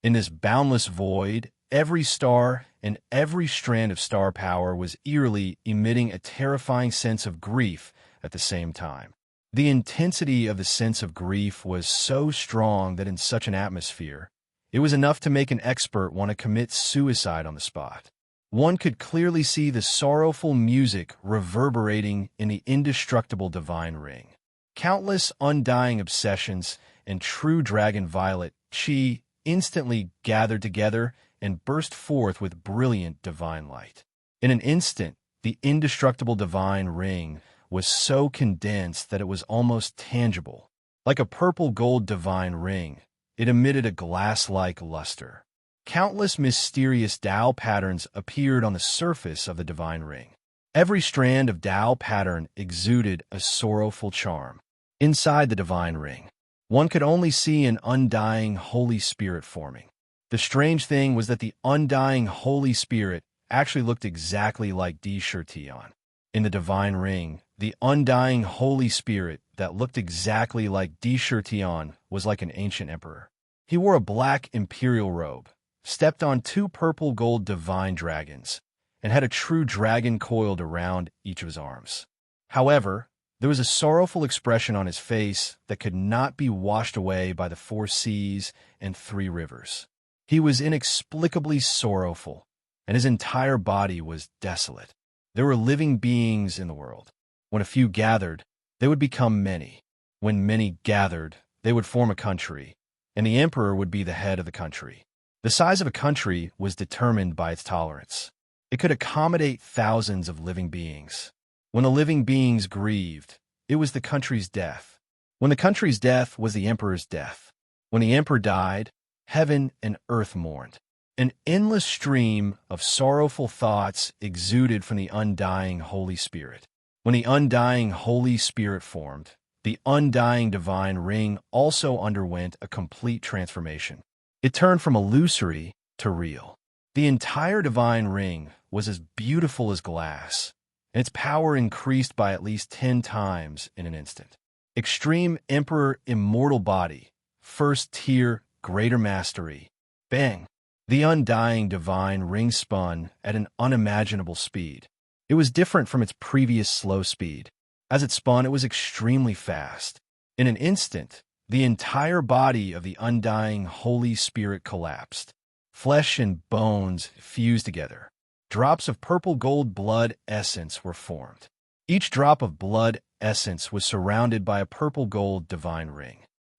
In this boundless void, every star and every strand of star power was eerily emitting a terrifying sense of grief at the same time. The intensity of the sense of grief was so strong that in such an atmosphere, it was enough to make an expert want to commit suicide on the spot. One could clearly see the sorrowful music reverberating in the indestructible divine ring. Countless undying obsessions and true dragon violet chi instantly gathered together and burst forth with brilliant divine light. In an instant, the indestructible divine ring was so condensed that it was almost tangible. Like a purple-gold divine ring, it emitted a glass-like luster. Countless mysterious Tao patterns appeared on the surface of the divine ring. Every strand of Tao pattern exuded a sorrowful charm. Inside the divine ring, one could only see an undying Holy Spirit forming. The strange thing was that the undying Holy Spirit actually looked exactly like Di Shirtian. In the divine ring, the undying Holy Spirit that looked exactly like Di Shirtian was like an ancient emperor. He wore a black imperial robe, stepped on two purple-gold divine dragons, and had a true dragon coiled around each of his arms. However, there was a sorrowful expression on his face that could not be washed away by the four seas and three rivers. He was inexplicably sorrowful, and his entire body was desolate. There were living beings in the world. When a few gathered, they would become many. When many gathered, they would form a country, and the emperor would be the head of the country. The size of a country was determined by its tolerance. It could accommodate thousands of living beings. When the living beings grieved, it was the country's death. When the country's death was the emperor's death. When the emperor died, heaven and earth mourned. An endless stream of sorrowful thoughts exuded from the undying Holy Spirit. When the undying Holy Spirit formed, the undying divine ring also underwent a complete transformation. It turned from illusory to real. The entire divine ring was as beautiful as glass, and its power increased by at least 10 times in an instant. Extreme Emperor Immortal Body, First Tier Greater Mastery, bang! The undying divine ring spun at an unimaginable speed. It was different from its previous slow speed. As it spun, it was extremely fast. In an instant, the entire body of the undying Holy Spirit collapsed. Flesh and bones fused together. Drops of purple gold blood essence were formed. Each drop of blood essence was surrounded by a purple gold divine ring.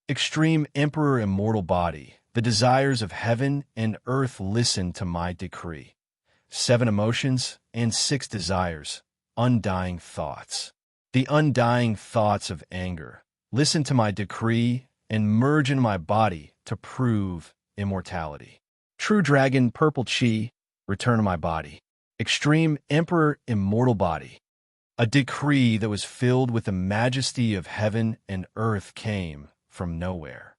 Extreme Emperor Immortal Body, the desires of heaven and earth listened to my decree. 7 emotions and 6 desires, undying thoughts. The undying thoughts of anger, listen to my decree and merge in my body to prove immortality. True Dragon Purple Chi, return to my body. Extreme Emperor Immortal Body. A decree that was filled with the majesty of heaven and earth came from nowhere.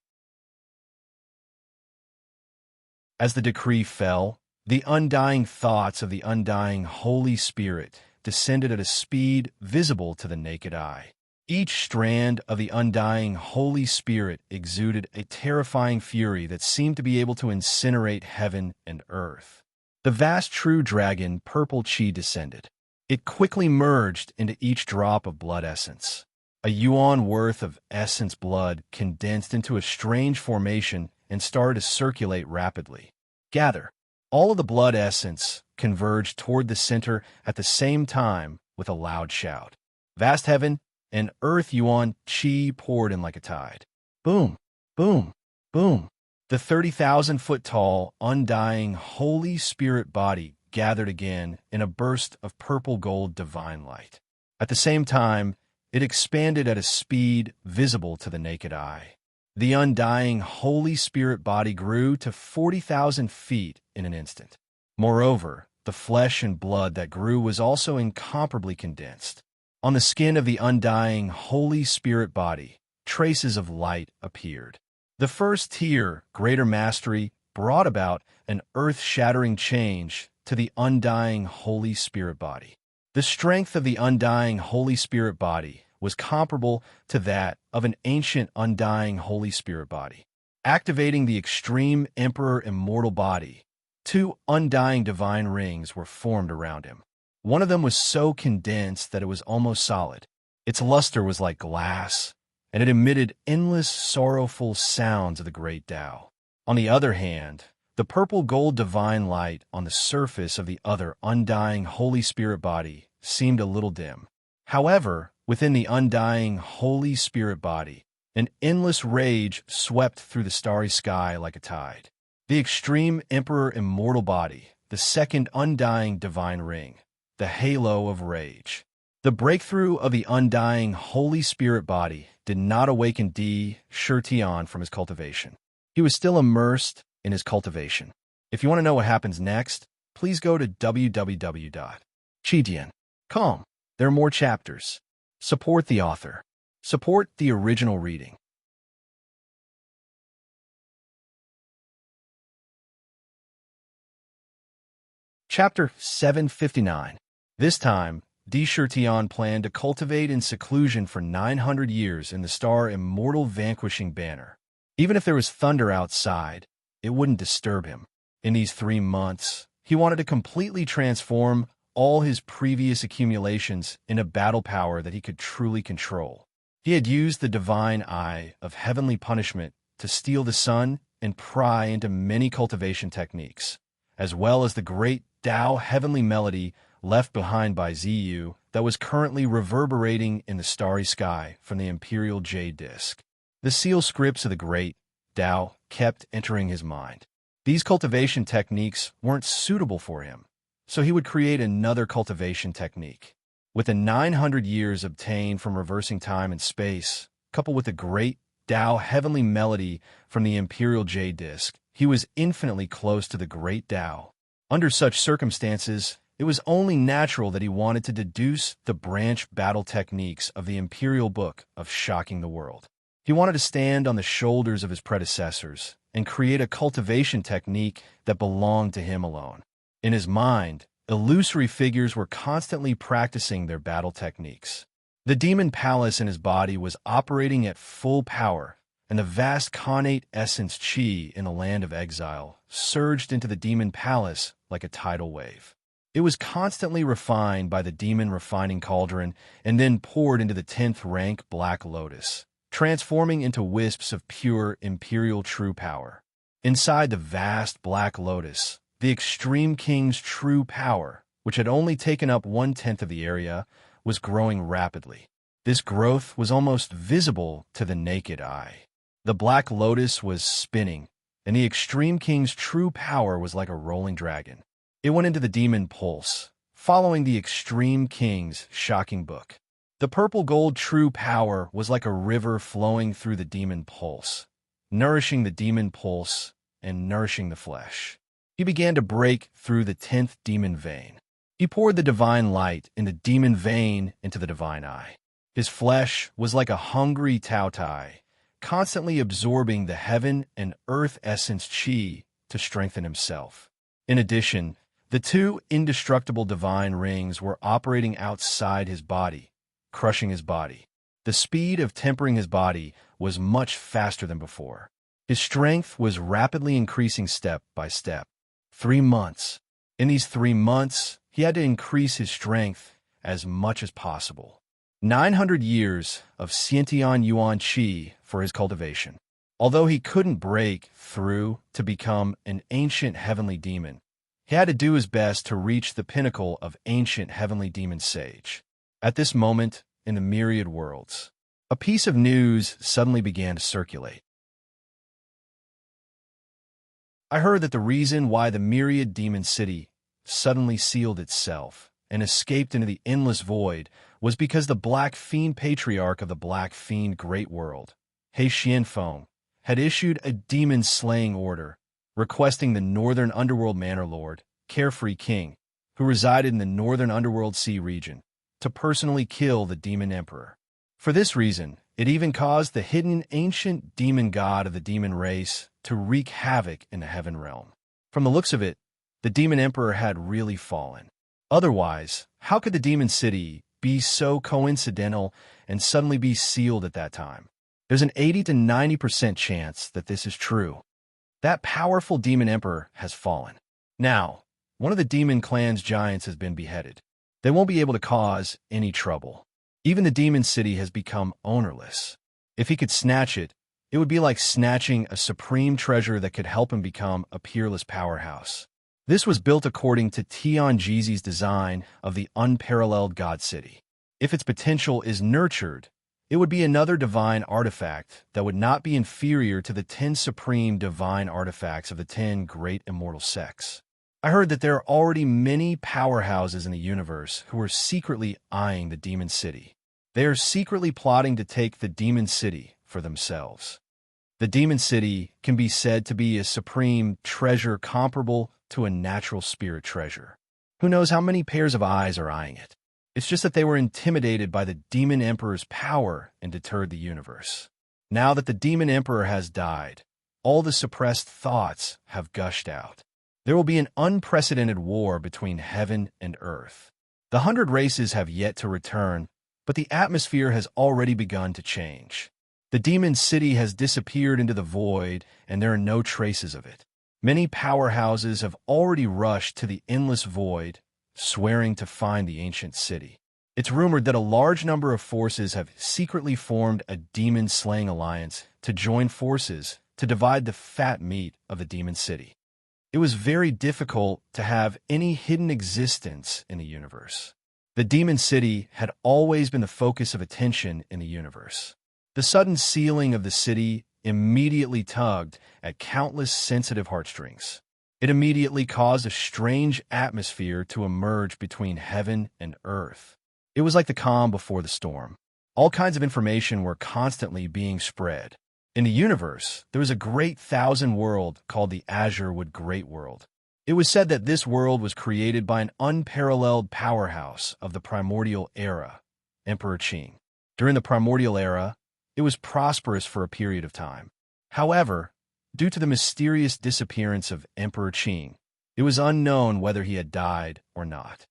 As the decree fell, the undying thoughts of the undying Holy Spirit descended at a speed visible to the naked eye. Each strand of the undying Holy Spirit exuded a terrifying fury that seemed to be able to incinerate heaven and earth. The vast true dragon Purple Chi descended. It quickly merged into each drop of blood essence. A yuan worth of essence blood condensed into a strange formation and started to circulate rapidly. Gather. All of the blood essence converged toward the center at the same time with a loud shout. Vast heaven and earth yuan chi poured in like a tide. Boom, boom, boom. The 30,000-foot-tall, undying Holy Spirit body gathered again in a burst of purple gold divine light. At the same time, it expanded at a speed visible to the naked eye. The undying Holy Spirit body grew to 40,000 feet in an instant. Moreover, the flesh and blood that grew was also incomparably condensed. On the skin of the undying Holy Spirit body, traces of light appeared. The first tier, Greater Mastery, brought about an earth-shattering change to the undying Holy Spirit body. The strength of the undying Holy Spirit body was comparable to that of an ancient undying Holy Spirit body. Activating the extreme Emperor immortal body, two undying divine rings were formed around him. One of them was so condensed that it was almost solid. Its luster was like glass, and it emitted endless sorrowful sounds of the great Tao. On the other hand, the purple-gold divine light on the surface of the other undying Holy Spirit body seemed a little dim. However, within the undying Holy Spirit body, an endless rage swept through the starry sky like a tide. The extreme Emperor immortal body, the second undying divine ring, the halo of rage. The breakthrough of the undying Holy Spirit body did not awaken Di Shurtian from his cultivation. He was still immersed in his cultivation. If you want to know what happens next, please go to www.chidian.com. There are more chapters. Support the author. Support the original reading. Chapter 759. This time, Di Shurtian planned to cultivate in seclusion for 900 years in the star immortal vanquishing banner. Even if there was thunder outside, it wouldn't disturb him. In these 3 months, he wanted to completely transform all his previous accumulations into battle power that he could truly control. He had used the divine eye of heavenly punishment to steal the sun and pry into many cultivation techniques, as well as the great Tao heavenly melody left behind by Ziyu that was currently reverberating in the starry sky from the imperial jade disk. The seal scripts of the great Tao kept entering his mind. These cultivation techniques weren't suitable for him, so he would create another cultivation technique. With the 900 years obtained from reversing time and space, coupled with the great Tao heavenly melody from the imperial jade disk, he was infinitely close to the great Tao. Under such circumstances, it was only natural that he wanted to deduce the branch battle techniques of the imperial book of shocking the world. He wanted to stand on the shoulders of his predecessors and create a cultivation technique that belonged to him alone. In his mind, illusory figures were constantly practicing their battle techniques. The demon palace in his body was operating at full power, and the vast connate essence chi in the land of exile surged into the demon palace like a tidal wave. It was constantly refined by the demon refining cauldron and then poured into the 10th rank Black Lotus, transforming into wisps of pure imperial true power. Inside the vast Black Lotus, the Extreme King's true power, which had only taken up 1/10 of the area, was growing rapidly. This growth was almost visible to the naked eye. The Black Lotus was spinning, and the Extreme King's true power was like a rolling dragon. It went into the demon pulse, following the Extreme King's shocking book. The purple gold true power was like a river flowing through the demon pulse, nourishing the demon pulse and nourishing the flesh. He began to break through the 10th demon vein. He poured the divine light in the demon vein into the divine eye. His flesh was like a hungry Taotai, constantly absorbing the heaven and earth essence chi to strengthen himself. In addition, the two indestructible divine rings were operating outside his body, crushing his body. The speed of tempering his body was much faster than before. His strength was rapidly increasing step by step. 3 months. In these 3 months, he had to increase his strength as much as possible. 900 years of Xiantian Yuan Qi for his cultivation. Although he couldn't break through to become an ancient heavenly demon, he had to do his best to reach the pinnacle of ancient heavenly demon sage. At this moment, in the myriad worlds, a piece of news suddenly began to circulate. I heard that the reason why the myriad demon city suddenly sealed itself and escaped into the endless void was because the Black Fiend Patriarch of the Black Fiend Great World, He Xianfeng, had issued a demon-slaying order requesting the Northern Underworld Manor Lord, Carefree King, who resided in the Northern Underworld Sea region, to personally kill the Demon Emperor. For this reason, it even caused the hidden ancient demon god of the demon race to wreak havoc in the heaven realm. From the looks of it, the Demon Emperor had really fallen. Otherwise, how could the demon city be so coincidental and suddenly be sealed at that time? There's an 80 to 90% chance that this is true. That powerful demon emperor has fallen. Now, one of the demon clan's giants has been beheaded. They won't be able to cause any trouble. Even the demon city has become ownerless. If he could snatch it, it would be like snatching a supreme treasure that could help him become a peerless powerhouse. This was built according to Tianji's design of the unparalleled God City. If its potential is nurtured, it would be another divine artifact that would not be inferior to the 10 supreme divine artifacts of the 10 great immortal sects. I heard that there are already many powerhouses in the universe who are secretly eyeing the demon city. They are secretly plotting to take the demon city for themselves. The demon city can be said to be a supreme treasure comparable to a natural spirit treasure. Who knows how many pairs of eyes are eyeing it? It's just that they were intimidated by the demon emperor's power and deterred the universe. Now that the demon emperor has died, all the suppressed thoughts have gushed out. There will be an unprecedented war between heaven and earth. The 100 races have yet to return, but the atmosphere has already begun to change. The demon city has disappeared into the void, and there are no traces of it. Many powerhouses have already rushed to the endless void, swearing to find the ancient city. It's rumored that a large number of forces have secretly formed a demon-slaying alliance to join forces to divide the fat meat of the demon city. It was very difficult to have any hidden existence in the universe. The demon city had always been the focus of attention in the universe. The sudden sealing of the city immediately tugged at countless sensitive heartstrings. It immediately caused a strange atmosphere to emerge between heaven and earth. It was like the calm before the storm. All kinds of information were constantly being spread. In the universe, there was a great thousand world called the Azurewood Great World. It was said that this world was created by an unparalleled powerhouse of the primordial era, Emperor Qing. During the primordial era, it was prosperous for a period of time. However, due to the mysterious disappearance of Emperor Qing, it was unknown whether he had died or not.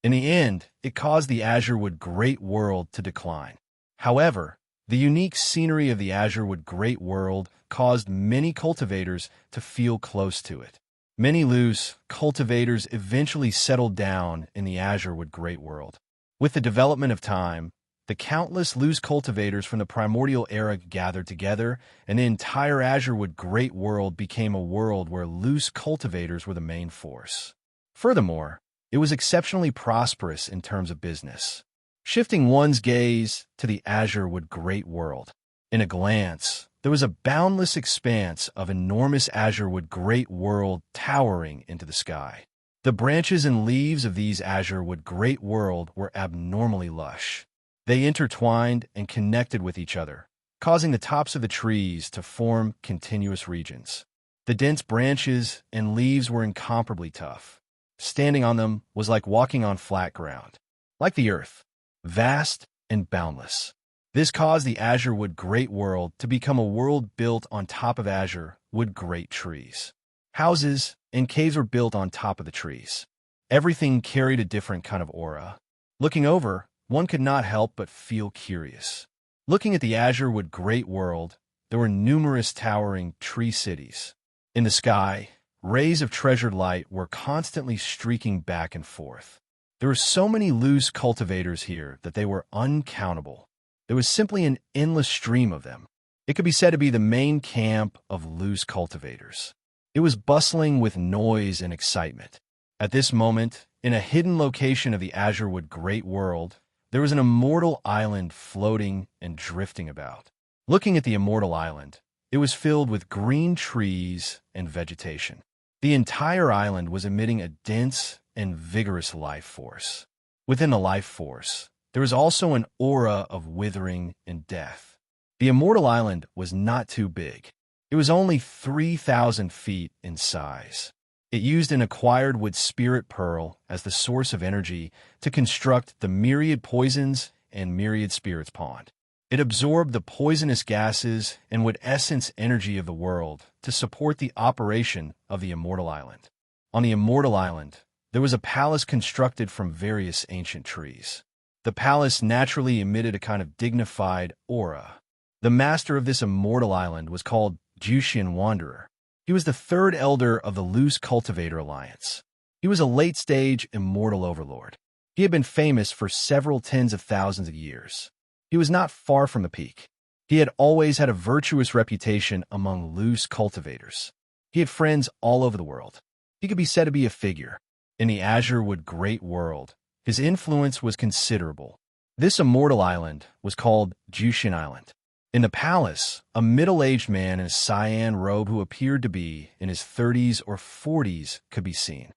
In the end, it caused the Azurewood Great World to decline. However, the unique scenery of the Azurewood Great World caused many cultivators to feel close to it. Many loose cultivators eventually settled down in the Azurewood Great World. With the development of time, the countless loose cultivators from the primordial era gathered together, and the entire Azurewood Great World became a world where loose cultivators were the main force. Furthermore, it was exceptionally prosperous in terms of business. Shifting one's gaze to the Azurewood Great World, in a glance, there was a boundless expanse of enormous Azurewood Great World towering into the sky. The branches and leaves of these Azurewood Great World were abnormally lush. They intertwined and connected with each other, causing the tops of the trees to form continuous regions. The dense branches and leaves were incomparably tough. Standing on them was like walking on flat ground. Like the earth, vast and boundless. This caused the Azurewood Great World to become a world built on top of Azurewood great trees. Houses and caves were built on top of the trees. Everything carried a different kind of aura. Looking over, one could not help but feel curious. Looking at the Azurewood Great World, there were numerous towering tree cities. In the sky, rays of treasured light were constantly streaking back and forth. There were so many loose cultivators here that they were uncountable. There was simply an endless stream of them. It could be said to be the main camp of loose cultivators. It was bustling with noise and excitement. At this moment, in a hidden location of the Azurewood Great World, there was an immortal island floating and drifting about. Looking at the immortal island, it was filled with green trees and vegetation. The entire island was emitting a dense and vigorous life force. Within the life force, there was also an aura of withering and death. The immortal island was not too big. It was only 3,000 feet in size. It used an acquired wood spirit pearl as the source of energy to construct the myriad poisons and myriad spirits pond. It absorbed the poisonous gases and wood essence energy of the world to support the operation of the immortal island. On the immortal island, there was a palace constructed from various ancient trees. The palace naturally emitted a kind of dignified aura. The master of this immortal island was called Jushin Wanderer. He was the third elder of the Loose Cultivator Alliance. He was a late-stage immortal overlord. He had been famous for several tens of thousands of years. He was not far from the peak. He had always had a virtuous reputation among loose cultivators. He had friends all over the world. He could be said to be a figure. In the Azurewood Great World, his influence was considerable. This immortal island was called Jushin Island. In the palace, a middle-aged man in a cyan robe who appeared to be in his 30s or 40s could be seen.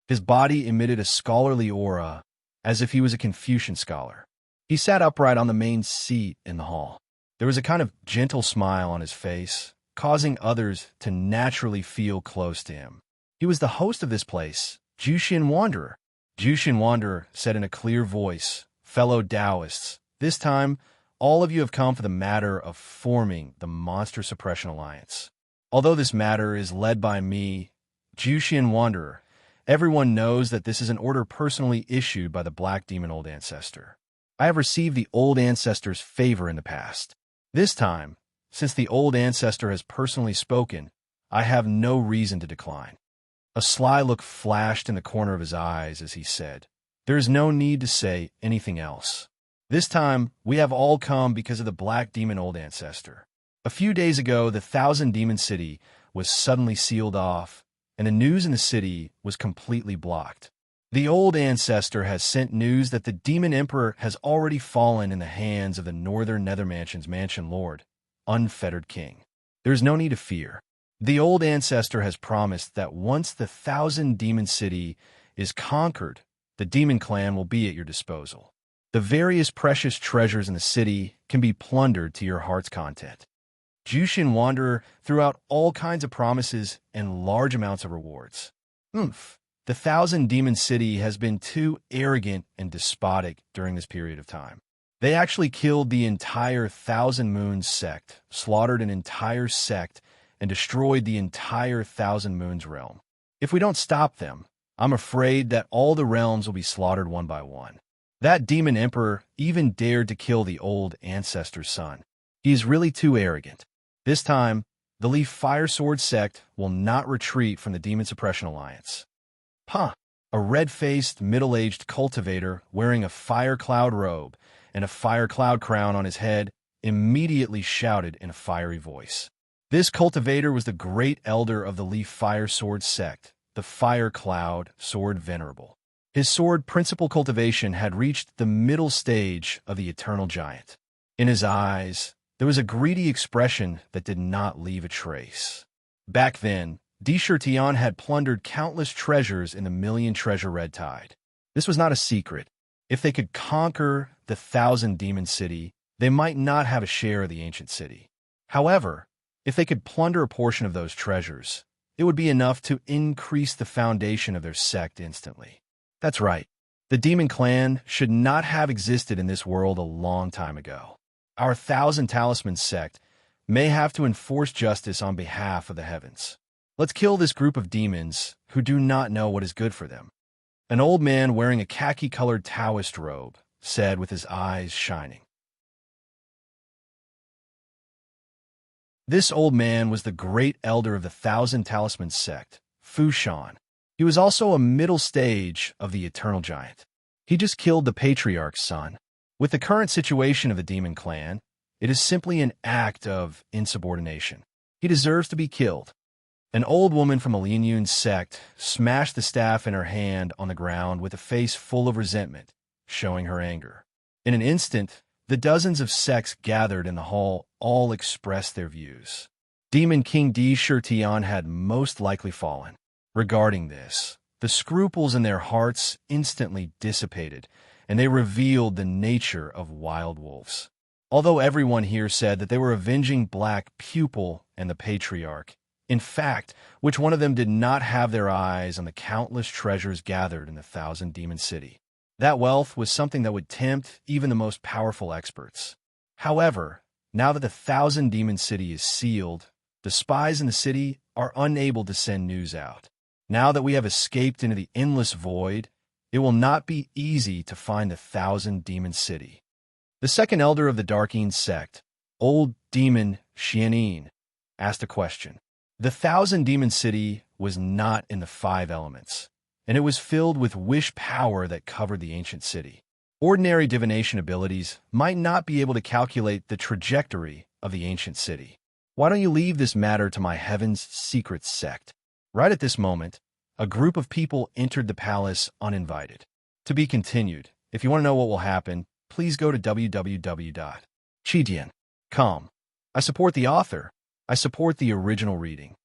His body emitted a scholarly aura, as if he was a Confucian scholar. He sat upright on the main seat in the hall. There was a kind of gentle smile on his face, causing others to naturally feel close to him. He was the host of this place, Jushin Wanderer. Jushin Wanderer said in a clear voice, "Fellow Taoists, this time, all of you have come for the matter of forming the Monster Suppression Alliance. Although this matter is led by me, Jushin Wanderer, everyone knows that this is an order personally issued by the Black Demon Old Ancestor. I have received the Old Ancestor's favor in the past. This time, since the Old Ancestor has personally spoken, I have no reason to decline." A sly look flashed in the corner of his eyes as he said, "There is no need to say anything else. This time, we have all come because of the Black Demon Old Ancestor. A few days ago, the Thousand Demon City was suddenly sealed off, and the news in the city was completely blocked. The Old Ancestor has sent news that the Demon Emperor has already fallen in the hands of the Northern Nethermansion's Mansion Lord, Unfettered King. There is no need to fear. The Old Ancestor has promised that once the Thousand Demon City is conquered, the Demon Clan will be at your disposal. The various precious treasures in the city can be plundered to your heart's content." Jushin Wanderer threw out all kinds of promises and large amounts of rewards. The Thousand Demon City has been too arrogant and despotic during this period of time. They actually killed the entire Thousand Moons sect, slaughtered an entire sect, and destroyed the entire Thousand Moons realm. If we don't stop them, I'm afraid that all the realms will be slaughtered one by one. That Demon Emperor even dared to kill the Old Ancestor's son. He is really too arrogant. This time, the Leaf Fire Sword sect will not retreat from the Demon Suppression Alliance. A red-faced, middle-aged cultivator wearing a fire cloud robe and a fire cloud crown on his head immediately shouted in a fiery voice. This cultivator was the great elder of the Leaf Fire Sword sect, the Fire Cloud Sword Venerable. His sword principal cultivation had reached the middle stage of the Eternal Giant. In his eyes, there was a greedy expression that did not leave a trace. Back then, Deshirtion had plundered countless treasures in the Million Treasure Red Tide. This was not a secret. If they could conquer the Thousand Demon City, they might not have a share of the ancient city. However, if they could plunder a portion of those treasures, it would be enough to increase the foundation of their sect instantly. That's right. The Demon Clan should not have existed in this world a long time ago. Our Thousand Talisman sect may have to enforce justice on behalf of the heavens. Let's kill this group of demons who do not know what is good for them." An old man wearing a khaki-colored Taoist robe said with his eyes shining. This old man was the great elder of the Thousand Talisman sect, Fu Shan. He was also a middle stage of the Eternal Giant. He just killed the Patriarch's son. With the current situation of the Demon Clan, it is simply an act of insubordination. He deserves to be killed. An old woman from a Lin Yun sect smashed the staff in her hand on the ground with a face full of resentment, showing her anger. In an instant, the dozens of sects gathered in the hall all expressed their views. Demon King Deshirtion had most likely fallen. Regarding this, the scruples in their hearts instantly dissipated, and they revealed the nature of wild wolves. Although everyone here said that they were avenging Black Pupil and the Patriarch, in fact, which one of them did not have their eyes on the countless treasures gathered in the Thousand Demon City? That wealth was something that would tempt even the most powerful experts. However, now that the Thousand Demon City is sealed, The spies in the city are unable to send news out. Now that we have escaped into the endless void, it will not be easy to find the Thousand Demon City. The second elder of the Darkeen sect, old demon Xianyin, asked a question. The Thousand Demon City was not in the five elements, and it was filled with wish power that covered the ancient city. Ordinary divination abilities might not be able to calculate the trajectory of the ancient city. Why don't you leave this matter to my Heaven's Secret sect? Right at this moment, a group of people entered the palace uninvited. To be continued. If you want to know what will happen, please go to www.chidian.com. I support the author. I support the original reading.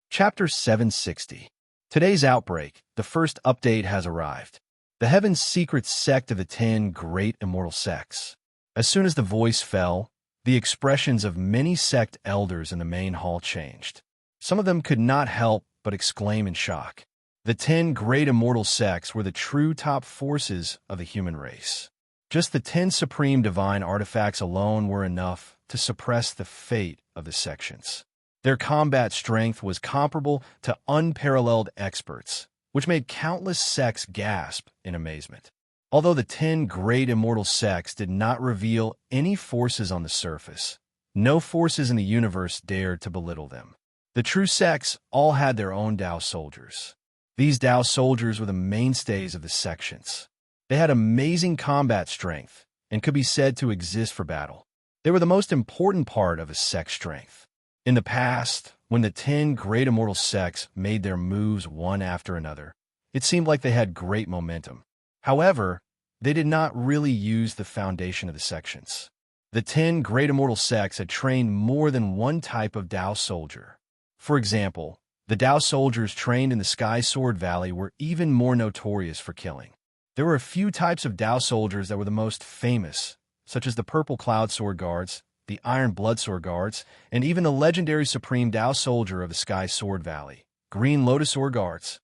Chapter 760. Today's outbreak, the first update has arrived. The Heaven's Secret sect of the 10 great immortal sects. As soon as the voice fell, the expressions of many sect elders in the main hall changed. Some of them could not help but exclaim in shock. The 10 great immortal sects were the true top forces of the human race. Just the 10 supreme divine artifacts alone were enough to suppress the fate of the sections. Their combat strength was comparable to unparalleled experts, which made countless sects gasp in amazement. Although the 10 great immortal sects did not reveal any forces on the surface, no forces in the universe dared to belittle them. The true sects all had their own Tao soldiers. These Tao soldiers were the mainstays of the sections. They had amazing combat strength and could be said to exist for battle. They were the most important part of a sect's strength. In the past, when the 10 great immortal sects made their moves one after another, it seemed like they had great momentum. However, they did not really use the foundation of the sections. The 10 great immortal sects had trained more than one type of Tao soldier. For example, the Tao soldiers trained in the Sky Sword Valley were even more notorious for killing. There were a few types of Tao soldiers that were the most famous, such as the Purple Cloud Sword Guards, the Iron Blood Sword Guards, and even the legendary Supreme Tao Soldier of the Sky Sword Valley, Green Lotus Sword Guards.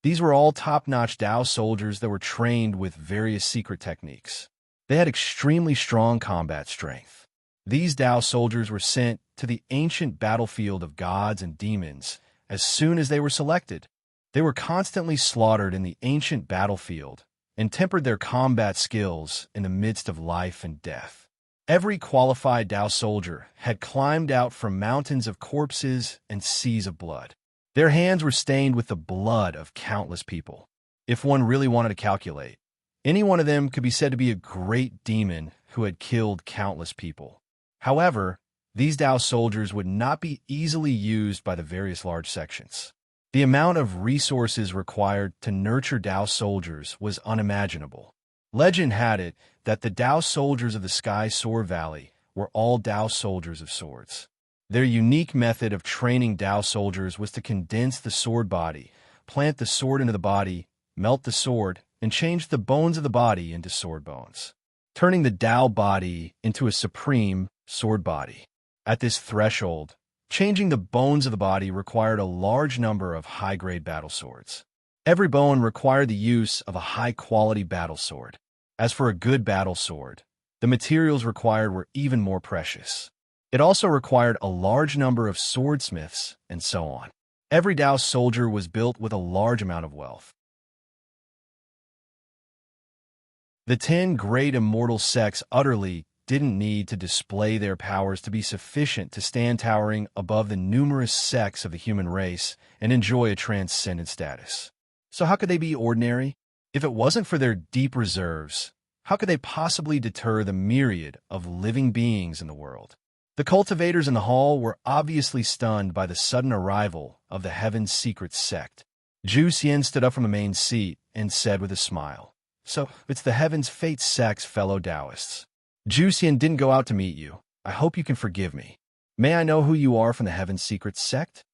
These were all top-notch Tao soldiers that were trained with various secret techniques. They had extremely strong combat strength. These Tao soldiers were sent to the ancient battlefield of gods and demons as soon as they were selected. They were constantly slaughtered in the ancient battlefield and tempered their combat skills in the midst of life and death. Every qualified Tao soldier had climbed out from mountains of corpses and seas of blood. Their hands were stained with the blood of countless people. If one really wanted to calculate, any one of them could be said to be a great demon who had killed countless people. However, these Tao soldiers would not be easily used by the various large sections. The amount of resources required to nurture Tao soldiers was unimaginable. Legend had it that the Tao soldiers of the Sky Sword Valley were all Tao soldiers of swords. Their unique method of training Tao soldiers was to condense the sword body, plant the sword into the body, melt the sword, and change the bones of the body into sword bones, turning the Tao body into a supreme sword body. At this threshold, changing the bones of the body required a large number of high-grade battle swords. Every bone required the use of a high-quality battle sword. As for a good battle sword, the materials required were even more precious. It also required a large number of swordsmiths, and so on. Every Tao soldier was built with a large amount of wealth. The 10 great immortal sects utterly didn't need to display their powers to be sufficient to stand towering above the numerous sects of the human race and enjoy a transcendent status. So how could they be ordinary? If it wasn't for their deep reserves, how could they possibly deter the myriad of living beings in the world? The cultivators in the hall were obviously stunned by the sudden arrival of the Heaven's Secret sect. Zhu Xian stood up from the main seat and said with a smile, "So, it's the Heaven's Fate sect's fellow Taoists. Zhu Xian didn't go out to meet you. I hope you can forgive me. May I know who you are from the Heaven's Secret sect?"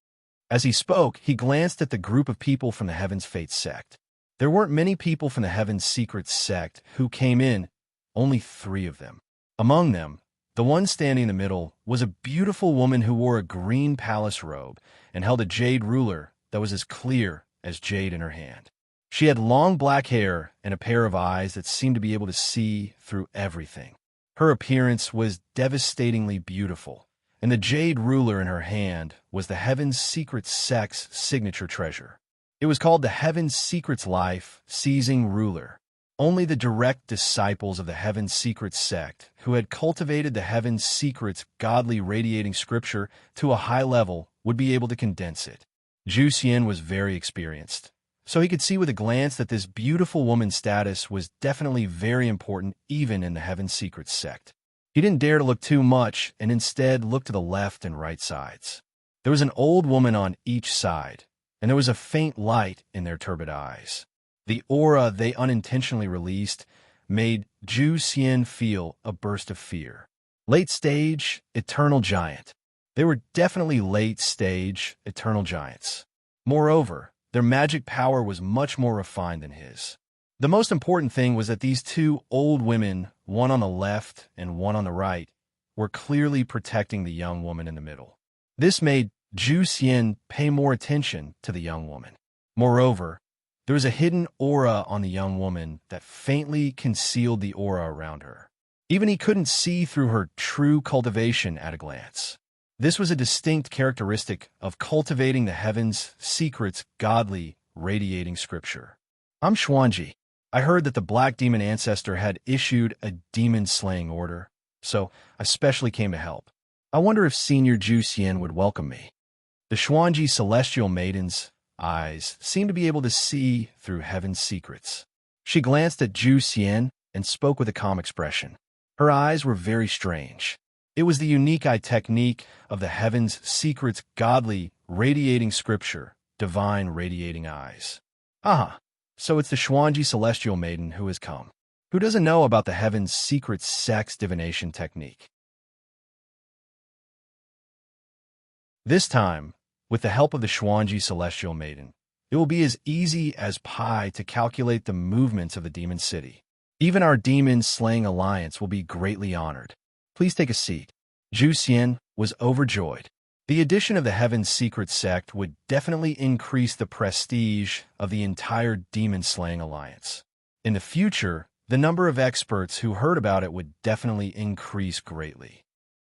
As he spoke, he glanced at the group of people from the Heaven's Fate sect. There weren't many people from the Heaven's Secret sect who came in, only 3 of them. Among them, the one standing in the middle was a beautiful woman who wore a green palace robe and held a jade ruler that was as clear as jade in her hand. She had long black hair and a pair of eyes that seemed to be able to see through everything. Her appearance was devastatingly beautiful, and the jade ruler in her hand was the Heaven's Secret Sect's signature treasure. It was called the Heaven's Secret's Life Seizing Ruler. Only the direct disciples of the Heaven's Secret Sect, who had cultivated the Heaven's Secret's godly radiating scripture to a high level, would be able to condense it. Zhu Xian was very experienced, so he could see with a glance that this beautiful woman's status was definitely very important even in the Heaven's Secret Sect. He didn't dare to look too much and instead looked to the left and right sides. There was an old woman on each side, and there was a faint light in their turbid eyes. The aura they unintentionally released made Zhu Xian feel a burst of fear. Late stage, eternal giant. They were definitely late stage, eternal giants. Moreover, their magic power was much more refined than his. The most important thing was that these two old women, one on the left and one on the right, were clearly protecting the young woman in the middle. This made Zhu Xian pay more attention to the young woman. Moreover, there was a hidden aura on the young woman that faintly concealed the aura around her. Even he couldn't see through her true cultivation at a glance. This was a distinct characteristic of cultivating the Heaven's Secret's godly, radiating scripture. I'm Xuanji. I heard that the Black Demon Ancestor had issued a demon-slaying order, so I specially came to help. I wonder if Senior Zhu Xian would welcome me. The Xuanji Celestial Maiden's eyes seemed to be able to see through Heaven's secrets. She glanced at Zhu Xian and spoke with a calm expression. Her eyes were very strange. It was the unique eye technique of the Heaven's Secret's godly, radiating scripture, divine radiating eyes. Aha, so it's the Xuanji Celestial Maiden who has come. Who doesn't know about the Heaven's Secret sex divination technique? This time, with the help of the Xuanji Celestial Maiden, it will be as easy as pie to calculate the movements of the Demon City. Even our demon-slaying alliance will be greatly honored. Please take a seat. Zhu Xian was overjoyed. The addition of the Heaven's Secret Sect would definitely increase the prestige of the entire demon-slaying alliance. In the future, the number of experts who heard about it would definitely increase greatly.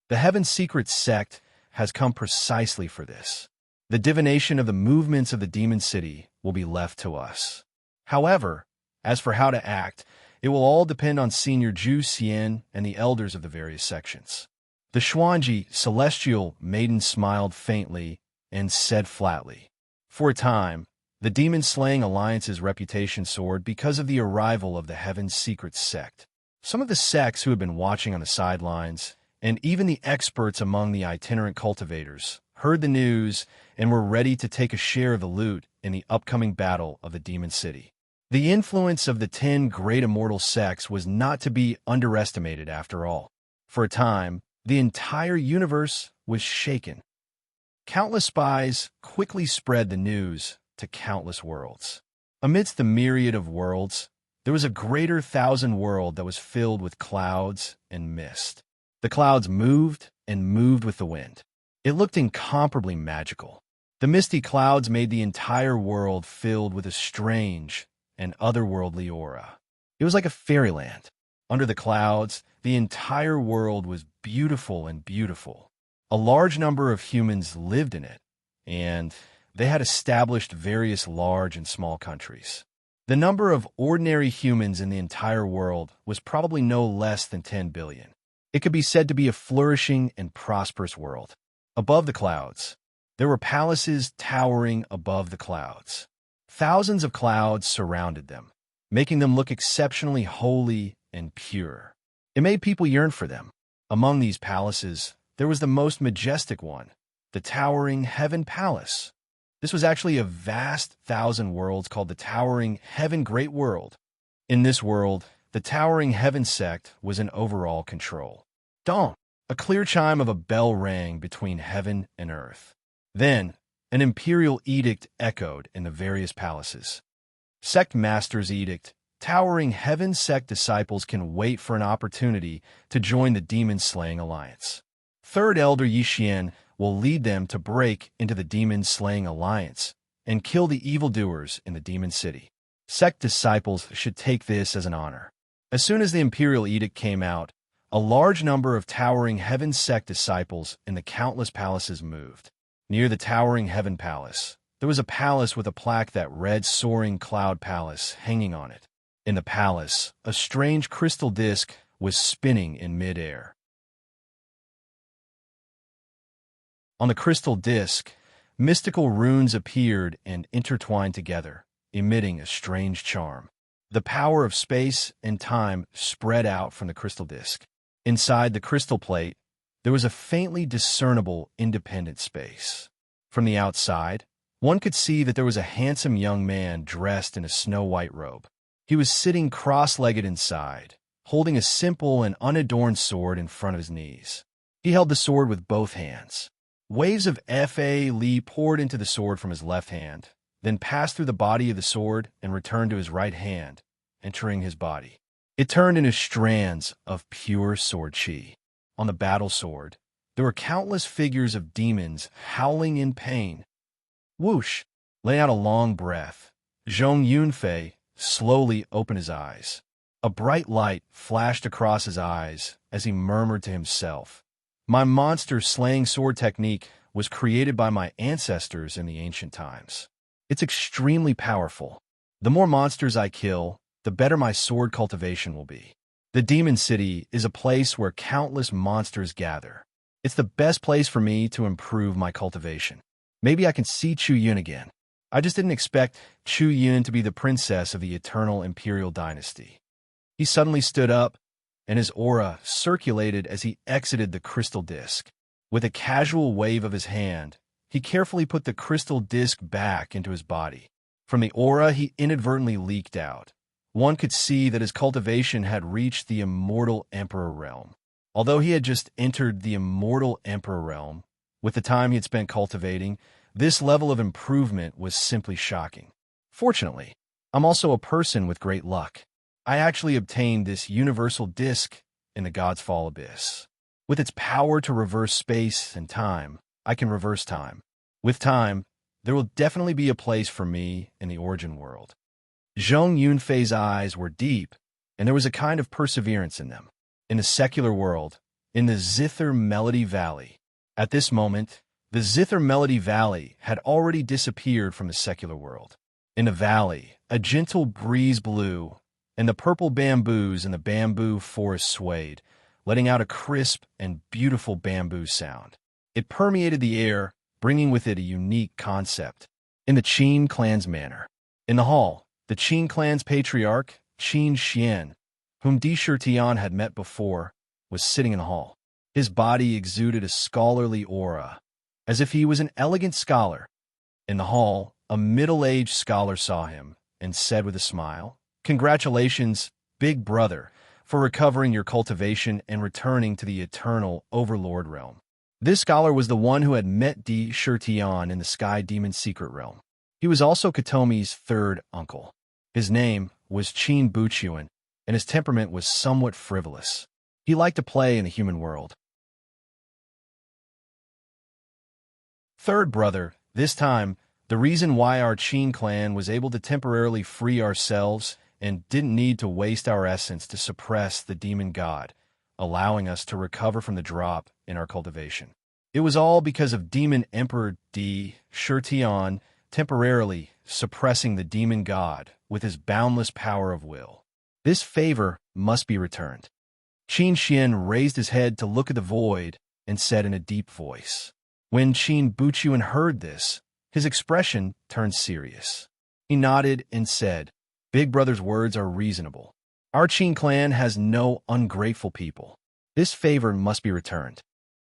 The Heaven's Secret Sect has come precisely for this. The divination of the movements of the Demon City will be left to us. However, as for how to act, it will all depend on Senior Zhu Xian and the elders of the various sections. The Xuanji Celestial Maiden smiled faintly and said flatly, "For a time, the demon-slaying alliance's reputation soared because of the arrival of the Heaven's Secret Sect. Some of the sects who had been watching on the sidelines, and even the experts among the itinerant cultivators, heard the news and were ready to take a share of the loot in the upcoming battle of the Demon City. The influence of the 10 great immortal sects was not to be underestimated after all. For a time, the entire universe was shaken. Countless spies quickly spread the news to countless worlds. Amidst the myriad of worlds, there was a greater thousand world that was filled with clouds and mist. The clouds moved and moved with the wind. It looked incomparably magical. The misty clouds made the entire world filled with a strange and otherworldly aura. It was like a fairyland. Under the clouds, the entire world was beautiful and beautiful. A large number of humans lived in it, and they had established various large and small countries. The number of ordinary humans in the entire world was probably no less than 10 billion. It could be said to be a flourishing and prosperous world. Above the clouds, there were palaces towering above the clouds. Thousands of clouds surrounded them, making them look exceptionally holy and pure. It made people yearn for them. Among these palaces, there was the most majestic one, the towering Heaven Palace. This was actually a vast 1,000 worlds called the Towering Heaven Great World. In this world, the Towering Heaven Sect was in overall control. Dawn. A clear chime of a bell rang between heaven and earth. Then, an imperial edict echoed in the various palaces. Sect Master's Edict. Towering Heaven Sect disciples can wait for an opportunity to join the Demon-Slaying Alliance. Third Elder Yixian will lead them to break into the Demon-Slaying Alliance and kill the evildoers in the Demon City. Sect disciples should take this as an honor. As soon as the imperial edict came out, a large number of towering heaven sect disciples in the countless palaces moved. Near the towering heaven palace, there was a palace with a plaque that read Soaring Cloud Palace hanging on it. In the palace, a strange crystal disk was spinning in mid-air. On the crystal disk, mystical runes appeared and intertwined together, emitting a strange charm. The power of space and time spread out from the crystal disk. Inside the crystal plate, there was a faintly discernible independent space. From the outside, one could see that there was a handsome young man dressed in a snow-white robe. He was sitting cross-legged inside, holding a simple and unadorned sword in front of his knees. He held the sword with both hands. Waves of Fa poured into the sword from his left hand, then passed through the body of the sword and returned to his right hand, entering his body. It turned into strands of pure sword chi. On the battle sword, there were countless figures of demons howling in pain. Whoosh! Letting out a long breath, Zhong Yunfei slowly opened his eyes. A bright light flashed across his eyes as he murmured to himself, "My monster-slaying sword technique was created by my ancestors in the ancient times. It's extremely powerful. The more monsters I kill, the better my sword cultivation will be. The Demon City is a place where countless monsters gather. It's the best place for me to improve my cultivation. Maybe I can see Chu Yun again. I just didn't expect Chu Yun to be the princess of the eternal imperial dynasty." He suddenly stood up, and his aura circulated as he exited the crystal disk. With a casual wave of his hand, he carefully put the crystal disk back into his body. From the aura he inadvertently leaked out, one could see that his cultivation had reached the immortal emperor realm. Although he had just entered the immortal emperor realm, with the time he had spent cultivating, this level of improvement was simply shocking. Fortunately, I'm also a person with great luck. I actually obtained this universal disk in the God's Fall Abyss. With its power to reverse space and time, I can reverse time. With time, there will definitely be a place for me in the origin world. Zhong Yunfei's eyes were deep, and there was a kind of perseverance in them. In the secular world, in the Zither Melody Valley. At this moment, the Zither Melody Valley had already disappeared from the secular world. In the valley, a gentle breeze blew, and the purple bamboos in the bamboo forest swayed, letting out a crisp and beautiful bamboo sound. It permeated the air, bringing with it a unique concept. In the Qin clan's manor. In the hall, the Qin clan's patriarch, Qin Xian, whom Di Shirtian had met before, was sitting in the hall. His body exuded a scholarly aura, as if he was an elegant scholar. In the hall, a middle-aged scholar saw him and said with a smile, "Congratulations, big brother, for recovering your cultivation and returning to the eternal Overlord realm." This scholar was the one who had met Di Shirtian in the Sky Demon Secret Realm. He was also Katomi's third uncle. His name was Qin Buchuan, and his temperament was somewhat frivolous. He liked to play in the human world. Third brother, this time, the reason why our Qin clan was able to temporarily free ourselves and didn't need to waste our essence to suppress the demon god, allowing us to recover from the drop in our cultivation. It was all because of Demon Emperor Di Shirtian temporarily suppressing the demon god with his boundless power of will. This favor must be returned. Qin Xian raised his head to look at the void and said in a deep voice. When Qin Buchuan heard this, his expression turned serious. He nodded and said, "Big brother's words are reasonable. Our Qin clan has no ungrateful people. This favor must be returned.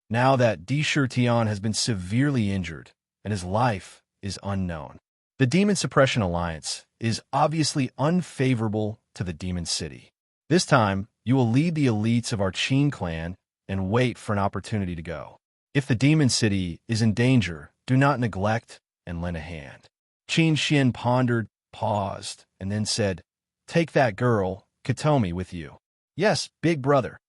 Now that Di Shirtian has been severely injured and his life is unknown, the Demon Suppression Alliance is obviously unfavorable to the Demon City. This time, you will lead the elites of our Qin clan and wait for an opportunity to go. If the Demon City is in danger, do not neglect and lend a hand." Qin Xian pondered, paused, and then said, "Take that girl, Katomi, with you." "Yes, big brother."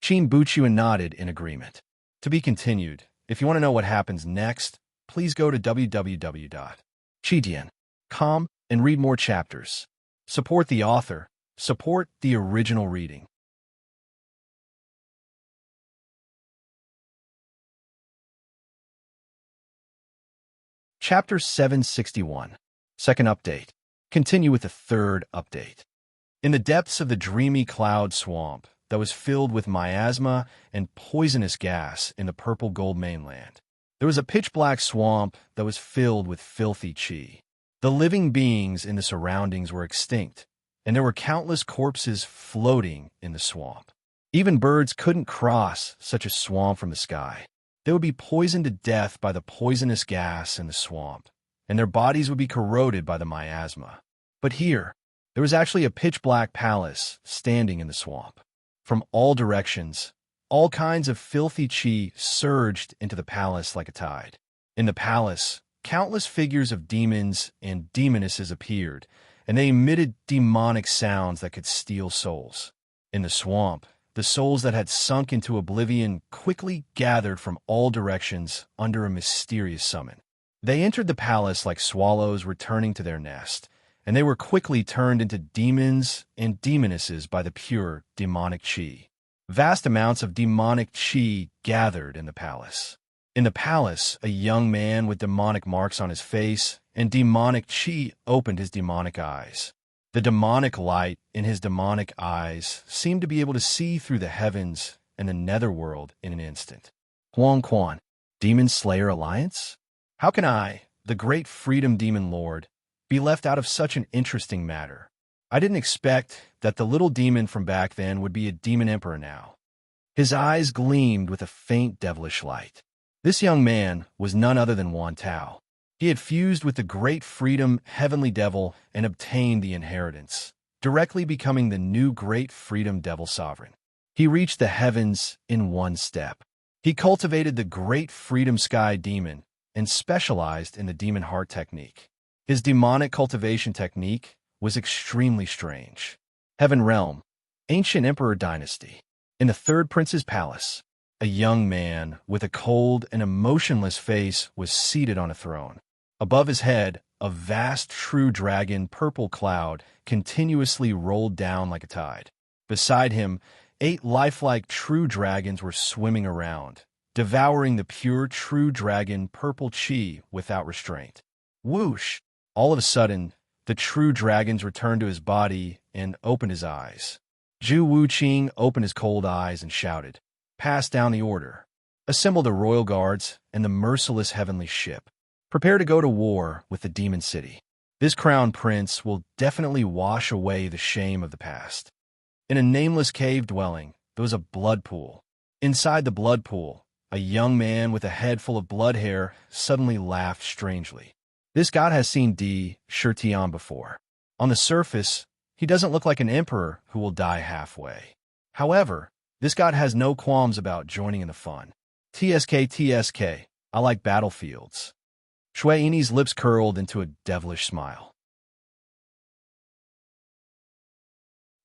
Qin Buchuan nodded in agreement. To be continued. If you want to know what happens next, please go to www.chidian.com and read more chapters. Support the author. Support the original reading. Chapter 761. Second update. Continue with the third update. In the depths of the dreamy cloud swamp that was filled with miasma and poisonous gas in the purple gold mainland, there was a pitch-black swamp that was filled with filthy chi. The living beings in the surroundings were extinct, and there were countless corpses floating in the swamp. Even birds couldn't cross such a swamp from the sky. They would be poisoned to death by the poisonous gas in the swamp, and their bodies would be corroded by the miasma. But here, there was actually a pitch-black palace standing in the swamp. From all directions, all kinds of filthy chi surged into the palace like a tide. In the palace, countless figures of demons and demonesses appeared, and they emitted demonic sounds that could steal souls. In the swamp, the souls that had sunk into oblivion quickly gathered from all directions under a mysterious summon. They entered the palace like swallows returning to their nest, and they were quickly turned into demons and demonesses by the pure demonic chi. Vast amounts of demonic chi gathered in the palace. In the palace, a young man with demonic marks on his face and demonic chi opened his demonic eyes. The demonic light in his demonic eyes seemed to be able to see through the heavens and the netherworld in an instant. Huang Quan, Demon Slayer Alliance? How can I, the great Freedom Demon Lord, be left out of such an interesting matter? I didn't expect that the little demon from back then would be a demon emperor now. His eyes gleamed with a faint devilish light. This young man was none other than Wan Tao. He had fused with the great freedom heavenly devil and obtained the inheritance, directly becoming the new great freedom devil sovereign. He reached the heavens in one step. He cultivated the great freedom sky demon and specialized in the demon heart technique. His demonic cultivation technique was extremely strange. Heaven Realm, Ancient Emperor Dynasty. In the third prince's palace, a young man with a cold and emotionless face was seated on a throne. Above his head, a vast true dragon purple cloud continuously rolled down like a tide. Beside him, 8 lifelike true dragons were swimming around, devouring the pure true dragon purple chi without restraint. Whoosh! All of a sudden, the true dragons returned to his body and opened his eyes. Zhu Wuqing opened his cold eyes and shouted, "Pass down the order. Assemble the royal guards and the merciless heavenly ship. Prepare to go to war with the demon city. This crown prince will definitely wash away the shame of the past." In a nameless cave dwelling, there was a blood pool. Inside the blood pool, a young man with a head full of blood hair suddenly laughed strangely. This god has seen Di Shirtian before. On the surface, he doesn't look like an emperor who will die halfway. However, this god has no qualms about joining in the fun. TSK, I like battlefields. Shui Yin's lips curled into a devilish smile.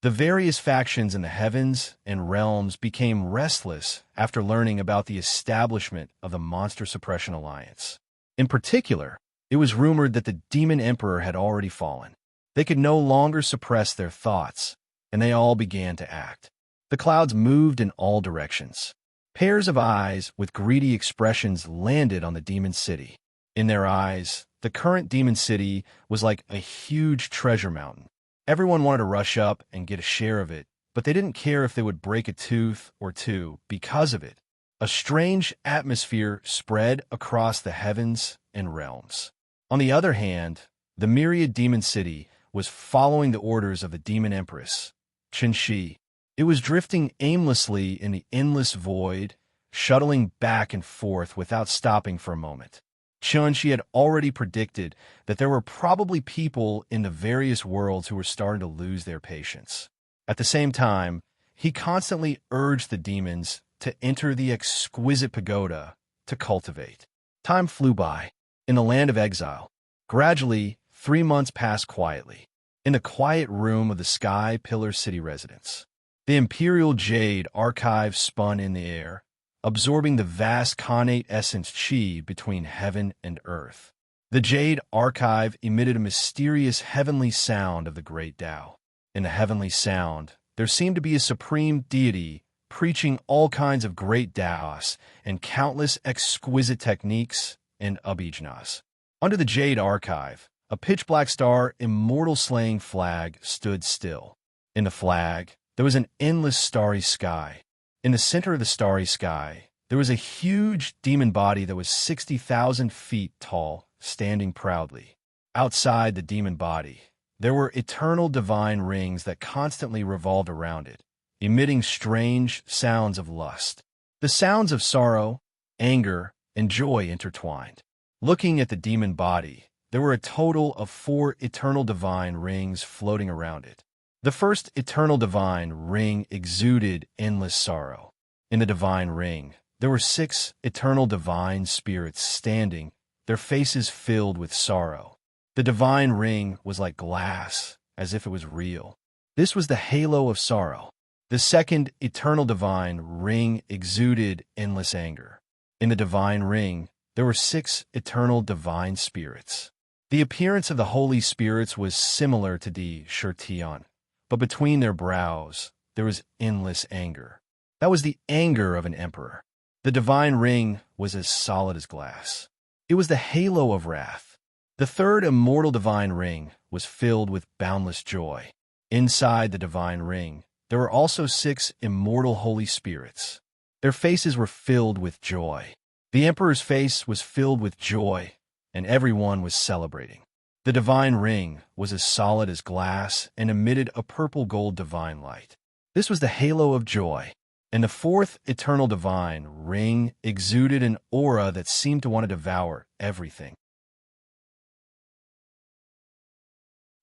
The various factions in the heavens and realms became restless after learning about the establishment of the Monster Suppression Alliance. In particular, it was rumored that the Demon Emperor had already fallen. They could no longer suppress their thoughts, and they all began to act. The clouds moved in all directions. Pairs of eyes with greedy expressions landed on the demon city. In their eyes, the current demon city was like a huge treasure mountain. Everyone wanted to rush up and get a share of it, but they didn't care if they would break a tooth or two because of it. A strange atmosphere spread across the heavens and realms. On the other hand, the myriad demon city was following the orders of the demon empress, Chen Shi. It was drifting aimlessly in the endless void, shuttling back and forth without stopping for a moment. Chen Shi had already predicted that there were probably people in the various worlds who were starting to lose their patience. At the same time, he constantly urged the demons to enter the exquisite pagoda to cultivate. Time flew by. In the land of exile, gradually, 3 months passed quietly. In the quiet room of the Sky Pillar City residence, the Imperial Jade archive spun in the air, absorbing the vast connate essence chi between heaven and earth. The Jade Archive emitted a mysterious heavenly sound of the great Tao. In the heavenly sound, there seemed to be a supreme deity preaching all kinds of great Taos and countless exquisite techniques and abhijanas. Under the Jade Archive, a pitch-black star immortal-slaying flag stood still. In the flag, there was an endless starry sky. In the center of the starry sky, there was a huge demon body that was 60,000 feet tall, standing proudly. Outside the demon body, there were eternal divine rings that constantly revolved around it, emitting strange sounds of lust. The sounds of sorrow, anger, and joy intertwined. Looking at the demon body, there were a total of 4 eternal divine rings floating around it. The first eternal divine ring exuded endless sorrow. In the divine ring, there were 6 eternal divine spirits standing, their faces filled with sorrow. The divine ring was like glass, as if it was real. This was the halo of sorrow. The second eternal divine ring exuded endless anger. In the divine ring, there were 6 eternal divine spirits. The appearance of the holy spirits was similar to the Shirtian, but between their brows, there was endless anger. That was the anger of an emperor. The divine ring was as solid as glass. It was the halo of wrath. The third immortal divine ring was filled with boundless joy. Inside the divine ring, there were also 6 immortal holy spirits. Their faces were filled with joy. The emperor's face was filled with joy, and everyone was celebrating. The divine ring was as solid as glass and emitted a purple-gold divine light. This was the halo of joy. And the fourth eternal divine ring exuded an aura that seemed to want to devour everything.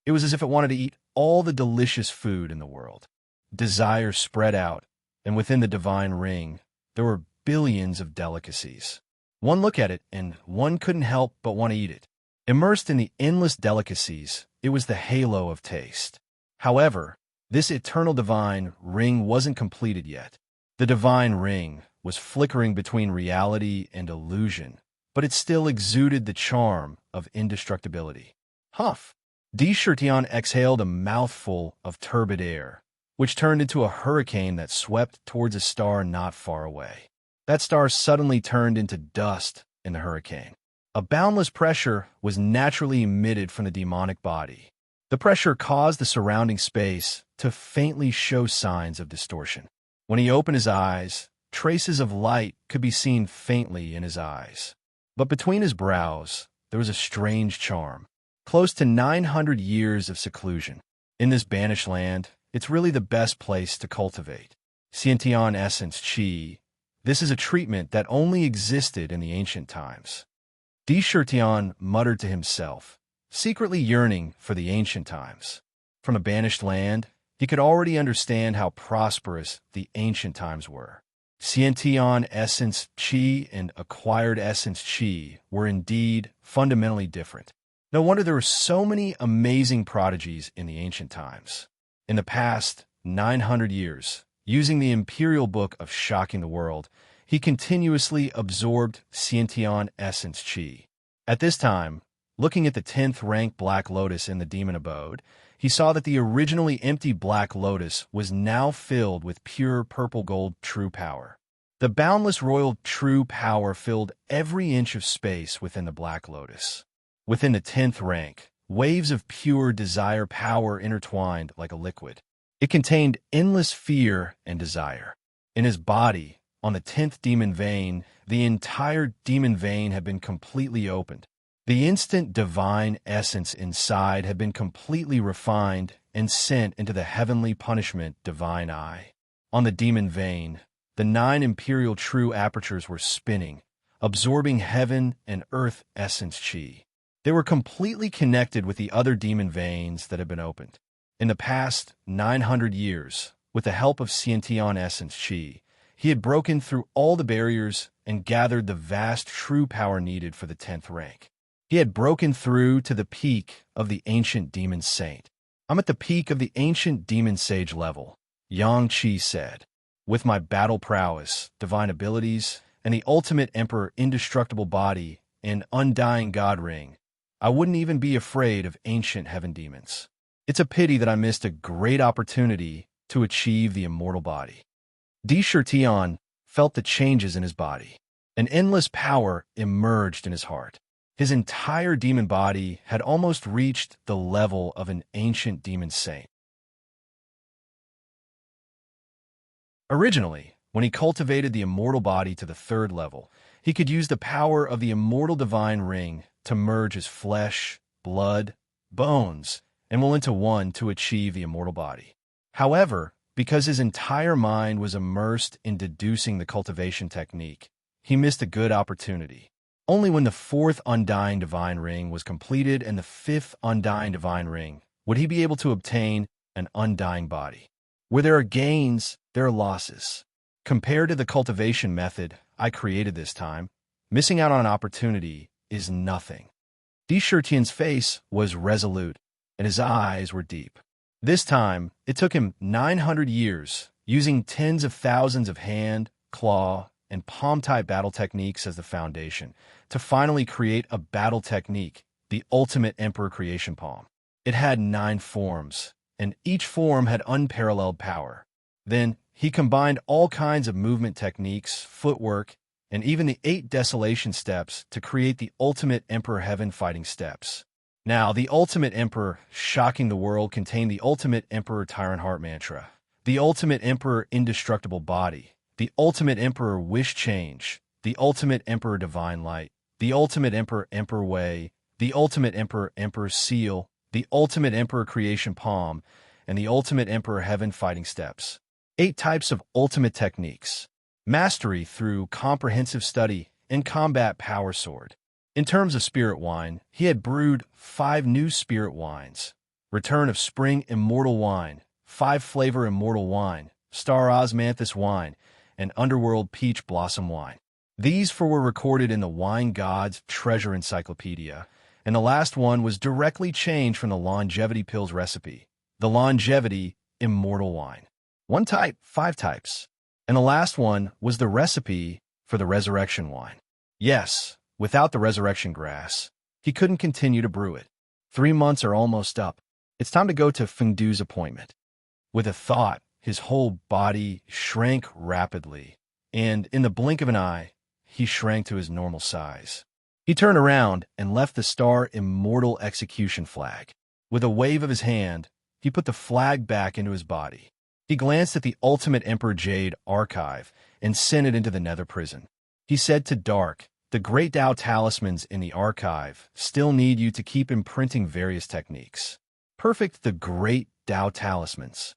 It was as if it wanted to eat all the delicious food in the world. Desire spread out, and within the divine ring, there were billions of delicacies. One look at it, and one couldn't help but want to eat it. Immersed in the endless delicacies, it was the halo of taste. However, this eternal divine ring wasn't completed yet. The divine ring was flickering between reality and illusion, but it still exuded the charm of indestructibility. Huff! Shirtian exhaled a mouthful of turbid air, which turned into a hurricane that swept towards a star not far away. That star suddenly turned into dust in the hurricane. A boundless pressure was naturally emitted from the demonic body. The pressure caused the surrounding space to faintly show signs of distortion. When he opened his eyes, traces of light could be seen faintly in his eyes. But between his brows, there was a strange charm. Close to 900 years of seclusion. In this banished land, it's really the best place to cultivate Xiantian essence Qi. This is a treatment that only existed in the ancient times. Shirtian muttered to himself, secretly yearning for the ancient times. From a banished land, he could already understand how prosperous the ancient times were. Xiantian essence Qi and acquired essence Qi were indeed fundamentally different. No wonder there were so many amazing prodigies in the ancient times. In the past 900 years, using the imperial book of Shocking the World, he continuously absorbed Xiantian essence Qi. At this time, looking at the 10th rank Black Lotus in the demon abode, he saw that the originally empty Black Lotus was now filled with pure purple gold true power. The boundless royal true power filled every inch of space within the Black Lotus. Within the 10th rank, waves of pure desire power intertwined like a liquid. It contained endless fear and desire. In his body, on the 10th demon vein, the entire demon vein had been completely opened. The instant divine essence inside had been completely refined and sent into the heavenly punishment divine eye. On the demon vein, the 9 imperial true apertures were spinning, absorbing heaven and earth essence Qi. They were completely connected with the other demon veins that had been opened. In the past 900 years, with the help of Xiantian essence Qi, he had broken through all the barriers and gathered the vast true power needed for the 10th rank. He had broken through to the peak of the ancient demon saint. I'm at the peak of the ancient demon sage level, Yang Qi said. With my battle prowess, divine abilities, and the ultimate emperor indestructible body and undying god ring, I wouldn't even be afraid of ancient heaven demons. It's a pity that I missed a great opportunity to achieve the immortal body. Tion felt the changes in his body. An endless power emerged in his heart. His entire demon body had almost reached the level of an ancient demon saint. Originally, when he cultivated the immortal body to the third level, he could use the power of the immortal divine ring to merge his flesh, blood, bones, and will into one to achieve the immortal body. However, because his entire mind was immersed in deducing the cultivation technique, he missed a good opportunity. Only when the fourth undying divine ring was completed and the fifth undying divine ring would he be able to obtain an undying body. Where there are gains, there are losses. Compared to the cultivation method I created this time, missing out on an opportunity is nothing. Tian's face was resolute, and his eyes were deep. This time, it took him 900 years, using tens of thousands of hand, claw, and palm-type battle techniques as the foundation, to finally create a battle technique, the ultimate Emperor Creation Palm. It had 9 forms, and each form had unparalleled power. Then, he combined all kinds of movement techniques, footwork, and even the 8 desolation steps to create the ultimate Emperor Heaven fighting steps. Now, the ultimate Emperor shocking the world contained the ultimate Emperor Tyrant Heart mantra, the ultimate Emperor Indestructible Body, the ultimate Emperor Wish Change, the ultimate Emperor Divine Light, the ultimate Emperor Emperor Way, the ultimate Emperor Emperor Seal, the ultimate Emperor Creation Palm, and the ultimate Emperor Heaven fighting steps. 8 types of ultimate techniques. Mastery through comprehensive study and combat power sword. In terms of spirit wine, he had brewed 5 new spirit wines. Return of Spring Immortal Wine, 5-flavor Immortal Wine, Star Osmanthus Wine, and Underworld Peach Blossom Wine. These 4 were recorded in the Wine God's Treasure Encyclopedia, and the last one was directly changed from the Longevity Pills recipe, the Longevity Immortal Wine. 1 type, 5 types. And the last one was the recipe for the Resurrection Wine. Yes, without the Resurrection Grass, he couldn't continue to brew it. 3 months are almost up. It's time to go to Fengdu's appointment. With a thought, his whole body shrank rapidly, and in the blink of an eye, he shrank to his normal size. He turned around and left the Star Immortal Execution flag. With a wave of his hand, he put the flag back into his body. He glanced at the Ultimate Emperor Jade archive and sent it into the Nether prison. He said to Dark, "The Great Tao talismans in the archive still need you to keep imprinting various techniques. Perfect the Great Tao talismans.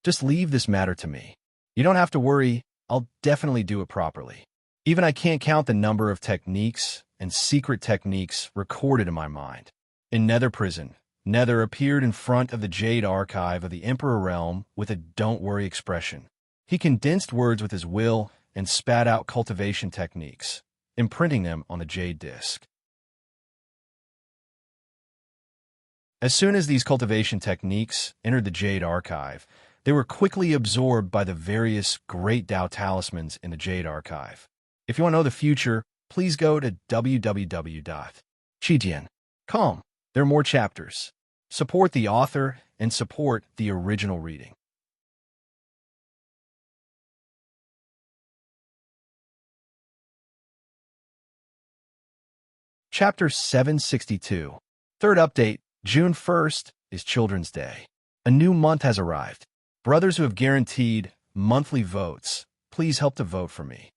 Just leave this matter to me. You don't have to worry, I'll definitely do it properly. Even I can't count the number of techniques and secret techniques recorded in my mind." In Nether prison, Nether appeared in front of the Jade archive of the Emperor Realm with a don't worry expression. He condensed words with his will and spat out cultivation techniques, imprinting them on the Jade disc. As soon as these cultivation techniques entered the Jade archive, they were quickly absorbed by the various Great Tao talismans in the Jade archive. If you want to know the future, please go to www.chijian.com. There are more chapters. Support the author and support the original reading. Chapter 762. Third update, June 1st is Children's Day. A new month has arrived. Brothers who have guaranteed monthly votes, please help to vote for me.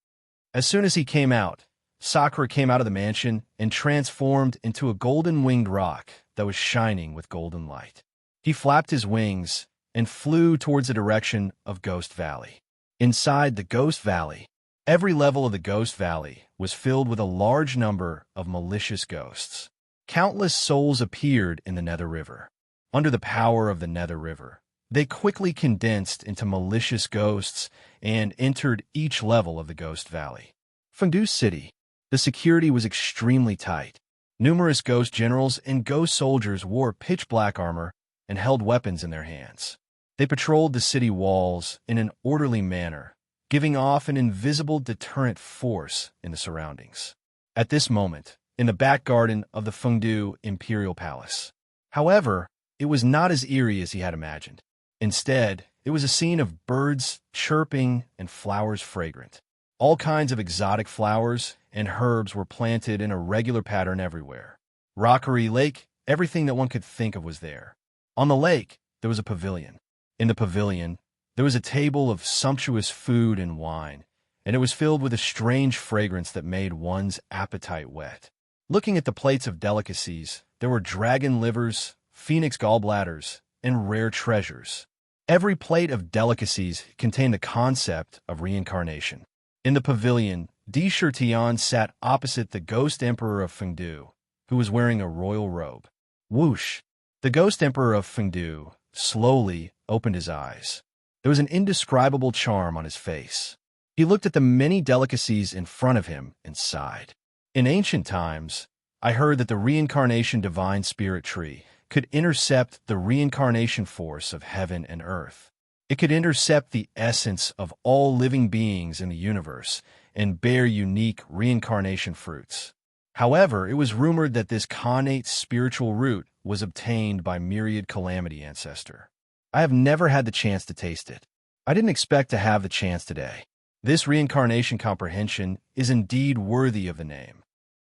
As soon as he came out, Sakura came out of the mansion and transformed into a golden-winged rock that was shining with golden light. He flapped his wings and flew towards the direction of Ghost Valley. Inside the Ghost Valley, every level of the Ghost Valley was filled with a large number of malicious ghosts. Countless souls appeared in the Nether River. Under the power of the Nether River, they quickly condensed into malicious ghosts and entered each level of the Ghost Valley. Fengdu City. The security was extremely tight. Numerous ghost generals and ghost soldiers wore pitch-black armor and held weapons in their hands. They patrolled the city walls in an orderly manner, giving off an invisible deterrent force in the surroundings. At this moment, in the back garden of the Fengdu Imperial Palace. However, it was not as eerie as he had imagined. Instead, it was a scene of birds chirping and flowers fragrant. All kinds of exotic flowers and herbs were planted in a regular pattern everywhere. Rockery Lake, everything that one could think of was there. On the lake, there was a pavilion. In the pavilion, there was a table of sumptuous food and wine, and it was filled with a strange fragrance that made one's appetite wet. Looking at the plates of delicacies, there were dragon livers, phoenix gallbladders, and rare treasures. Every plate of delicacies contained the concept of reincarnation. In the pavilion, Di Shirtian sat opposite the Ghost Emperor of Fengdu, who was wearing a royal robe. Whoosh! The Ghost Emperor of Fengdu slowly opened his eyes. There was an indescribable charm on his face. He looked at the many delicacies in front of him and sighed. In ancient times, I heard that the reincarnation divine spirit tree could intercept the reincarnation force of heaven and earth. It could intercept the essence of all living beings in the universe and bear unique reincarnation fruits. However, it was rumored that this connate spiritual root was obtained by myriad calamity ancestor. I have never had the chance to taste it. I didn't expect to have the chance today. This reincarnation comprehension is indeed worthy of the name.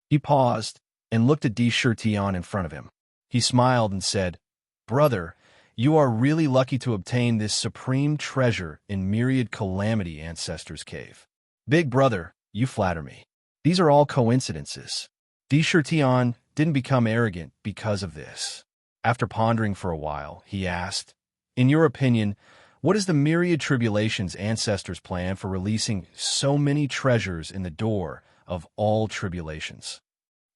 He paused and looked at Di Shirtian in front of him. He smiled and said, "Brother, you are really lucky to obtain this supreme treasure in myriad calamity ancestor's cave. Big brother, you flatter me. These are all coincidences." Di Shirtian didn't become arrogant because of this. After pondering for a while, he asked, "In your opinion, what is the myriad tribulations ancestors plan for releasing so many treasures in the door of all tribulations?"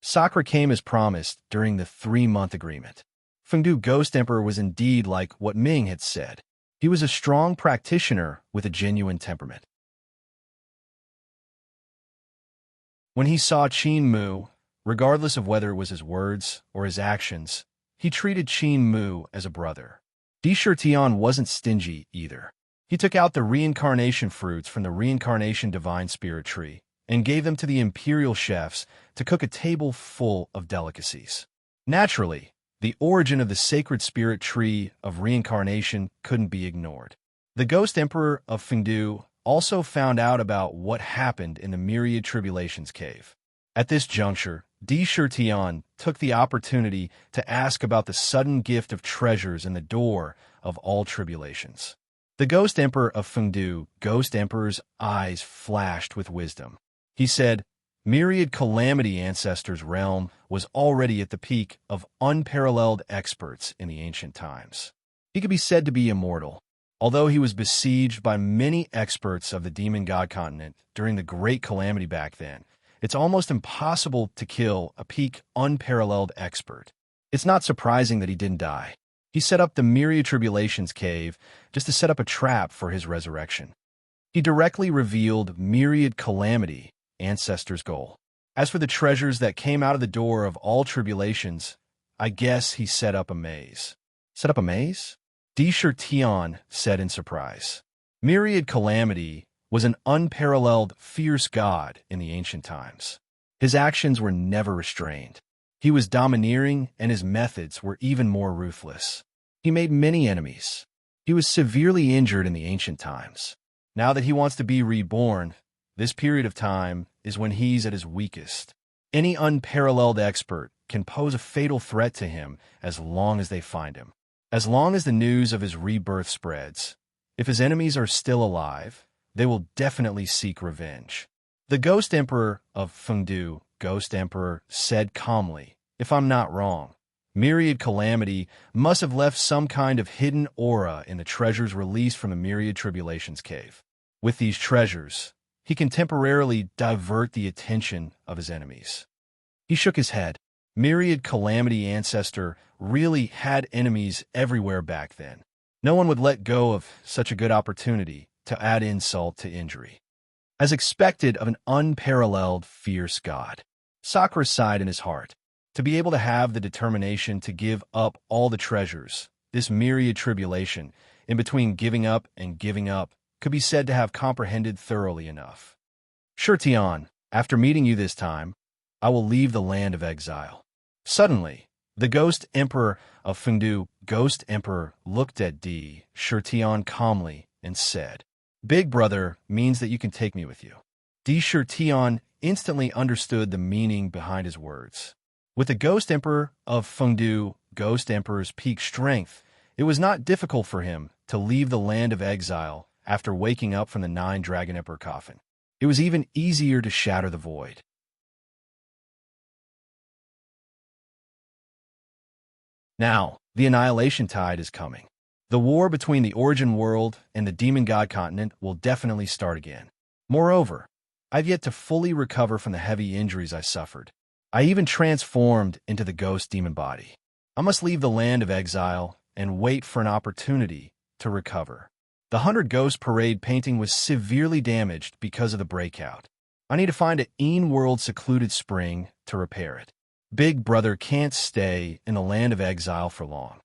Sakura came as promised during the 3-month agreement. Fengdu Ghost Emperor was indeed like what Ming had said. He was a strong practitioner with a genuine temperament. When he saw Qin Mu, regardless of whether it was his words or his actions, he treated Qin Mu as a brother. Di Shirtian wasn't stingy either. He took out the reincarnation fruits from the reincarnation divine spirit tree and gave them to the imperial chefs to cook a table full of delicacies. Naturally, the origin of the sacred spirit tree of reincarnation couldn't be ignored. The Ghost Emperor of Fengdu also found out about what happened in the Myriad Tribulations cave. At this juncture, Di Shirtian took the opportunity to ask about the sudden gift of treasures in the door of all tribulations. The Ghost Emperor of Fengdu, Ghost Emperor's eyes flashed with wisdom. He said, "Myriad Calamity Ancestor's realm was already at the peak of unparalleled experts in the ancient times. He could be said to be immortal. Although he was besieged by many experts of the demon god continent during the Great Calamity back then, it's almost impossible to kill a peak unparalleled expert. It's not surprising that he didn't die. He set up the Myriad Tribulations cave just to set up a trap for his resurrection. He directly revealed Myriad Calamity Ancestor's goal. As for the treasures that came out of the door of all tribulations, I guess he set up a maze." "Set up a maze?" Di Shirtian said in surprise. Myriad Calamity was an unparalleled, fierce god in the ancient times. His actions were never restrained. He was domineering, and his methods were even more ruthless. He made many enemies. He was severely injured in the ancient times. Now that he wants to be reborn, this period of time is when he's at his weakest. Any unparalleled expert can pose a fatal threat to him as long as they find him. As long as the news of his rebirth spreads, if his enemies are still alive, they will definitely seek revenge. The Ghost Emperor of Fengdu, Ghost Emperor, said calmly, "If I'm not wrong, Myriad Calamity must have left some kind of hidden aura in the treasures released from the Myriad Tribulations cave. With these treasures, he can temporarily divert the attention of his enemies." He shook his head. Myriad Calamity Ancestor really had enemies everywhere back then. No one would let go of such a good opportunity to add insult to injury. As expected of an unparalleled, fierce god, Sakura sighed in his heart. To be able to have the determination to give up all the treasures, this myriad tribulation, in between giving up and giving up, could be said to have comprehended thoroughly enough. "Shirtian, after meeting you this time, I will leave the land of exile. Suddenly, the ghost emperor of Fengdu, Ghost Emperor, looked at Di Shirtian calmly and said, Big brother means that you can take me with you. Di Shirtian instantly understood the meaning behind his words. With the ghost emperor of Fengdu, Ghost Emperor's peak strength, it was not difficult for him to leave the land of exile after waking up from the 9-dragon emperor coffin. It was even easier to shatter the void. Now, the annihilation tide is coming. The war between the origin world and the demon god continent will definitely start again. Moreover, I've yet to fully recover from the heavy injuries I suffered. I even transformed into the ghost demon body. I must leave the land of exile and wait for an opportunity to recover. The 100 Ghost Parade painting was severely damaged because of the breakout. I need to find an in-world secluded spring to repair it. Big brother can't stay in the land of exile for long.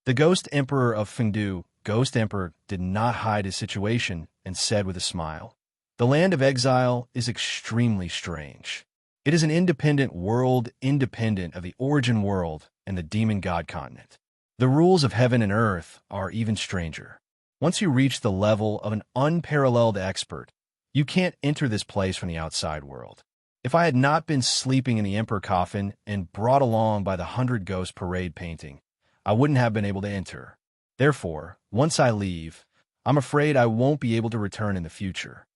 The Ghost Emperor of Fengdu, Ghost Emperor, did not hide his situation and said with a smile, The land of exile is extremely strange. It is an independent world independent of the origin world and the demon god continent. The rules of heaven and earth are even stranger. Once you reach the level of an unparalleled expert, you can't enter this place from the outside world. If I had not been sleeping in the emperor coffin and brought along by the 100 Ghost Parade painting, I wouldn't have been able to enter. Therefore, once I leave, I'm afraid I won't be able to return in the future.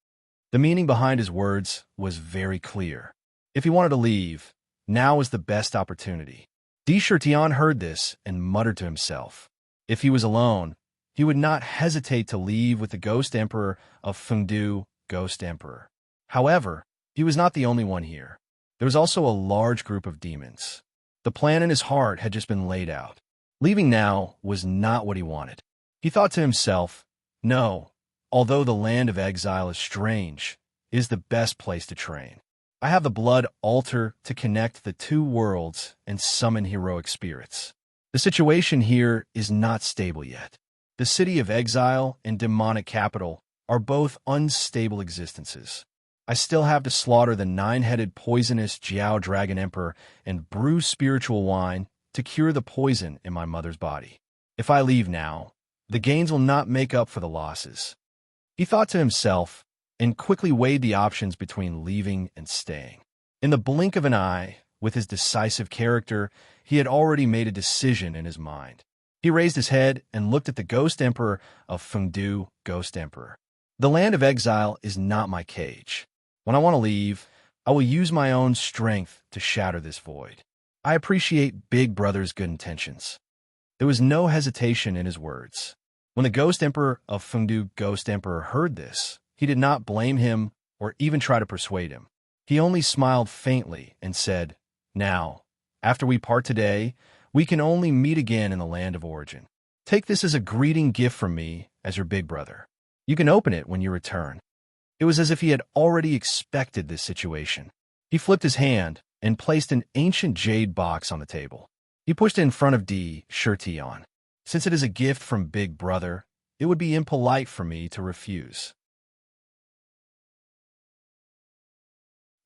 The meaning behind his words was very clear. If he wanted to leave, now was the best opportunity. Di Shirtian heard this and muttered to himself. If he was alone, he would not hesitate to leave with the Ghost Emperor of Fengdu, Ghost Emperor. However, he was not the only one here. There was also a large group of demons. The plan in his heart had just been laid out. Leaving now was not what he wanted. He thought to himself, No, although the land of exile is strange, it is the best place to train. I have the blood altar to connect the two worlds and summon heroic spirits. The situation here is not stable yet. The city of exile and demonic capital are both unstable existences. I still have to slaughter the 9-headed poisonous Jiao Dragon Emperor and brew spiritual wine to cure the poison in my mother's body. If I leave now, the gains will not make up for the losses. He thought to himself and quickly weighed the options between leaving and staying. In the blink of an eye, with his decisive character, he had already made a decision in his mind. He raised his head and looked at the Ghost Emperor of Fengdu, Ghost Emperor. The land of exile is not my cage. When I want to leave, I will use my own strength to shatter this void. I appreciate Big Brother's good intentions. There was no hesitation in his words. When the Ghost Emperor of Fengdu, Ghost Emperor, heard this, he did not blame him or even try to persuade him. He only smiled faintly and said, Now, after we part today, we can only meet again in the land of origin. Take this as a greeting gift from me as your big brother. You can open it when you return. It was as if he had already expected this situation. He flipped his hand and placed an ancient jade box on the table. He pushed it in front of Di Shirtian. Since it is a gift from Big Brother, it would be impolite for me to refuse.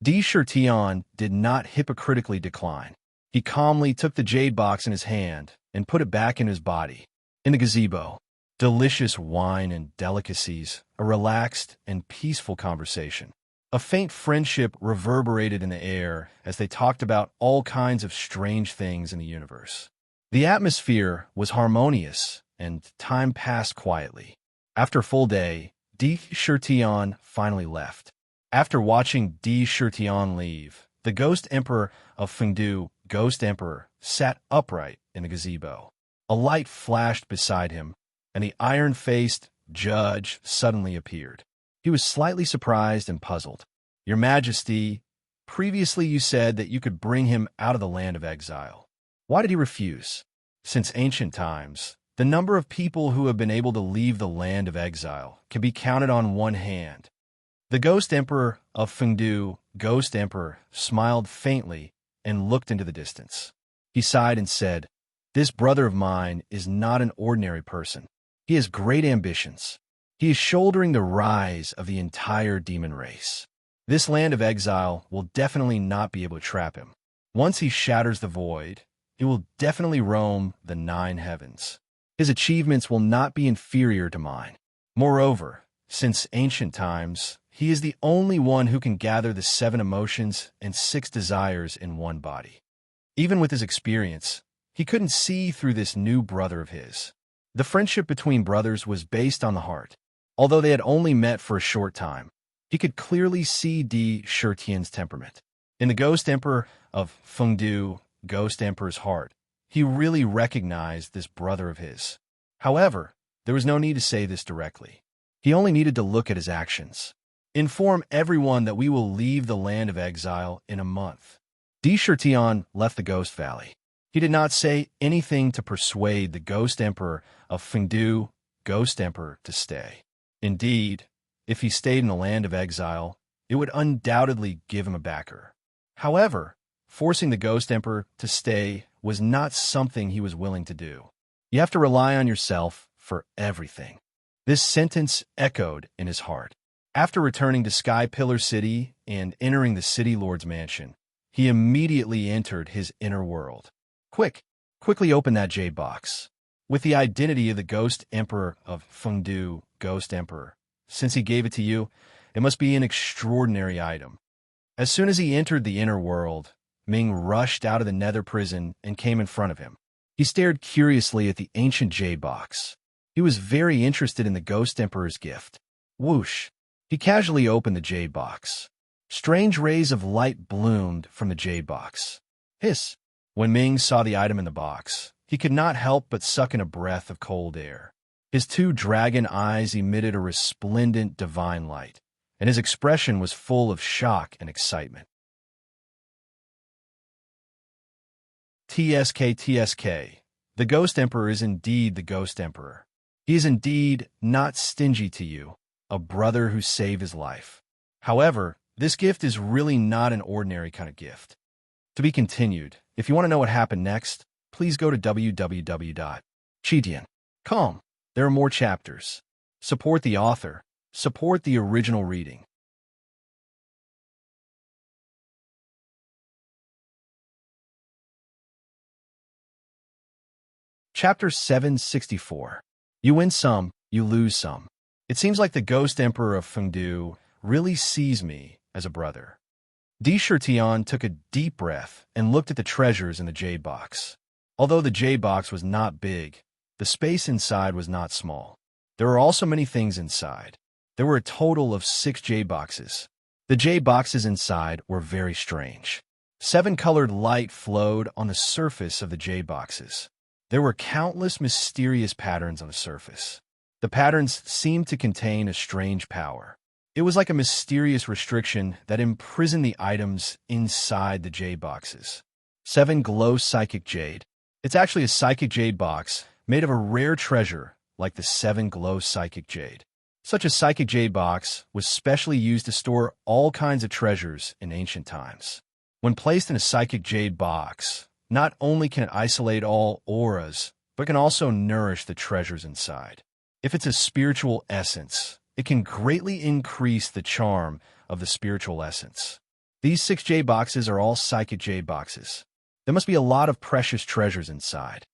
Di Shirtian did not hypocritically decline. He calmly took the jade box in his hand and put it back in his body. In the gazebo, delicious wine and delicacies, a relaxed and peaceful conversation. A faint friendship reverberated in the air as they talked about all kinds of strange things in the universe. The atmosphere was harmonious, and time passed quietly. After a full day, Di Shirtian finally left. After watching Di Shirtian leave, the Ghost Emperor of Fengdu, Ghost Emperor, sat upright in the gazebo. A light flashed beside him, and the iron-faced judge suddenly appeared. He was slightly surprised and puzzled. Your Majesty, previously you said that you could bring him out of the land of exile. Why did he refuse? Since ancient times, the number of people who have been able to leave the land of exile can be counted on one hand. The Ghost Emperor of Fengdu, Ghost Emperor, smiled faintly and looked into the distance. He sighed and said, This brother of mine is not an ordinary person. He has great ambitions. He is shouldering the rise of the entire demon race. This land of exile will definitely not be able to trap him. Once he shatters the void, he will definitely roam the 9 heavens. His achievements will not be inferior to mine. Moreover, since ancient times, he is the only one who can gather the 7 emotions and 6 desires in one body. Even with his experience, he couldn't see through this new brother of his. The friendship between brothers was based on the heart. Although they had only met for a short time, he could clearly see Di Shirtian's temperament. In the Ghost Emperor of Fengdu, Ghost Emperor's heart, he really recognized this brother of his. However, there was no need to say this directly. He only needed to look at his actions. Inform everyone that we will leave the land of exile in a month. Di Shirtian left the Ghost Valley. He did not say anything to persuade the Ghost Emperor of Fengdu, Ghost Emperor, to stay. Indeed, if he stayed in the land of exile, it would undoubtedly give him a backer. However, forcing the Ghost Emperor to stay was not something he was willing to do. You have to rely on yourself for everything. This sentence echoed in his heart. After returning to Sky Pillar City and entering the City Lord's mansion, he immediately entered his inner world. Quickly open that jade box. With the identity of the Ghost Emperor of Fengdu, Ghost Emperor, since he gave it to you, it must be an extraordinary item. As soon as he entered the inner world, Ming rushed out of the nether prison and came in front of him. He stared curiously at the ancient jade box. He was very interested in the Ghost Emperor's gift. Whoosh! He casually opened the jade box. Strange rays of light bloomed from the jade box. Hiss! When Ming saw the item in the box, he could not help but suck in a breath of cold air. His 2 dragon eyes emitted a resplendent divine light, and his expression was full of shock and excitement. TSK. The Ghost Emperor is indeed the Ghost Emperor. He is indeed not stingy to you, a brother who saved his life. However, this gift is really not an ordinary kind of gift. To be continued. If you want to know what happened next, please go to www.chidian.com. There are more chapters. Support the author. Support the original reading. Chapter 764. You win some, you lose some. It seems like the Ghost Emperor of Fengdu really sees me as a brother. Di Shirtian took a deep breath and looked at the treasures in the jade box. Although the jade box was not big, the space inside was not small. There were also many things inside. There were a total of 6 jade boxes. The jade boxes inside were very strange. 7-colored light flowed on the surface of the jade boxes. There were countless mysterious patterns on the surface. The patterns seemed to contain a strange power. It was like a mysterious restriction that imprisoned the items inside the jade boxes. 7 glow psychic jade. It's actually a psychic jade box made of a rare treasure like the 7 glow psychic jade. Such a psychic jade box was specially used to store all kinds of treasures in ancient times. When placed in a psychic jade box, not only can it isolate all auras, but can also nourish the treasures inside. If it's a spiritual essence, it can greatly increase the charm of the spiritual essence. These 6 jade boxes are all psychic jade boxes. There must be a lot of precious treasures inside.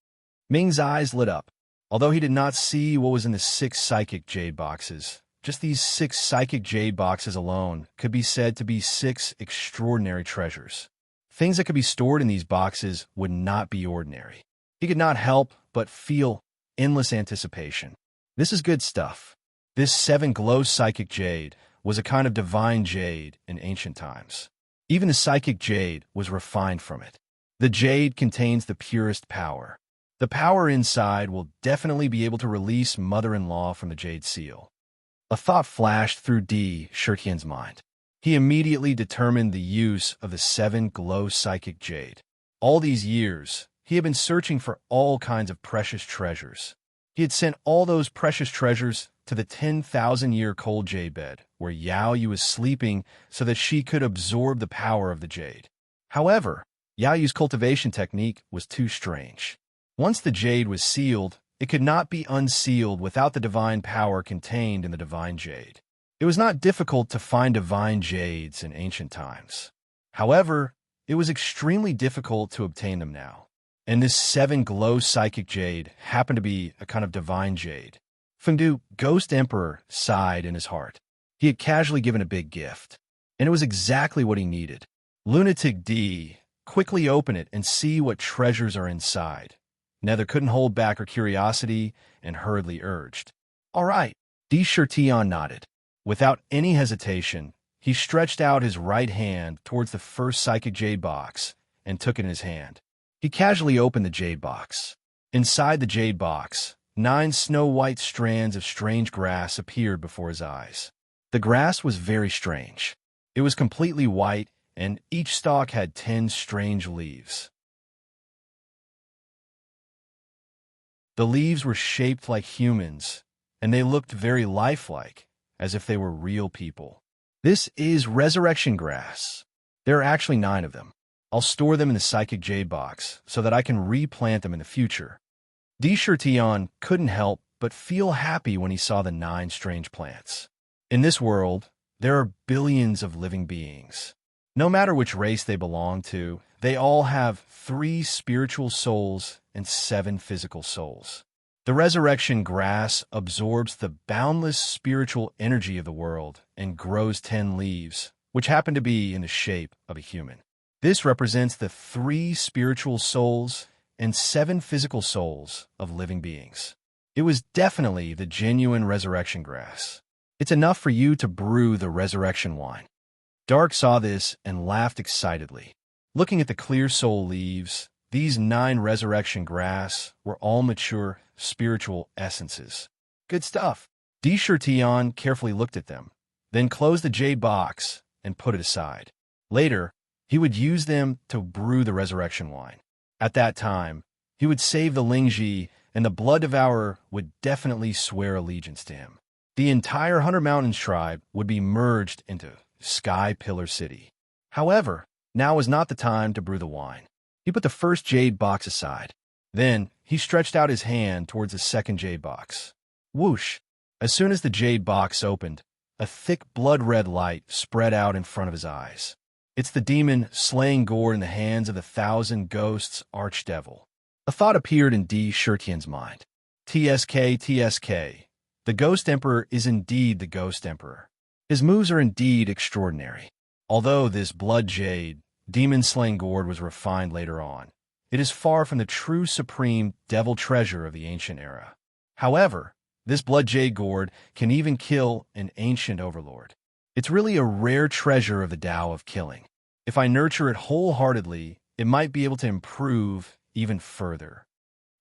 Ming's eyes lit up. Although he did not see what was in the 6 psychic jade boxes, just these 6 psychic jade boxes alone could be said to be 6 extraordinary treasures. Things that could be stored in these boxes would not be ordinary. He could not help but feel endless anticipation. This is good stuff. This 7 glow psychic jade was a kind of divine jade in ancient times. Even the psychic jade was refined from it. The jade contains the purest power. The power inside will definitely be able to release mother-in-law from the jade seal. A thought flashed through Di Shirtian's mind. He immediately determined the use of the 7 glow psychic jade. All these years, he had been searching for all kinds of precious treasures. He had sent all those precious treasures to the 10,000-year cold jade bed, where Yao Yu was sleeping so that she could absorb the power of the jade. However, Yao Yu's cultivation technique was too strange. Once the jade was sealed, it could not be unsealed without the divine power contained in the divine jade. It was not difficult to find divine jades in ancient times. However, it was extremely difficult to obtain them now. And this 7 glow psychic jade happened to be a kind of divine jade. Fengdu, Ghost Emperor, sighed in his heart. He had casually given a big gift, and it was exactly what he needed. Lunatic D, quickly open it and see what treasures are inside. Nether couldn't hold back her curiosity and hurriedly urged. All right. D. Shirtion nodded. Without any hesitation, he stretched out his right hand towards the first psychic jade box and took it in his hand. He casually opened the jade box. Inside the jade box, 9 snow-white strands of strange grass appeared before his eyes. The grass was very strange. It was completely white, and each stalk had 10 strange leaves. The leaves were shaped like humans, and they looked very lifelike, as if they were real people. This is resurrection grass. There are actually 9 of them. I'll store them in the psychic jade box so that I can replant them in the future. D. Shirtion couldn't help but feel happy when he saw the 9 strange plants. In this world, there are billions of living beings. No matter which race they belong to, they all have 3 spiritual souls and 7 physical souls. The resurrection grass absorbs the boundless spiritual energy of the world and grows 10 leaves, which happen to be in the shape of a human. This represents the 3 spiritual souls and 7 physical souls of living beings. It was definitely the genuine resurrection grass. It's enough for you to brew the resurrection wine. Dark saw this and laughed excitedly. Looking at the clear soul leaves, these 9 resurrection grass were all mature spiritual essences. Good stuff. D. Shirtion carefully looked at them, then closed the jade box and put it aside. Later, he would use them to brew the resurrection wine. At that time, he would save the Lingji, and the Blood Devourer would definitely swear allegiance to him. The entire 100 Mountains tribe would be merged into Sky Pillar City. However, now was not the time to brew the wine. He put the first jade box aside. Then, he stretched out his hand towards the second jade box. Whoosh! As soon as the jade box opened, a thick blood-red light spread out in front of his eyes. It's the demon slaying Gord in the hands of the 1,000 Ghosts Archdevil. A thought appeared in D. Shirtion's mind. TSK, TSK. The Ghost Emperor is indeed the Ghost Emperor. His moves are indeed extraordinary. Although this blood jade, demon-slaying Gord, was refined later on, it is far from the true supreme devil treasure of the ancient era. However, this blood jade Gord can even kill an ancient overlord. It's really a rare treasure of the Tao of killing. If I nurture it wholeheartedly, it might be able to improve even further.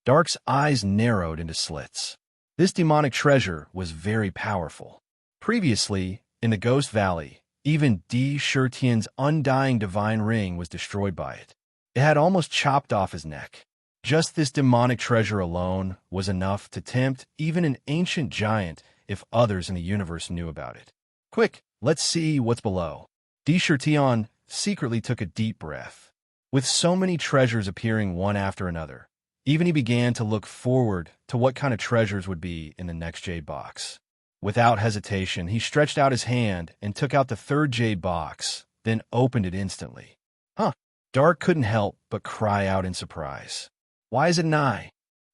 Dark's eyes narrowed into slits. This demonic treasure was very powerful. Previously, in the Ghost Valley, even D. Shirtion's undying divine ring was destroyed by it. It had almost chopped off his neck. Just this demonic treasure alone was enough to tempt even an ancient giant if others in the universe knew about it. Quick, let's see what's below. D. Shirtion secretly took a deep breath. With so many treasures appearing one after another, even he began to look forward to what kind of treasures would be in the next jade box. Without hesitation, he stretched out his hand and took out the third jade box, then opened it instantly. Dark couldn't help but cry out in surprise. Why is it an eye?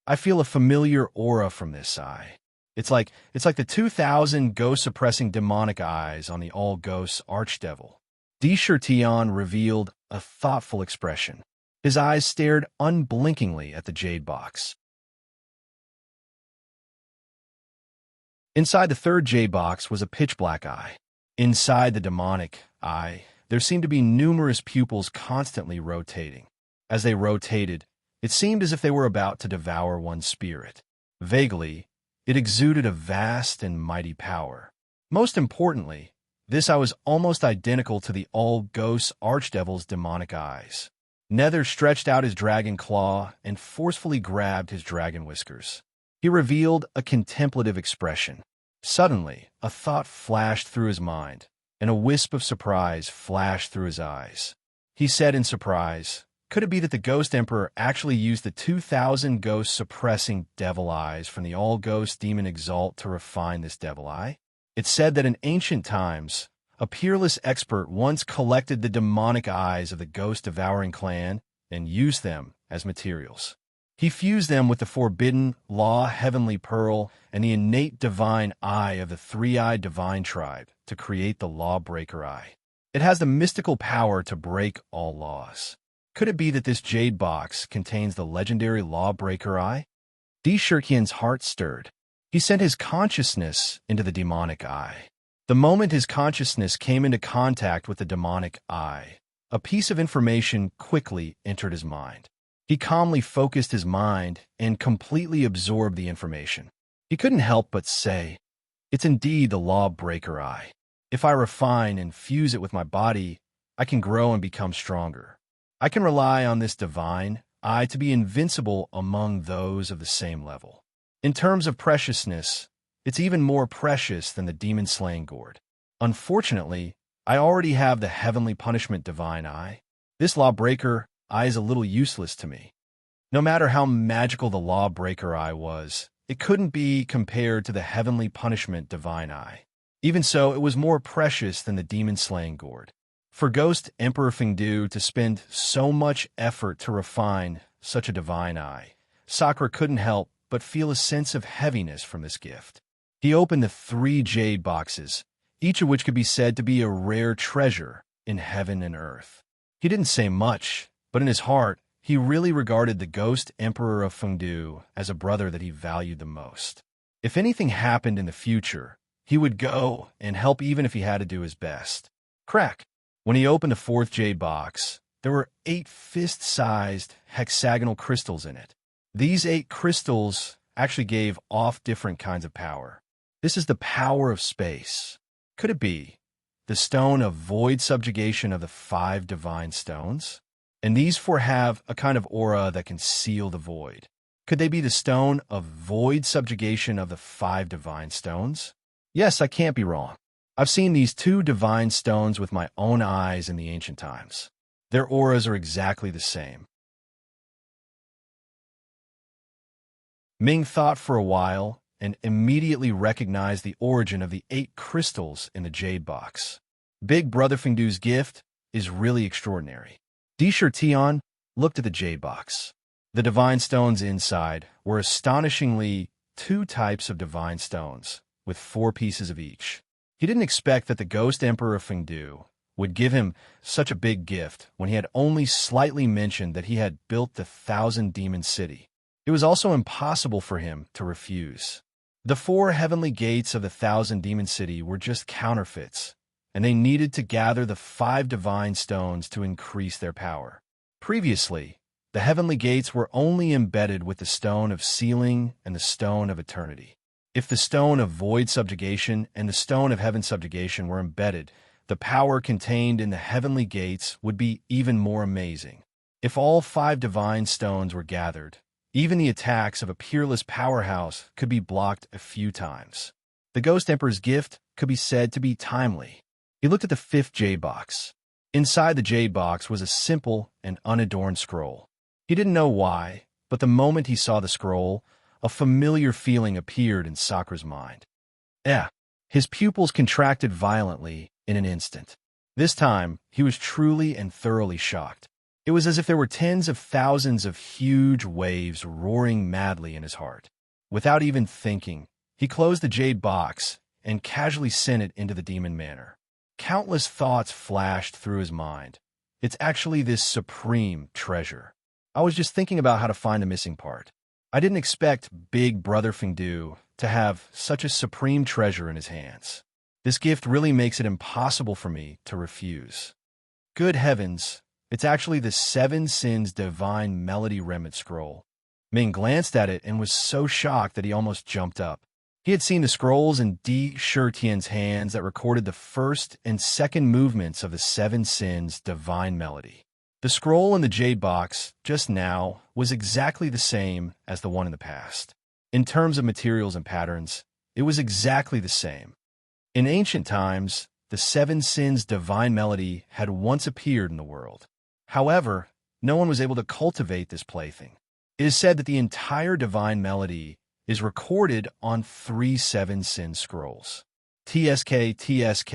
I feel a familiar aura from this eye. It's like the 2,000 ghost-suppressing demonic eyes on the all-ghosts Archdevil. D. Shirtion revealed a thoughtful expression. His eyes stared unblinkingly at the jade box. Inside the third jade box was a pitch-black eye. Inside the demonic eye, there seemed to be numerous pupils constantly rotating. As they rotated, it seemed as if they were about to devour one's spirit. Vaguely, it exuded a vast and mighty power. Most importantly, this eye was almost identical to the all-ghosts Archdevil's demonic eyes. Nether stretched out his dragon claw and forcefully grabbed his dragon whiskers. He revealed a contemplative expression. Suddenly, a thought flashed through his mind, and a wisp of surprise flashed through his eyes. He said in surprise, could it be that the Ghost Emperor actually used the 2,000 ghost-suppressing devil eyes from the all-ghost demon Exalt to refine this devil eye? It's said that in ancient times, a peerless expert once collected the demonic eyes of the ghost-devouring clan and used them as materials. He fused them with the forbidden law heavenly pearl and the innate divine eye of the three-eyed divine tribe to create the lawbreaker eye. It has the mystical power to break all laws. Could it be that this jade box contains the legendary lawbreaker eye? Di Shirkian's heart stirred. He sent his consciousness into the demonic eye. The moment his consciousness came into contact with the demonic eye, a piece of information quickly entered his mind. He calmly focused his mind and completely absorbed the information. He couldn't help but say, "It's indeed the lawbreaker eye. If I refine and fuse it with my body, I can grow and become stronger. I can rely on this divine eye to be invincible among those of the same level. In terms of preciousness, it's even more precious than the demon-slaying gourd. Unfortunately, I already have the heavenly punishment divine eye. This lawbreaker eye is a little useless to me." No matter how magical the lawbreaker eye was, it couldn't be compared to the heavenly punishment divine eye. Even so, it was more precious than the demon-slaying gourd. For Ghost Emperor Fengdu to spend so much effort to refine such a divine eye, Sakura couldn't help but feel a sense of heaviness from this gift. He opened the 3 jade boxes, each of which could be said to be a rare treasure in heaven and earth. He didn't say much, but in his heart, he really regarded the Ghost Emperor of Fengdu as a brother that he valued the most. If anything happened in the future, he would go and help even if he had to do his best. Crack! When he opened the 4th jade box, there were 8 fist-sized hexagonal crystals in it. These 8 crystals actually gave off different kinds of power. This is the power of space. Could it be the stone of void subjugation of the 5 divine stones? And these 4 have a kind of aura that can seal the void. Could they be the stone of void subjugation of the 5 divine stones? Yes, I can't be wrong. I've seen these 2 divine stones with my own eyes in the ancient times. Their auras are exactly the same. Ming thought for a while and immediately recognized the origin of the 8 crystals in the jade box. Big Brother Fengdu's gift is really extraordinary. Di Shirtian looked at the jade box. The divine stones inside were astonishingly 2 types of divine stones, with 4 pieces of each. He didn't expect that the Ghost Emperor of Fengdu would give him such a big gift when he had only slightly mentioned that he had built the 1,000 Demon City. It was also impossible for him to refuse. The 4 heavenly gates of the 1,000 Demon City were just counterfeits, and they needed to gather the 5 divine stones to increase their power. Previously, the heavenly gates were only embedded with the stone of sealing and the stone of eternity. If the stone of void subjugation and the stone of heaven subjugation were embedded, the power contained in the heavenly gates would be even more amazing. If all 5 divine stones were gathered, even the attacks of a peerless powerhouse could be blocked a few times. The Ghost Emperor's gift could be said to be timely. He looked at the 5th jade box. Inside the jade box was a simple and unadorned scroll. He didn't know why, but the moment he saw the scroll, a familiar feeling appeared in Sakura's mind. His pupils contracted violently in an instant. This time, he was truly and thoroughly shocked. It was as if there were tens of thousands of huge waves roaring madly in his heart. Without even thinking, he closed the jade box and casually sent it into the demon manor. Countless thoughts flashed through his mind. It's actually this supreme treasure. I was just thinking about how to find the missing part. I didn't expect Big Brother Fengdu to have such a supreme treasure in his hands. This gift really makes it impossible for me to refuse. Good heavens, it's actually the 7 Sins Divine Melody Remnant Scroll. Ming glanced at it and was so shocked that he almost jumped up. He had seen the scrolls in Di Shirtian's hands that recorded the first and second movements of the 7 Sins Divine Melody. The scroll in the jade box, just now, was exactly the same as the one in the past. In terms of materials and patterns, it was exactly the same. In ancient times, the 7 Sins Divine Melody had once appeared in the world. However, no one was able to cultivate this plaything. It is said that the entire Divine Melody is recorded on 3 7 Sin scrolls. TSK.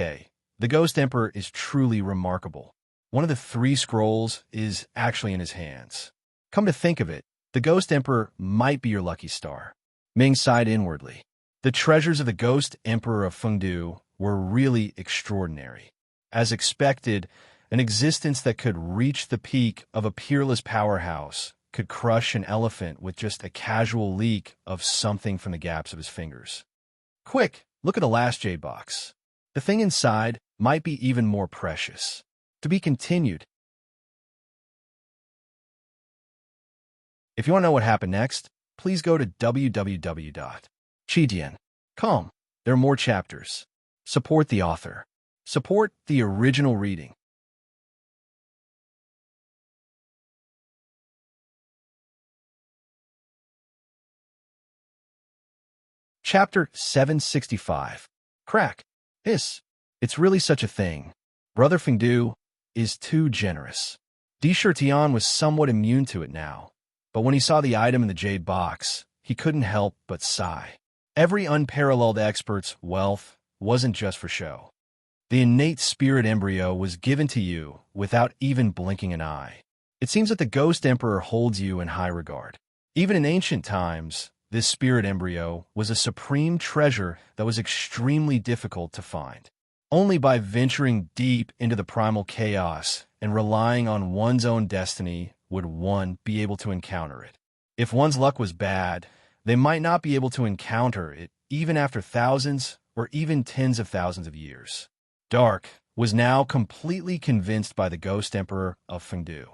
The Ghost Emperor is truly remarkable. One of the 3 scrolls is actually in his hands. Come to think of it, the Ghost Emperor might be your lucky star. Ming sighed inwardly. The treasures of the Ghost Emperor of Fengdu were really extraordinary. As expected, an existence that could reach the peak of a peerless powerhouse could crush an elephant with just a casual leak of something from the gaps of his fingers. Quick, look at the last jade box. The thing inside might be even more precious. To be continued. If you want to know what happened next, please go to www.chidian.com. There are more chapters. Support the author. Support the original reading. Chapter 765. Crack. Hiss. It's really such a thing. Brother Fengdu is too generous. Di Shirtian was somewhat immune to it now, but when he saw the item in the jade box, he couldn't help but sigh. Every unparalleled expert's wealth wasn't just for show. The innate spirit embryo was given to you without even blinking an eye. It seems that the Ghost Emperor holds you in high regard. Even in ancient times, this spirit embryo was a supreme treasure that was extremely difficult to find. Only by venturing deep into the primal chaos and relying on one's own destiny would one be able to encounter it. If one's luck was bad, they might not be able to encounter it even after thousands or even tens of thousands of years. Dark was now completely convinced by the Ghost Emperor of Fengdu.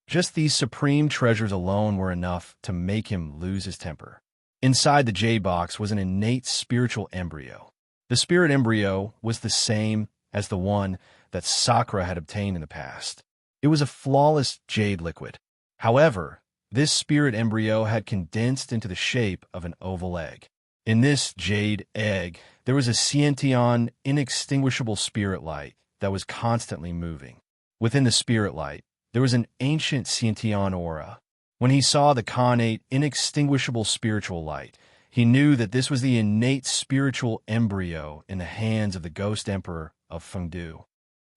Just these supreme treasures alone were enough to make him lose his temper. Inside the jade box was an innate spiritual embryo. The spirit embryo was the same as the one that Sakura had obtained in the past. It was a flawless jade liquid. However, this spirit embryo had condensed into the shape of an oval egg. In this jade egg, there was a sentient, inextinguishable spirit light that was constantly moving. Within the spirit light, there was an ancient sentient aura. When he saw the connate, inextinguishable spiritual light, he knew that this was the innate spiritual embryo in the hands of the Ghost Emperor of Fengdu.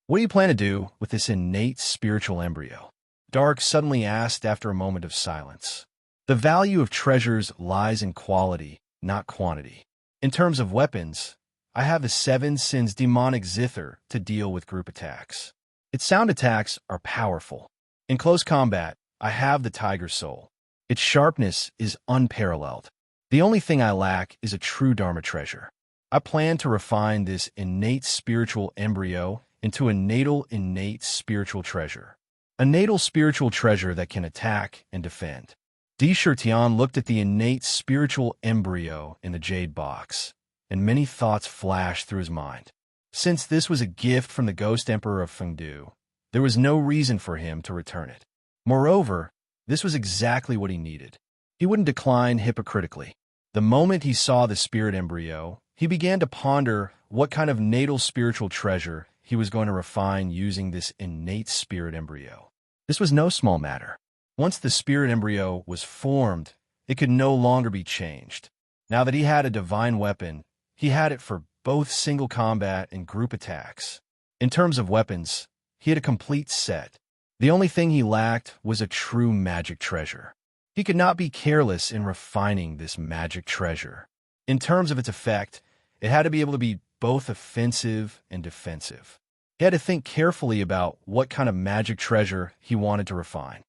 What do you plan to do with this innate spiritual embryo? Dark suddenly asked after a moment of silence. The value of treasures lies in quality, not quantity. In terms of weapons, I have the 7 Sins demonic zither to deal with group attacks. Its sound attacks are powerful. In close combat, I have the Tiger Soul. Its sharpness is unparalleled. The only thing I lack is a true Dharma treasure. I plan to refine this innate spiritual embryo into a natal innate spiritual treasure. A natal spiritual treasure that can attack and defend. Di Shirtian looked at the innate spiritual embryo in the jade box, and many thoughts flashed through his mind. Since this was a gift from the Ghost Emperor of Fengdu, there was no reason for him to return it. Moreover, this was exactly what he needed. He wouldn't decline hypocritically. The moment he saw the spirit embryo, he began to ponder what kind of natal spiritual treasure he was going to refine using this innate spirit embryo. This was no small matter. Once the spirit embryo was formed, it could no longer be changed. Now that he had a divine weapon, he had it for both single combat and group attacks. In terms of weapons, he had a complete set. The only thing he lacked was a true magic treasure. He could not be careless in refining this magic treasure. In terms of its effect, it had to be able to be both offensive and defensive. He had to think carefully about what kind of magic treasure he wanted to refine.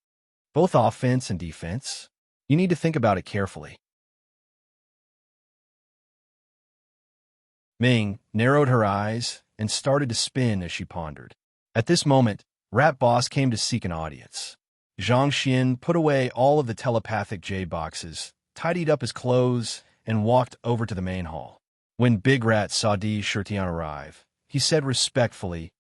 Both offense and defense. You need to think about it carefully. Ming narrowed her eyes and started to spin as she pondered. At this moment, Rat Boss came to seek an audience. Zhang Xian put away all of the telepathic jade boxes, tidied up his clothes, and walked over to the main hall. When Big Rat saw Di Shirtian arrive, he said respectfully,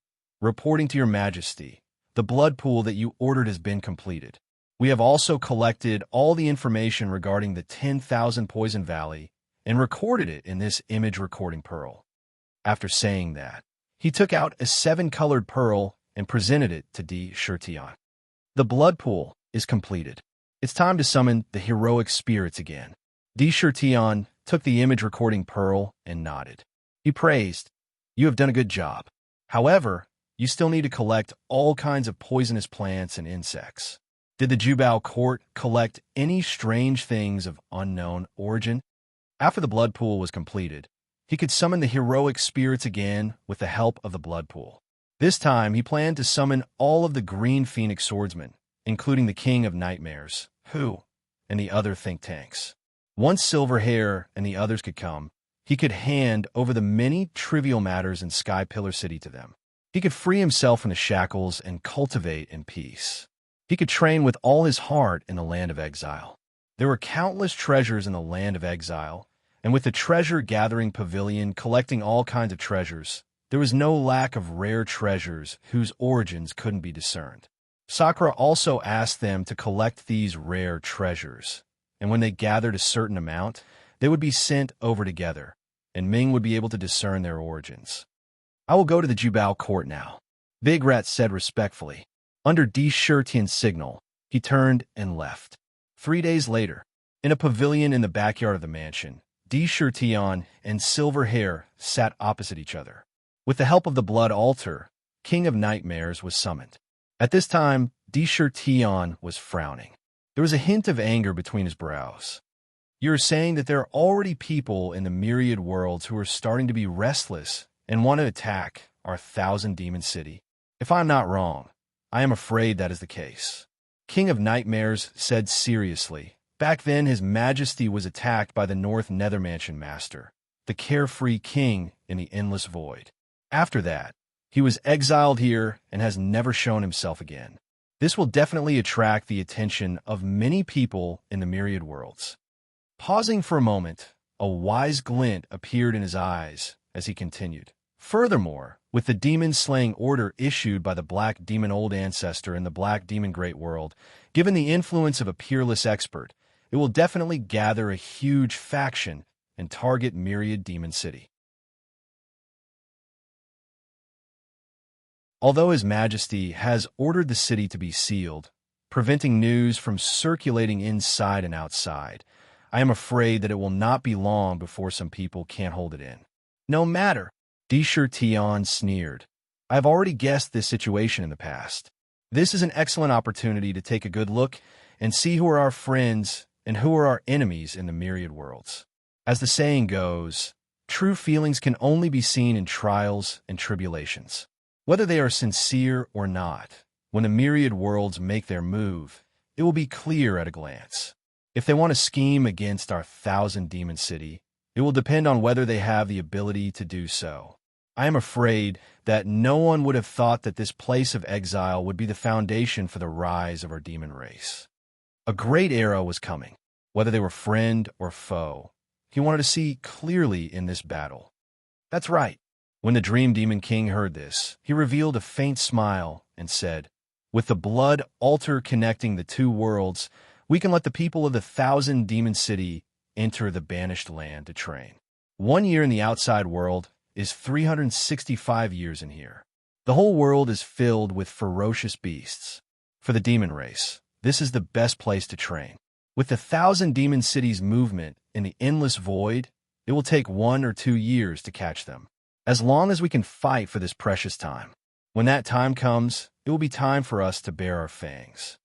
"Reporting to your majesty, the blood pool that you ordered has been completed. We have also collected all the information regarding the 10,000 Poison Valley and recorded it in this image recording pearl." After saying that, he took out a 7-colored pearl and presented it to Di Shirtian. The blood pool is completed. It's time to summon the heroic spirits again. Di Shirtian took the image recording pearl and nodded. He praised, You have done a good job. However, you still need to collect all kinds of poisonous plants and insects. Did the Jubao court collect any strange things of unknown origin? After the blood pool was completed, he could summon the heroic spirits again with the help of the blood pool. This time, he planned to summon all of the green phoenix swordsmen, including the King of Nightmares, and the other think tanks. Once Silverhair and the others could come, he could hand over the many trivial matters in Sky Pillar City to them. He could free himself from the shackles and cultivate in peace. He could train with all his heart in the land of exile. There were countless treasures in the land of exile, and with the treasure-gathering pavilion collecting all kinds of treasures, there was no lack of rare treasures whose origins couldn't be discerned. Sakura also asked them to collect these rare treasures, and when they gathered a certain amount, they would be sent over together, and Ming would be able to discern their origins. I will go to the Jubao court now, Big Rat said respectfully. Under D. Shirtian's signal, he turned and left. 3 days later, in a pavilion in the backyard of the mansion, D. Shirtian and Silverhair sat opposite each other. With the help of the blood altar, King of Nightmares was summoned. At this time, D. Shirtian was frowning. There was a hint of anger between his brows. You are saying that there are already people in the myriad worlds who are starting to be restless and want to attack our 1,000-demon city. If I'm not wrong, I am afraid that is the case. King of Nightmares said seriously. Back then, His Majesty was attacked by the North Nethermansion Master, the carefree king in the Endless Void. After that, he was exiled here and has never shown himself again. This will definitely attract the attention of many people in the myriad worlds. Pausing for a moment, a wise glint appeared in his eyes as he continued. Furthermore, with the demon-slaying order issued by the Black Demon Old Ancestor and the Black Demon Great World, given the influence of a peerless expert, it will definitely gather a huge faction and target Myriad Demon City. Although His Majesty has ordered the city to be sealed, preventing news from circulating inside and outside, I am afraid that it will not be long before some people can't hold it in. No matter, D. Shirtian sneered. I have already guessed this situation in the past. This is an excellent opportunity to take a good look and see who are our friends and who are our enemies in the myriad worlds. As the saying goes, true feelings can only be seen in trials and tribulations. Whether they are sincere or not, when the myriad worlds make their move, it will be clear at a glance. If they want to scheme against our 1,000-demon city, it will depend on whether they have the ability to do so. I am afraid that no one would have thought that this place of exile would be the foundation for the rise of our demon race. A great era was coming, whether they were friend or foe. He wanted to see clearly in this battle. That's right. When the Dream Demon King heard this, he revealed a faint smile and said, with the blood altar connecting the two worlds, we can let the people of the 1,000-demon city enter the banished land to train. 1 year in the outside world is 365 years in here. The whole world is filled with ferocious beasts. For the demon race, this is the best place to train. With the 1,000-demon cities movement in the endless void, it will take 1 or 2 years to catch them. As long as we can fight for this precious time. When that time comes, it will be time for us to bare our fangs.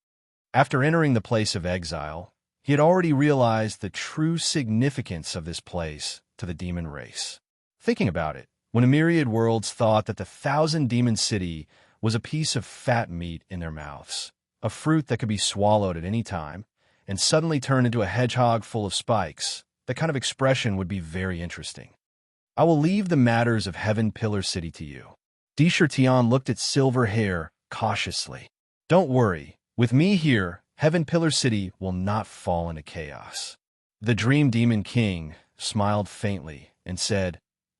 After entering the place of exile, he had already realized the true significance of this place to the demon race. Thinking about it, when a myriad worlds thought that the 1,000-demon city was a piece of fat meat in their mouths, a fruit that could be swallowed at any time, and suddenly turn into a hedgehog full of spikes, that kind of expression would be very interesting. I will leave the matters of Heaven Pillar City to you. D. Shirtian looked at Silverhair cautiously. Don't worry, with me here, Heaven Pillar City will not fall into chaos. The Dream Demon King smiled faintly and said,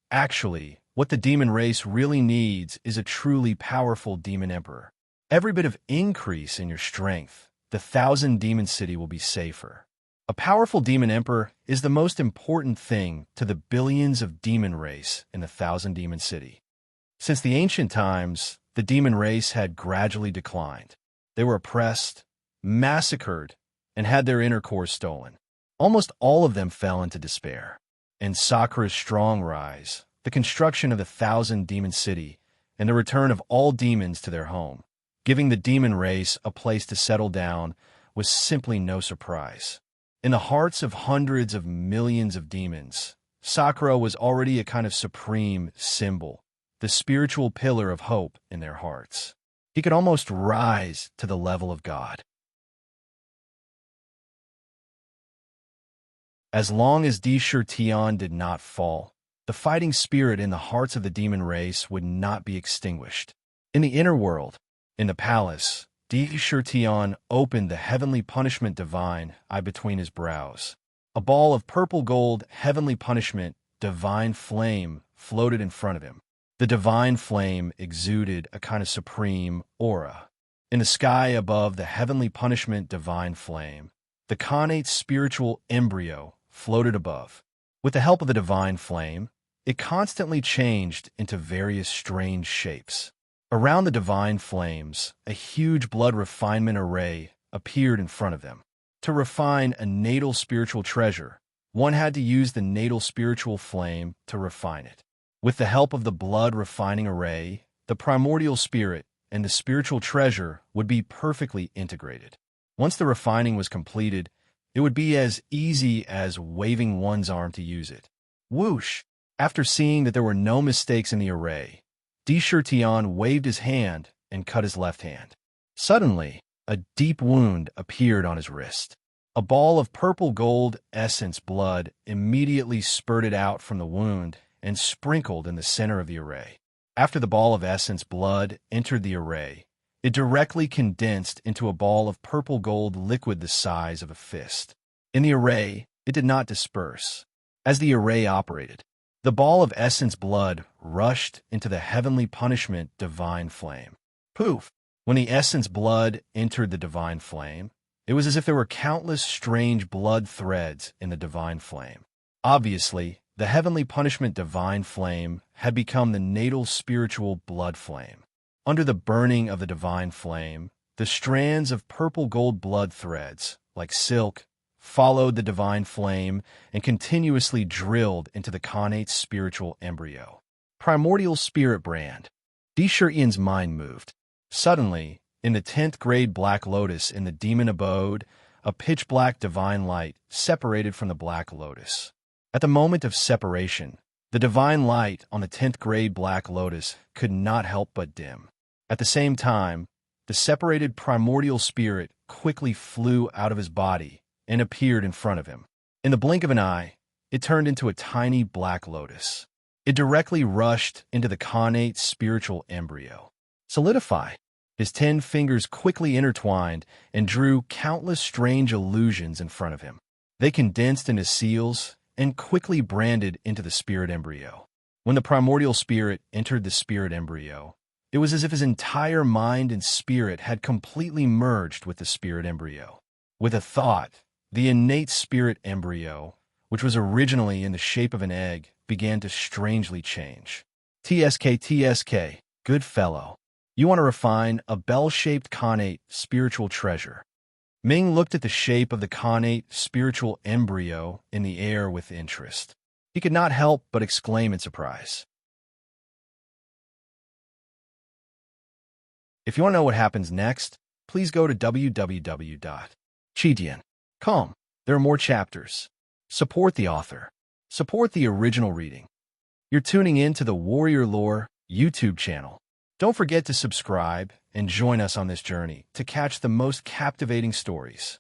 actually, what the demon race really needs is a truly powerful demon emperor. Every bit of increase in your strength, the 1,000-demon city will be safer. A powerful demon emperor is the most important thing to the billions of demon race in the 1,000-demon city. Since the ancient times, the demon race had gradually declined. They were oppressed, massacred, and had their inner core stolen. Almost all of them fell into despair. In Sakura's strong rise, the construction of the 1,000-demon city, and the return of all demons to their home. Giving the demon race a place to settle down was simply no surprise. In the hearts of hundreds of millions of demons, Sakura was already a kind of supreme symbol, the spiritual pillar of hope in their hearts. He could almost rise to the level of God. As long as Tion did not fall, the fighting spirit in the hearts of the demon race would not be extinguished. In the inner world, in the palace, Tion opened the heavenly punishment divine eye between his brows. A ball of purple gold heavenly punishment divine flame floated in front of him. The divine flame exuded a kind of supreme aura. In the sky above the heavenly punishment divine flame, the connate spiritual embryo floated above. With the help of the divine flame, it constantly changed into various strange shapes. Around the divine flames, a huge blood refinement array appeared in front of them. To refine a natal spiritual treasure, one had to use the natal spiritual flame to refine it. With the help of the blood refining array, the primordial spirit and the spiritual treasure would be perfectly integrated. Once the refining was completed, it would be as easy as waving one's arm to use it. Whoosh! After seeing that there were no mistakes in the array, Tion waved his hand and cut his left hand. Suddenly, a deep wound appeared on his wrist. A ball of purple gold essence blood immediately spurted out from the wound and sprinkled in the center of the array. After the ball of essence blood entered the array, it directly condensed into a ball of purple gold liquid the size of a fist. In the array, it did not disperse. As the array operated, the ball of essence blood rushed into the heavenly punishment divine flame. Poof! When the essence blood entered the divine flame, it was as if there were countless strange blood threads in the divine flame. Obviously, the heavenly punishment divine flame had become the natal spiritual blood flame. Under the burning of the divine flame, the strands of purple gold blood threads, like silk, followed the divine flame and continuously drilled into the connate spiritual embryo. Primordial spirit brand. Tion's mind moved. Suddenly, in the 10th grade black lotus in the demon abode, a pitch-black divine light separated from the black lotus. At the moment of separation, the divine light on the 10th grade black lotus could not help but dim. At the same time, the separated primordial spirit quickly flew out of his body and appeared in front of him. In the blink of an eye, it turned into a tiny black lotus. It directly rushed into the connate spiritual embryo. Solidify! His 10 fingers quickly intertwined and drew countless strange illusions in front of him. They condensed into seals and quickly branded into the spirit embryo. When the primordial spirit entered the spirit embryo, it was as if his entire mind and spirit had completely merged with the spirit embryo. With a thought, the innate spirit embryo, which was originally in the shape of an egg, began to strangely change. TSK, good fellow. You want to refine a bell-shaped connate spiritual treasure. Ming looked at the shape of the connate spiritual embryo in the air with interest. He could not help but exclaim in surprise. If you want to know what happens next, please go to www.chidian.com. There are more chapters. Support the author. Support the original reading. You're tuning in to the Warrior Lore YouTube channel. Don't forget to subscribe and join us on this journey to catch the most captivating stories.